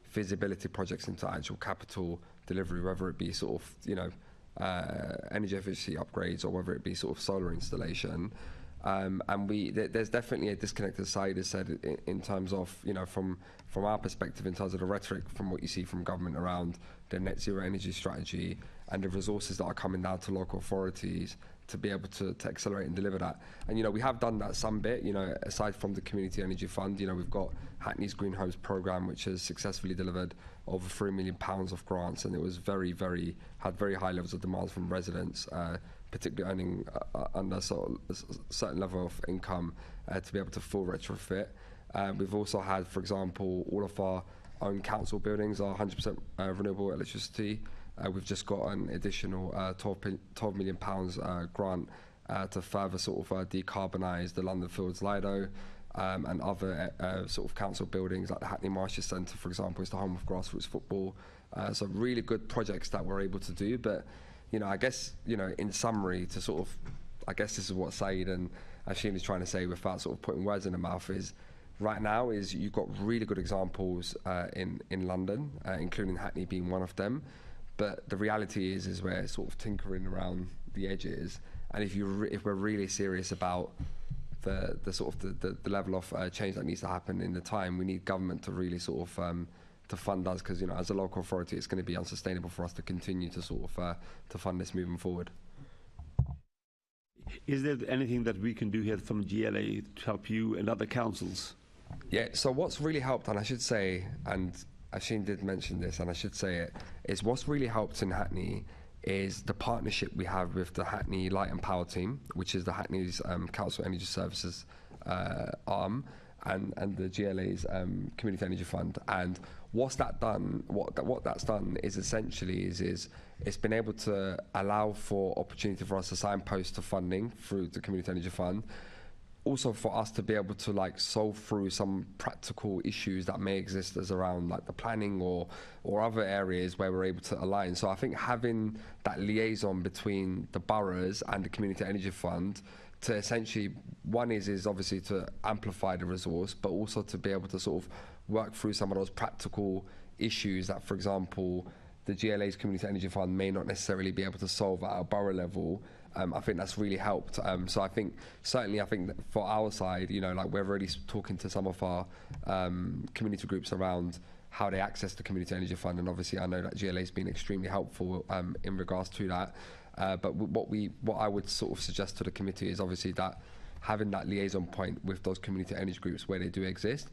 feasibility projects into actual capital delivery, whether it be sort of, you know, energy efficiency upgrades or whether it be sort of solar installation. And there's definitely a disconnect, as Syed has said, in terms of, you know, from our perspective, in terms of the rhetoric from what you see from government around the net zero energy strategy and the resources that are coming down to local authorities to be able to accelerate and deliver that. And, you know, we have done that some bit, you know, aside from the Community Energy Fund. You know, we've got Hackney's Green Homes programme, which has successfully delivered over £3 million of grants, and it was had very high levels of demands from residents, particularly earning under sort of a certain level of income to be able to full retrofit. We've also had, for example, all of our own council buildings are 100% renewable electricity. We've just got an additional £12 million grant to further sort of decarbonise the London Fields Lido and other sort of council buildings like the Hackney Marshes Centre, for example, is the home of grassroots football. So really good projects that we're able to do. But, you know, I guess, you know, in summary, to sort of, I guess this is what Syed and Afsheen is trying to say without sort of putting words in the mouth, is right now is you've got really good examples in London, including Hackney being one of them. But the reality is we're sort of tinkering around the edges. And if we're really serious about the sort of the level of change that needs to happen in the time, we need government to really sort of to fund us, because, you know, as a local authority, it's going to be unsustainable for us to continue to sort of to fund this moving forward. Is there anything that we can do here from GLA to help you and other councils? Yeah, so what's really helped, and I should say, and Afsheen did mention this, and I should say it, is what's really helped in Hackney is the partnership we have with the Hackney Light and Power team, which is the Hackney's Council Energy Services arm, and the GLA's Community Energy Fund. And what's that done? What that's done is essentially is it's been able to allow for opportunity for us to signpost to funding through the Community Energy Fund. Also for us to be able to like solve through some practical issues that may exist as around like the planning or other areas where we're able to align. So I think having that liaison between the boroughs and the Community Energy Fund to essentially, one is obviously to amplify the resource, but also to be able to sort of work through some of those practical issues that, for example, the GLA's Community Energy Fund may not necessarily be able to solve at a borough level, I think that's really helped. So I think that for our side, like we're already talking to some of our community groups around how they access the Community Energy Fund, and obviously I know that GLA has been extremely helpful in regards to that. But what I would sort of suggest to the committee is obviously that having that liaison point with those community energy groups where they do exist,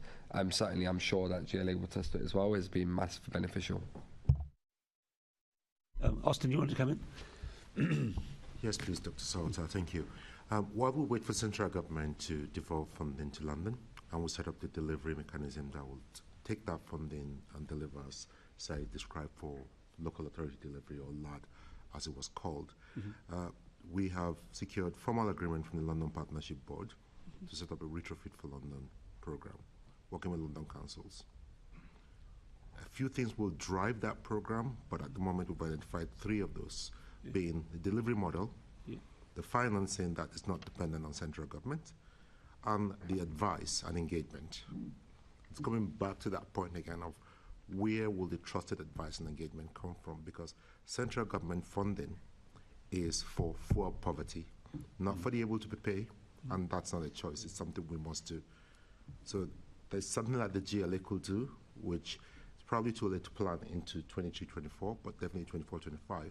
certainly I'm sure that GLA will test it as well, has been massively beneficial. Austin, you want to come in? Yes, please, Dr. Salter. Thank you. While we wait for central government to devolve funding to London, and we'll set up the delivery mechanism that will take that funding and deliver, as Syed described, for local authority delivery, or LAD, as it was called. We have secured formal agreement from the London Partnership Board to set up a Retrofit for London program, working with London councils. A few things will drive that program, but at the moment we've identified 3 of those, being the delivery model, the financing that is not dependent on central government, and the advice and engagement. It's coming back to that point again of where will the trusted advice and engagement come from, because central government funding is for poverty, not for the able to pay, and that's not a choice, it's something we must do. So there's something that the GLA could do, which is probably too late to plan into 23-24, but definitely 24-25,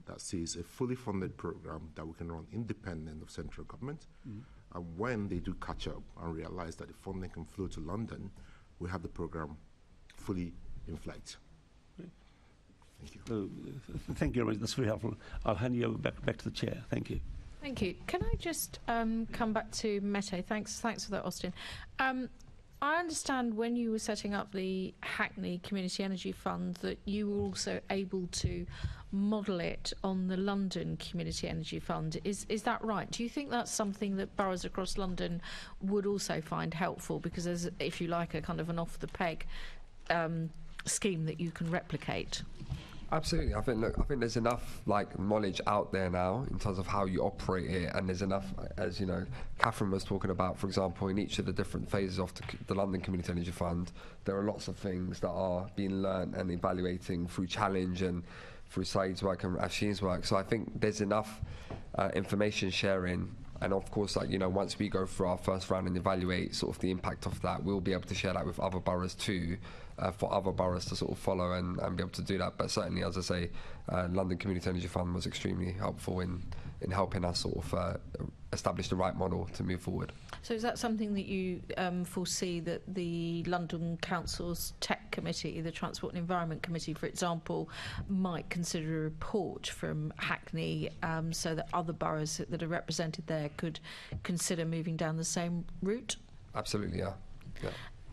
that sees a fully funded program that we can run independent of central government. And when they do catch up and realize that the funding can flow to London, we have the program fully in flight. Thank you. Thank you very much. That's very helpful. I'll hand you back to the chair. Thank you. Thank you. Can I just come back to Mete? Thanks for that, Austin. I understand when you were setting up the Hackney Community Energy Fund that you were also able to model it on the London Community Energy Fund. Is that right? Do you think that's something that boroughs across London would also find helpful? Because there's, if you like, a kind of an off-the-peg scheme that you can replicate. Absolutely. I think there's enough knowledge out there now in terms of how you operate it, and there's enough, as Catherine was talking about, for example, in each of the different phases of the London Community Energy Fund, there are lots of things that are being learnt and evaluating through Challenge and through Syed's work and Afsheen's work. So I think there's enough information sharing, and of course, once we go through our first round and evaluate sort of the impact of that, we'll be able to share that with other boroughs too, for other boroughs to sort of follow and be able to do that. But certainly, as I say, London Community Energy Fund was extremely helpful in helping us sort of establish the right model to move forward. So is that something that you foresee that the London Council's Tech Committee, the Transport and Environment Committee, for example, might consider a report from Hackney so that other boroughs that are represented there could consider moving down the same route? Absolutely, yeah.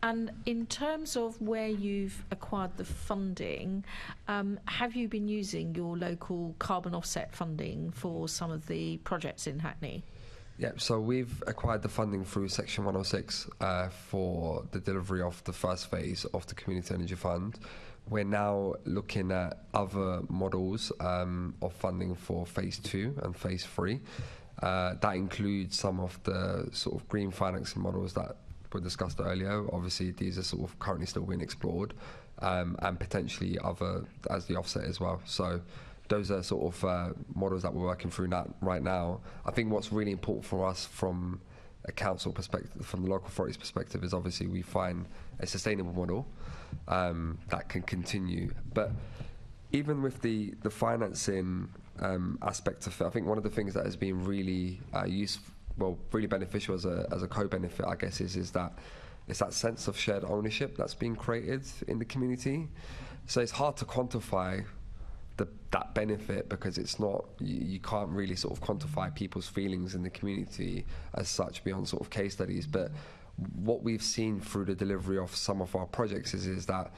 And in terms of where you've acquired the funding, have you been using your local carbon offset funding for some of the projects in Hackney? Yeah, so we've acquired the funding through Section 106 for the delivery of the first phase of the Community Energy Fund. We're now looking at other models of funding for Phase 2 and Phase 3. That includes some of the sort of green financing models that were discussed earlier. Obviously, these are sort of currently still being explored, and potentially other as the offset as well. So those are sort of models that we're working through right now. I think what's really important for us from a council perspective, from the local authority's perspective, is obviously we find a sustainable model that can continue. But even with the financing aspect of it, I think one of the things that has been really really beneficial as a co-benefit, I guess, is that it's that sense of shared ownership that's being created in the community. So it's hard to quantify that benefit, because it's not, you can't really sort of quantify people's feelings in the community as such beyond sort of case studies. But what we've seen through the delivery of some of our projects is that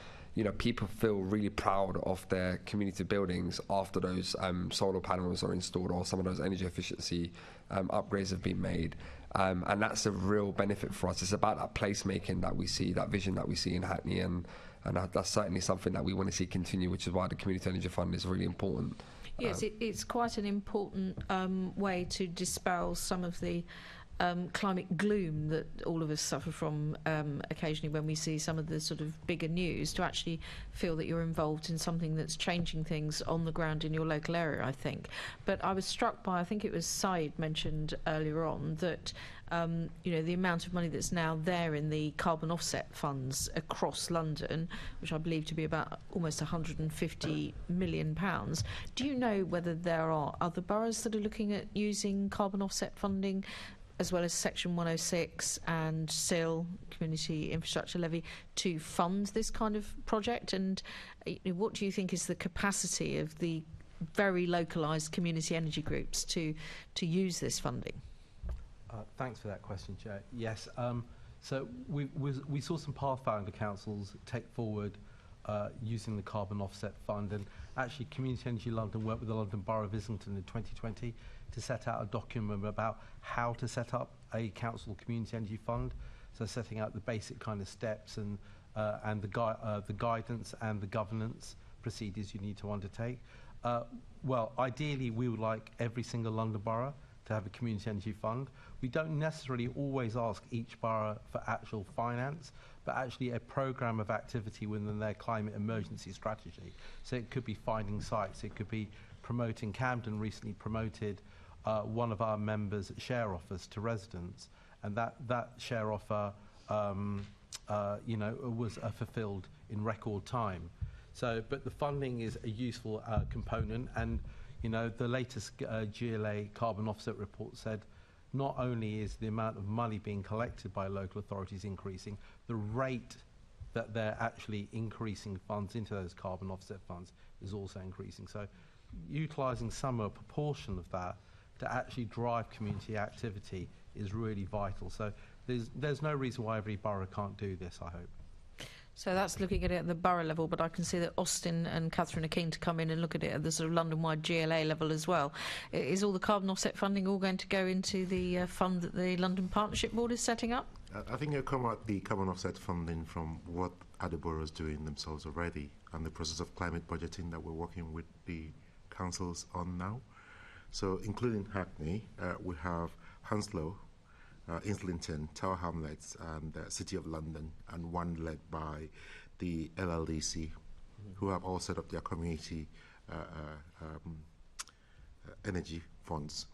people feel really proud of their community buildings after those solar panels are installed, or some of those energy efficiency upgrades have been made. And that's a real benefit for us. It's about that placemaking that we see, that vision that we see in Hackney, and that's certainly something that we want to see continue, which is why the Community Energy Fund is really important. Yes, it's quite an important way to dispel some of the climate gloom that all of us suffer from occasionally when we see some of the sort of bigger news, to actually feel that you're involved in something that's changing things on the ground in your local area, I think. But I was struck by, I think it was Syed mentioned earlier on, that the amount of money that's now there in the carbon offset funds across London, which I believe to be about almost £150 million. Do you know whether there are other boroughs that are looking at using carbon offset funding, as well as Section 106 and Cllr, Community Infrastructure Levy, to fund this kind of project? And what do you think is the capacity of the very localised community energy groups to use this funding? Thanks for that question, Chair. Yes, so we saw some pathfinder councils take forward using the carbon offset fund, and actually Community Energy London worked with the London Borough of Islington in 2020 to set out a document about how to set up a council community energy fund. So setting out the basic kind of steps and the guidance and the governance procedures you need to undertake. Well, ideally we would like every single London borough to have a community energy fund. We don't necessarily always ask each borough for actual finance, but actually a programme of activity within their climate emergency strategy. So it could be finding sites, it could be promoting. Camden recently promoted one of our members' share offers to residents, and that share offer was fulfilled in record time. So, but the funding is a useful component, and the latest GLA carbon offset report said not only is the amount of money being collected by local authorities increasing, the rate that they're actually increasing funds into those carbon offset funds is also increasing. So utilising some or a proportion of that to actually drive community activity is really vital. So there's no reason why every borough can't do this, I hope. So that's looking at it at the borough level, but I can see that Austin and Catherine are keen to come in and look at it at the sort of London-wide GLA level as well. Is all the carbon offset funding all going to go into the fund that the London Partnership Board is setting up? I think you'll come at the carbon offset funding from what other boroughs doing themselves already, and the process of climate budgeting that we're working with the councils on now. So including Hackney, we have Hounslow, Islington, Tower Hamlets, and City of London, and one led by the LLDC, who have all set up their community energy funds.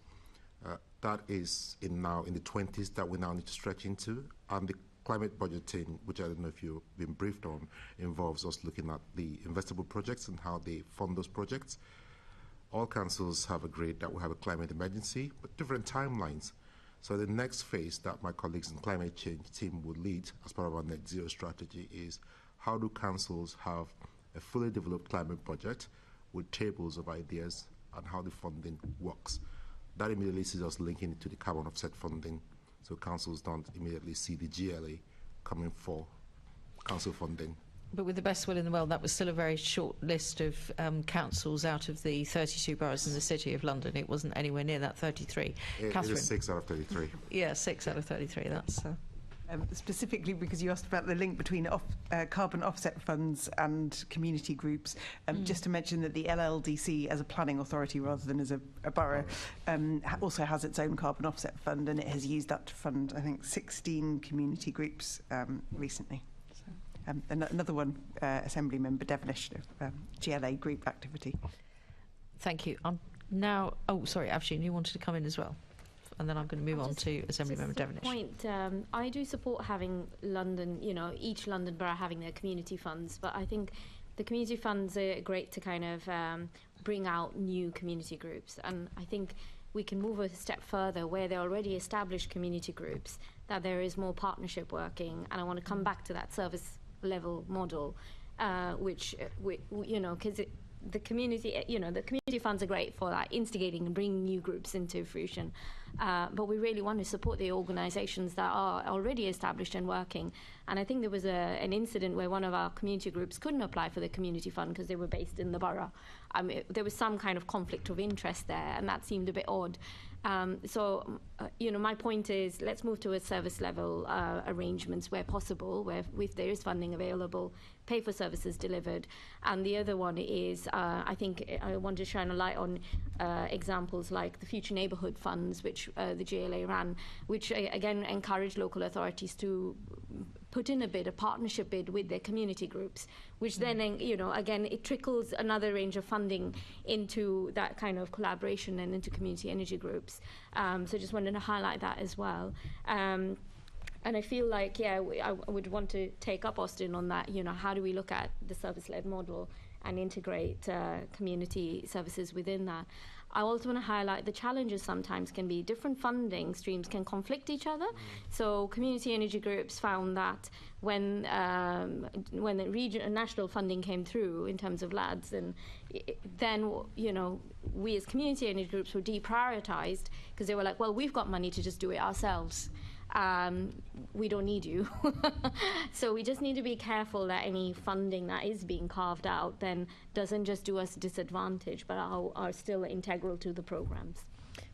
That is now in the 20s that we now need to stretch into, and the climate budgeting, which I don't know if you've been briefed on, involves us looking at the investable projects and how they fund those projects. All councils have agreed that we have a climate emergency, but different timelines. So the next phase that my colleagues in the climate change team will lead as part of our net zero strategy is how do councils have a fully developed climate budget with tables of ideas and how the funding works. That immediately sees us linking it to the carbon offset funding, so councils don't immediately see the GLA coming for council funding. But with the best will in the world, that was still a very short list of councils out of the 32 boroughs in the City of London. It wasn't anywhere near that 33. It is 6 out of 33. Yeah, 6 out of 33. That's specifically because you asked about the link between carbon offset funds and community groups. Just to mention that the LLDC, as a planning authority rather than as a borough, also has its own carbon offset fund, and it has used that to fund, I think, 16 community groups recently. Another one, Assembly Member Devonish, GLA group activity. Thank you. Now, sorry, Afsheen, you wanted to come in as well, and then I'm going to move on to Assembly Member Devonish. Point. I do support having London, each London borough having their community funds, but I think the community funds are great to kind of bring out new community groups, and I think we can move a step further where there are already established community groups, that there is more partnership working, and I want to come back to that service level model, which because the community, the community funds are great for like instigating and bringing new groups into fruition, but we really want to support the organisations that are already established and working. And I think there was an incident where one of our community groups couldn't apply for the community fund because they were based in the borough. There was some kind of conflict of interest there, and that seemed a bit odd. My point is, let's move to a service level arrangements where possible, where if there is funding available, pay for services delivered. And the other one is, I think I want to shine a light on examples like the Future Neighbourhood Funds, which the GLA ran, which again encouraged local authorities to put in a partnership bid with their community groups, which then, again, it trickles another range of funding into that kind of collaboration and into community energy groups. So just wanted to highlight that as well. And I feel like, I would want to take up Austin on that. How do we look at the service-led model and integrate community services within that? I also want to highlight the challenges sometimes can be different funding streams can conflict each other. So community energy groups found that when the region and national funding came through in terms of LADs, and then we as community energy groups were deprioritized because they were like, well, we've got money to just do it ourselves. We don't need you. So we just need to be careful that any funding that is being carved out then doesn't just do us disadvantage, but are still integral to the programs.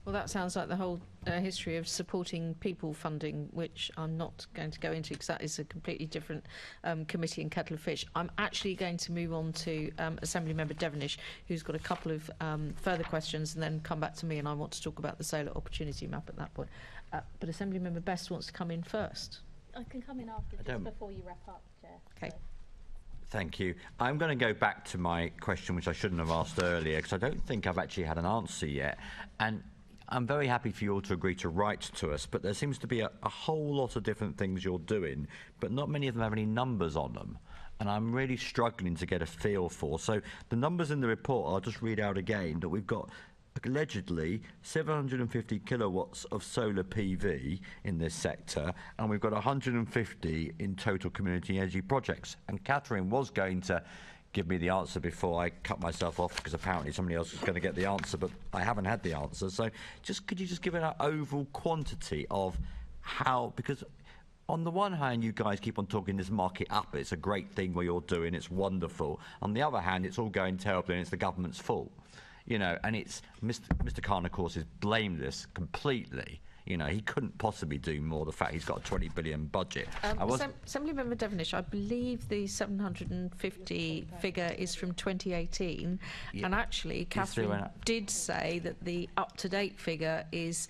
Well, that sounds like the whole history of supporting people funding, which I'm not going to go into because that is a completely different committee and kettle of fish. I'm actually going to move on to Assemblymember Devenish, who's got a couple of further questions, and then come back to me, and I want to talk about the solar opportunity map at that point. But Assemblymember Best wants to come in first. I can come in after, just before you wrap up, Chair. Okay. So. Thank you. I'm going to go back to my question, which I shouldn't have asked earlier, because I don't think I've actually had an answer yet. And I'm very happy for you all to agree to write to us, but there seems to be a whole lot of different things you're doing, but not many of them have any numbers on them. And I'm really struggling to get a feel for. So the numbers in the report, I'll just read out again, that we've got allegedly 750 kilowatts of solar PV in this sector, and we've got 150 in total community energy projects. And Catherine was going to give me the answer before I cut myself off, because apparently somebody else was going to get the answer, but I haven't had the answer. So could you just give an overall quantity of how, because on the one hand, you guys keep on talking this market up, it's a great thing what you're doing, it's wonderful. On the other hand, it's all going terribly and it's the government's fault. And it's Mr. Khan, of course, has blamed this completely. He couldn't possibly do more. The fact he's got a 20 billion budget. Assemblymember Devenish, I believe the 750 figure is from 2018, and actually, Catherine did say that the up-to-date figure is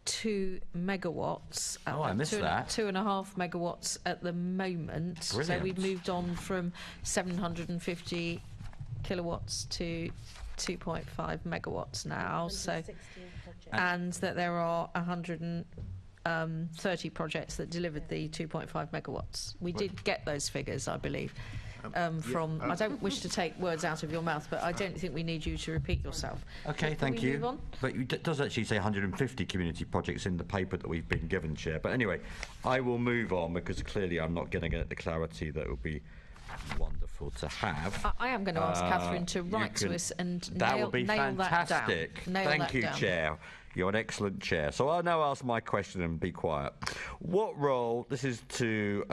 2 megawatts. I missed that. 2.5 megawatts at the moment. Brilliant. So we've moved on from 750 kilowatts to 2.5 megawatts now. So, and that there are 130 projects that delivered the 2.5 megawatts. We did get those figures, I believe, from. I don't wish to take words out of your mouth, but I don't think we need you to repeat yourself. Okay, thank you. Move on? But it does actually say 150 community projects in the paper that we've been given, Chair. But anyway, I will move on because clearly I'm not going to get the clarity that would be wonderful to have. I am going to ask Catherine to write to us and that would be fantastic. Thank you, Chair. You're an excellent chair. So I'll now ask my question and be quiet. What role, this is to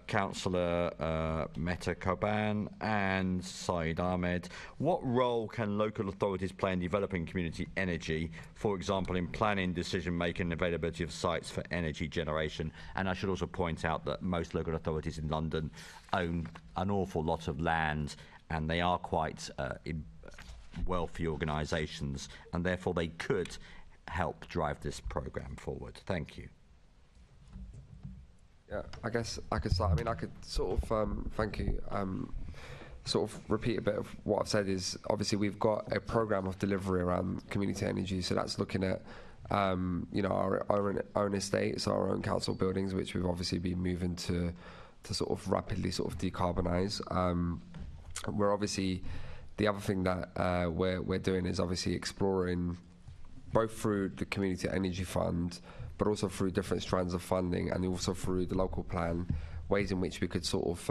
Councillor Mete, Coban and Syed, Ahmed, what role can local authorities play in developing community energy, for example, in planning, decision-making and availability of sites for energy generation? And I should also point out that most local authorities in London own an awful lot of land, and they are quite wealthy organisations, and therefore they could help drive this programme forward. Thank you. Yeah, I guess I could start. I mean, I could sort of, thank you, sort of repeat a bit of what I've said is, obviously we've got a programme of delivery around community energy, so that's looking at, our own estates, our own council buildings, which we've obviously been moving to sort of rapidly sort of decarbonise. We're obviously, the other thing that we're doing is obviously exploring, both through the Community Energy Fund, but also through different strands of funding, and also through the local plan, ways in which we could sort of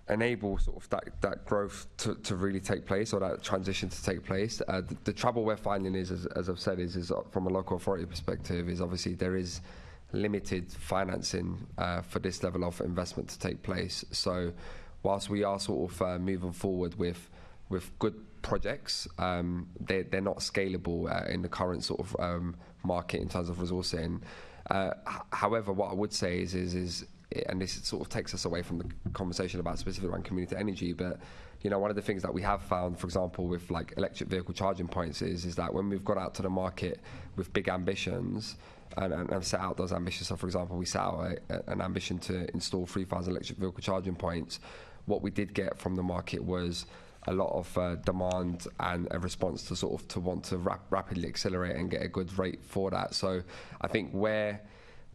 enable sort of that growth to really take place, or that transition to take place. The trouble we're finding is, as I've said, is from a local authority perspective, is obviously there is limited financing for this level of investment to take place. So whilst we are sort of moving forward with good projects, they're not scalable in the current sort of market in terms of resourcing. However, what I would say is and this sort of takes us away from the conversation about specifically around community energy, but one of the things that we have found, for example, with like electric vehicle charging points is that when we've got out to the market with big ambitions and set out those ambitions, so for example, we set out an ambition to install 3,000 electric vehicle charging points, what we did get from the market was a lot of demand and a response to want to rapidly accelerate and get a good rate for that. So I think where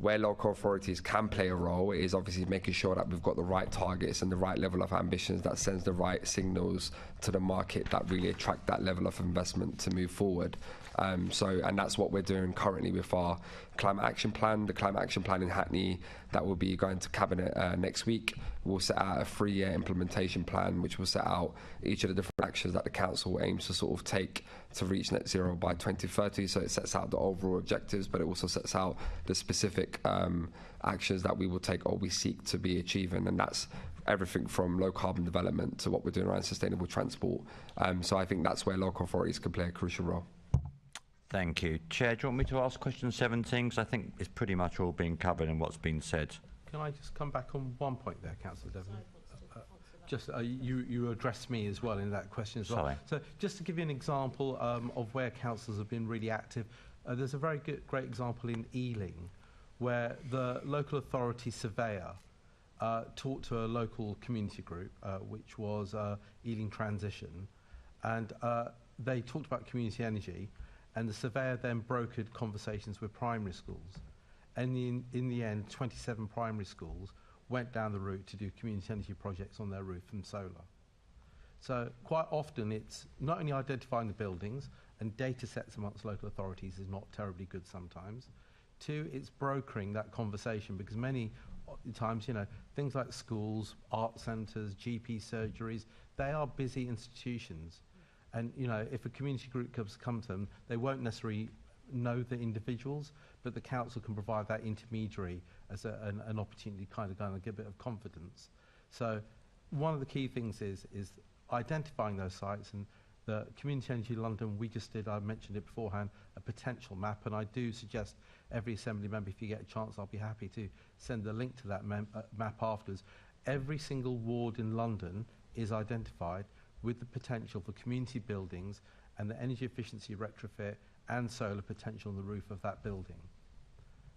local authorities can play a role is obviously making sure that we've got the right targets and the right level of ambitions that sends the right signals to the market that really attract that level of investment to move forward. And that's what we're doing currently with our climate action plan. The climate action plan in Hackney that will be going to Cabinet next week. We'll set out a 3-year implementation plan which will set out each of the different actions that the council aims to sort of take to reach net zero by 2030. So it sets out the overall objectives, but it also sets out the specific actions that we will take or we seek to be achieving, and that's everything from low carbon development to what we're doing around sustainable transport. So I think that's where local authorities can play a crucial role. Thank you. Chair, do you want me to ask question 17? Because I think it's pretty much all being covered in what's been said. Can I just come back on one point there, Councillor Devon? You addressed me as well in that question as well. Sorry. So just to give you an example of where councillors have been really active, there's a very great example in Ealing where the local authority surveyor talked to a local community group, which was Ealing Transition, and they talked about community energy, and the surveyor then brokered conversations with primary schools. And in the end, 27 primary schools went down the route to do community energy projects on their roof from solar. So quite often it's not only identifying the buildings, and data sets amongst local authorities is not terribly good sometimes. 2, it's brokering that conversation, because many times, things like schools, art centres, GP surgeries, they are busy institutions. And, if a community group come to them, they won't necessarily know the individuals, but the council can provide that intermediary as an opportunity to kind of go and get a bit of confidence. So one of the key things is identifying those sites, and the Community Energy London, we just did, I mentioned it beforehand, a potential map, and I do suggest every Assembly member, if you get a chance, I'll be happy to send a link to that map afterwards. Every single ward in London is identified with the potential for community buildings and the energy efficiency retrofit and solar potential on the roof of that building.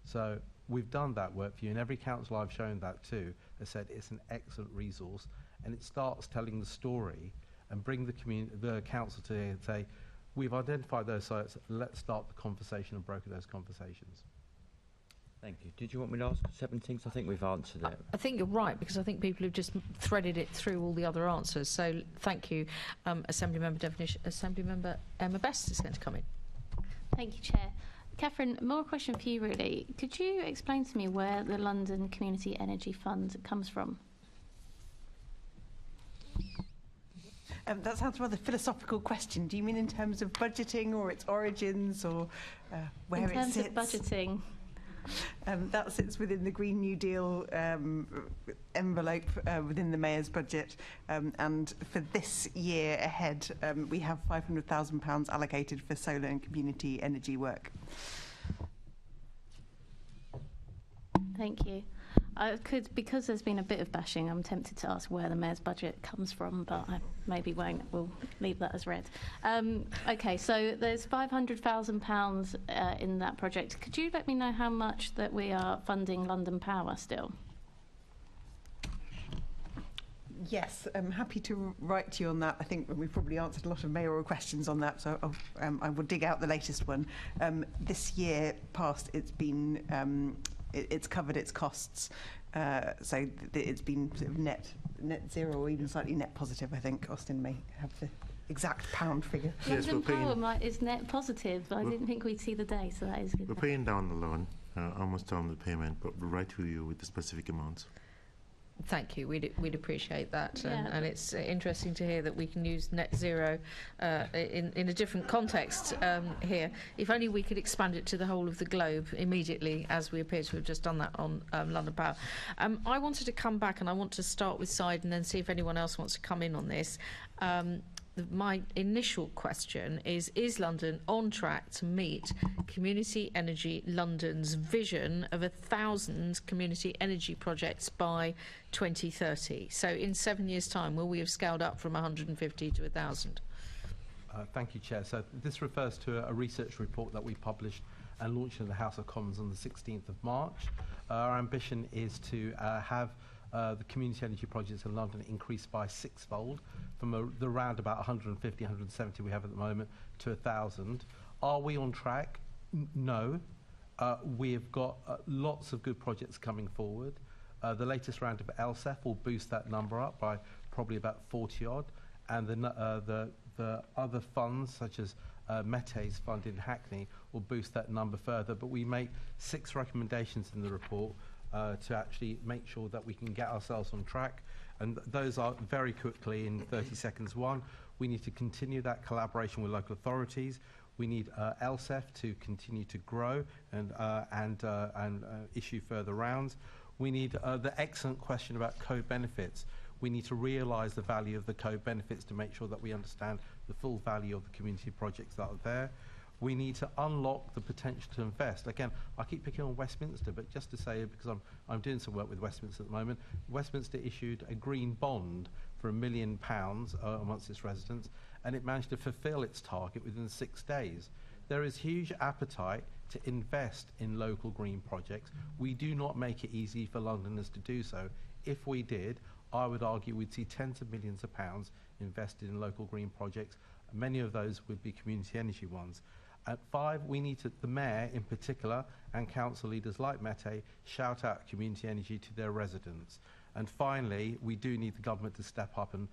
So we've done that work for you, and every council I've shown that to has said it's an excellent resource, and it starts telling the story and bring the council to say, we've identified those sites, let's start the conversation and broker those conversations. Thank you. Did you want me to ask 17? I think we've answered it. I think you're right, because I think people have just threaded it through all the other answers. So thank you, Assemblymember Definition. Assemblymember Emma Best is going to come in. Thank you, Chair. Catherine, more a question for you, really. Could you explain to me where the London Community Energy Fund comes from? That sounds a rather philosophical question. Do you mean in terms of budgeting or its origins, or where it sits? In terms of budgeting. That sits within the Green New Deal envelope within the Mayor's budget, and for this year ahead we have £500,000 allocated for solar and community energy work. Thank you. Because there's been a bit of bashing, I'm tempted to ask where the Mayor's budget comes from, but I maybe won't. We'll leave that as read. Okay, so there's £500,000 in that project. Could you let me know how much that we are funding London Power still? Yes, I'm happy to write to you on that. I think we've probably answered a lot of mayoral questions on that, so I will dig out the latest one. This year past, it's been it's covered its costs, so it's been sort of net zero or even slightly net positive. I think Austin may have the exact pound figure. Yes, London Power is net positive, but I didn't think we'd see the day, so that is good. We're paying down the loan, almost down the payment, but we'll write to you with the specific amounts. Thank you. We'd appreciate that, and it's interesting to hear that we can use net zero in a different context here. If only we could expand it to the whole of the globe immediately, as we appear to have just done that on London Power. I wanted to come back, and I want to start with Syed and then see if anyone else wants to come in on this. my initial question is London on track to meet Community Energy London's vision of 1,000 community energy projects by 2030? So in 7 years' time, will we have scaled up from 150 to 1,000? Thank you, Chair. So this refers to a research report that we published and launched in the House of Commons on the 16th of March. Our ambition is to have the community energy projects in London increase by sixfold from the round about 150, 170 we have at the moment to 1,000. Are we on track? No. We have got lots of good projects coming forward. The latest round of LSEF will boost that number up by probably about 40 odd, and the other funds, such as Mete's fund in Hackney, will boost that number further. But we make 6 recommendations in the report to actually make sure that we can get ourselves on track. And those are very quickly in 30 seconds. One, we need to continue that collaboration with local authorities. We need LSEF to continue to grow and issue further rounds. We need the excellent question about co-benefits. We need to realise the value of the co-benefits to make sure that we understand the full value of the community projects that are there. We need to unlock the potential to invest. Again, I keep picking on Westminster, but just to say, because I'm doing some work with Westminster at the moment, Westminster issued a green bond for £1 million amongst its residents, and it managed to fulfil its target within 6 days. There is huge appetite to invest in local green projects. We do not make it easy for Londoners to do so. If we did, I would argue we'd see tens of millions of pounds invested in local green projects. Many of those would be community energy ones. At 5, we need to, the Mayor in particular, and council leaders like Mete, shout out community energy to their residents. And finally, we do need the government to step up and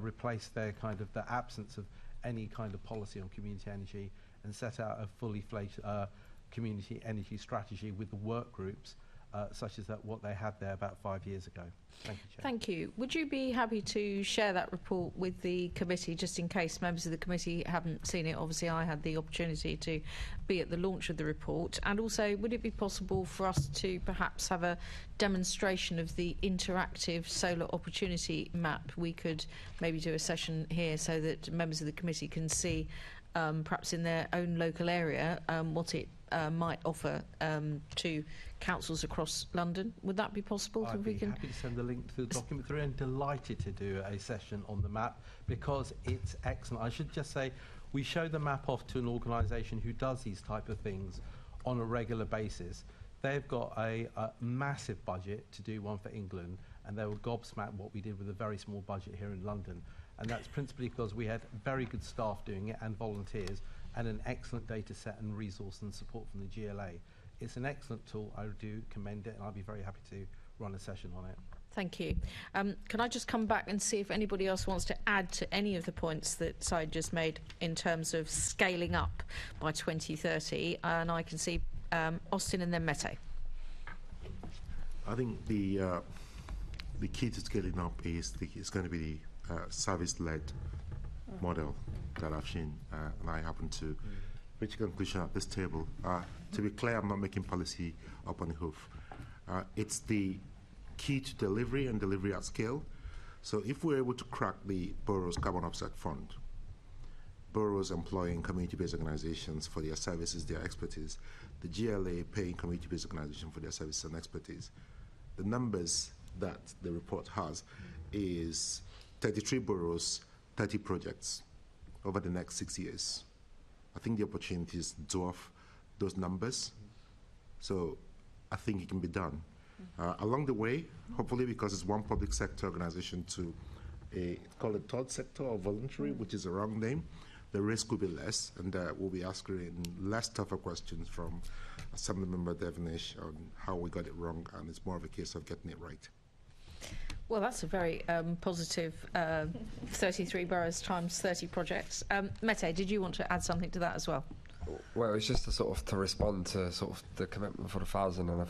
replace the absence of any kind of policy on community energy and set out a fully fledged community energy strategy with the work groups, such as what they had there about 5 years ago. Thank you, Chair. Thank you. Would you be happy to share that report with the committee, just in case members of the committee haven't seen it? Obviously, I had the opportunity to be at the launch of the report. And also, would it be possible for us to perhaps have a demonstration of the interactive solar opportunity map? We could maybe do a session here so that members of the committee can see, perhaps in their own local area, what it might offer to councils across London. Would that be possible? I'd be happy to send the link to the document through, and delighted to do a session on the map because it's excellent. I should just say we show the map off to an organisation who does these type of things on a regular basis. They've got a massive budget to do one for England, and they were gobsmacked what we did with a very small budget here in London. And that's principally because we had very good staff doing it and volunteers, and an excellent data set and resource and support from the GLA. It's an excellent tool. I do commend it, and I'll be very happy to run a session on it. Thank you. Can I just come back and see if anybody else wants to add to any of the points that Syed just made in terms of scaling up by 2030? And I can see Austin and then Mete. I think the key to scaling up is going to be the service-led model that Afsheen and I happen to reach a conclusion at this table. To be clear, I'm not making policy up on the hoof. It's the key to delivery and delivery at scale. So if we're able to crack the borough's carbon offset fund, boroughs employing community-based organizations for their services, their expertise, the GLA paying community-based organizations for their services and expertise, the numbers that the report has is 33 boroughs, 30 projects over the next 6 years. I think the opportunities dwarf those numbers. So I think it can be done. Along the way, hopefully, because it's one public sector organization to it's called a third sector or voluntary, which is a wrong name, the risk will be less, and we'll be asking less tougher questions from Assembly Member Devonish on how we got it wrong, and it's more of a case of getting it right. Well, that's a very positive 33 boroughs times 30 projects. Mete, did you want to add something to that as well? Well, it's just to respond to sort of the commitment for the 1,000, and I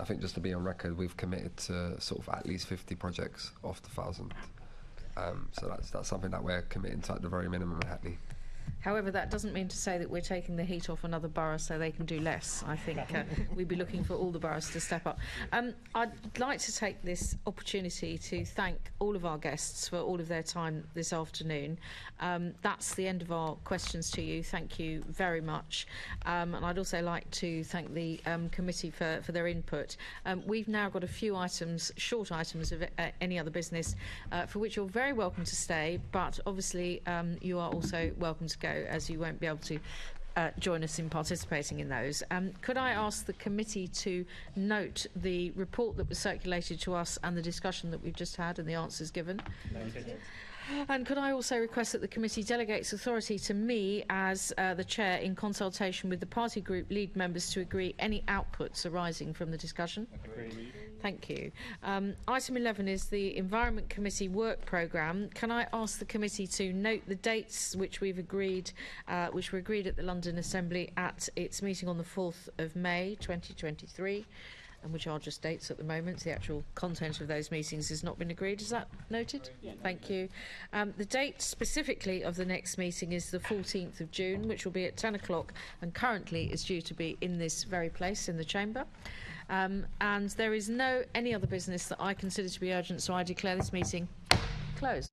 think just to be on record, we've committed to sort of at least 50 projects off the 1,000. So that's something that we're committing to at the very minimum at Hackney. However, that doesn't mean to say that we're taking the heat off another borough so they can do less. I think we'd be looking for all the boroughs to step up. I'd like to take this opportunity to thank all of our guests for all of their time this afternoon. That's the end of our questions to you. Thank you very much. And I'd also like to thank the committee for their input. We've now got a few items, short items of any other business, for which you're very welcome to stay, but obviously you are also welcome to go, as you won't be able to join us in participating in those. Could I ask the committee to note the report that was circulated to us and the discussion that we've just had and the answers given? Noted. And could I also request that the committee delegates authority to me as the chair in consultation with the party group lead members to agree any outputs arising from the discussion? Agreed. Thank you. Item 11 is the Environment Committee work programme. Can I ask the committee to note the dates which we've agreed, which were agreed at the London Assembly at its meeting on the 4th of May 2023, and which are just dates at the moment. The actual content of those meetings has not been agreed. Is that noted? Yeah. Thank you. The date specifically of the next meeting is the 14th of June, which will be at 10 o'clock, and currently is due to be in this very place in the chamber. And there is no any other business that I consider to be urgent, so I declare this meeting closed.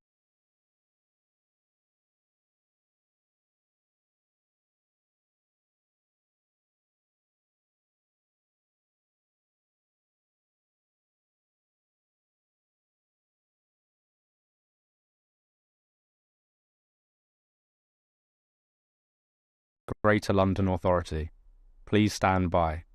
Greater London Authority. Please stand by.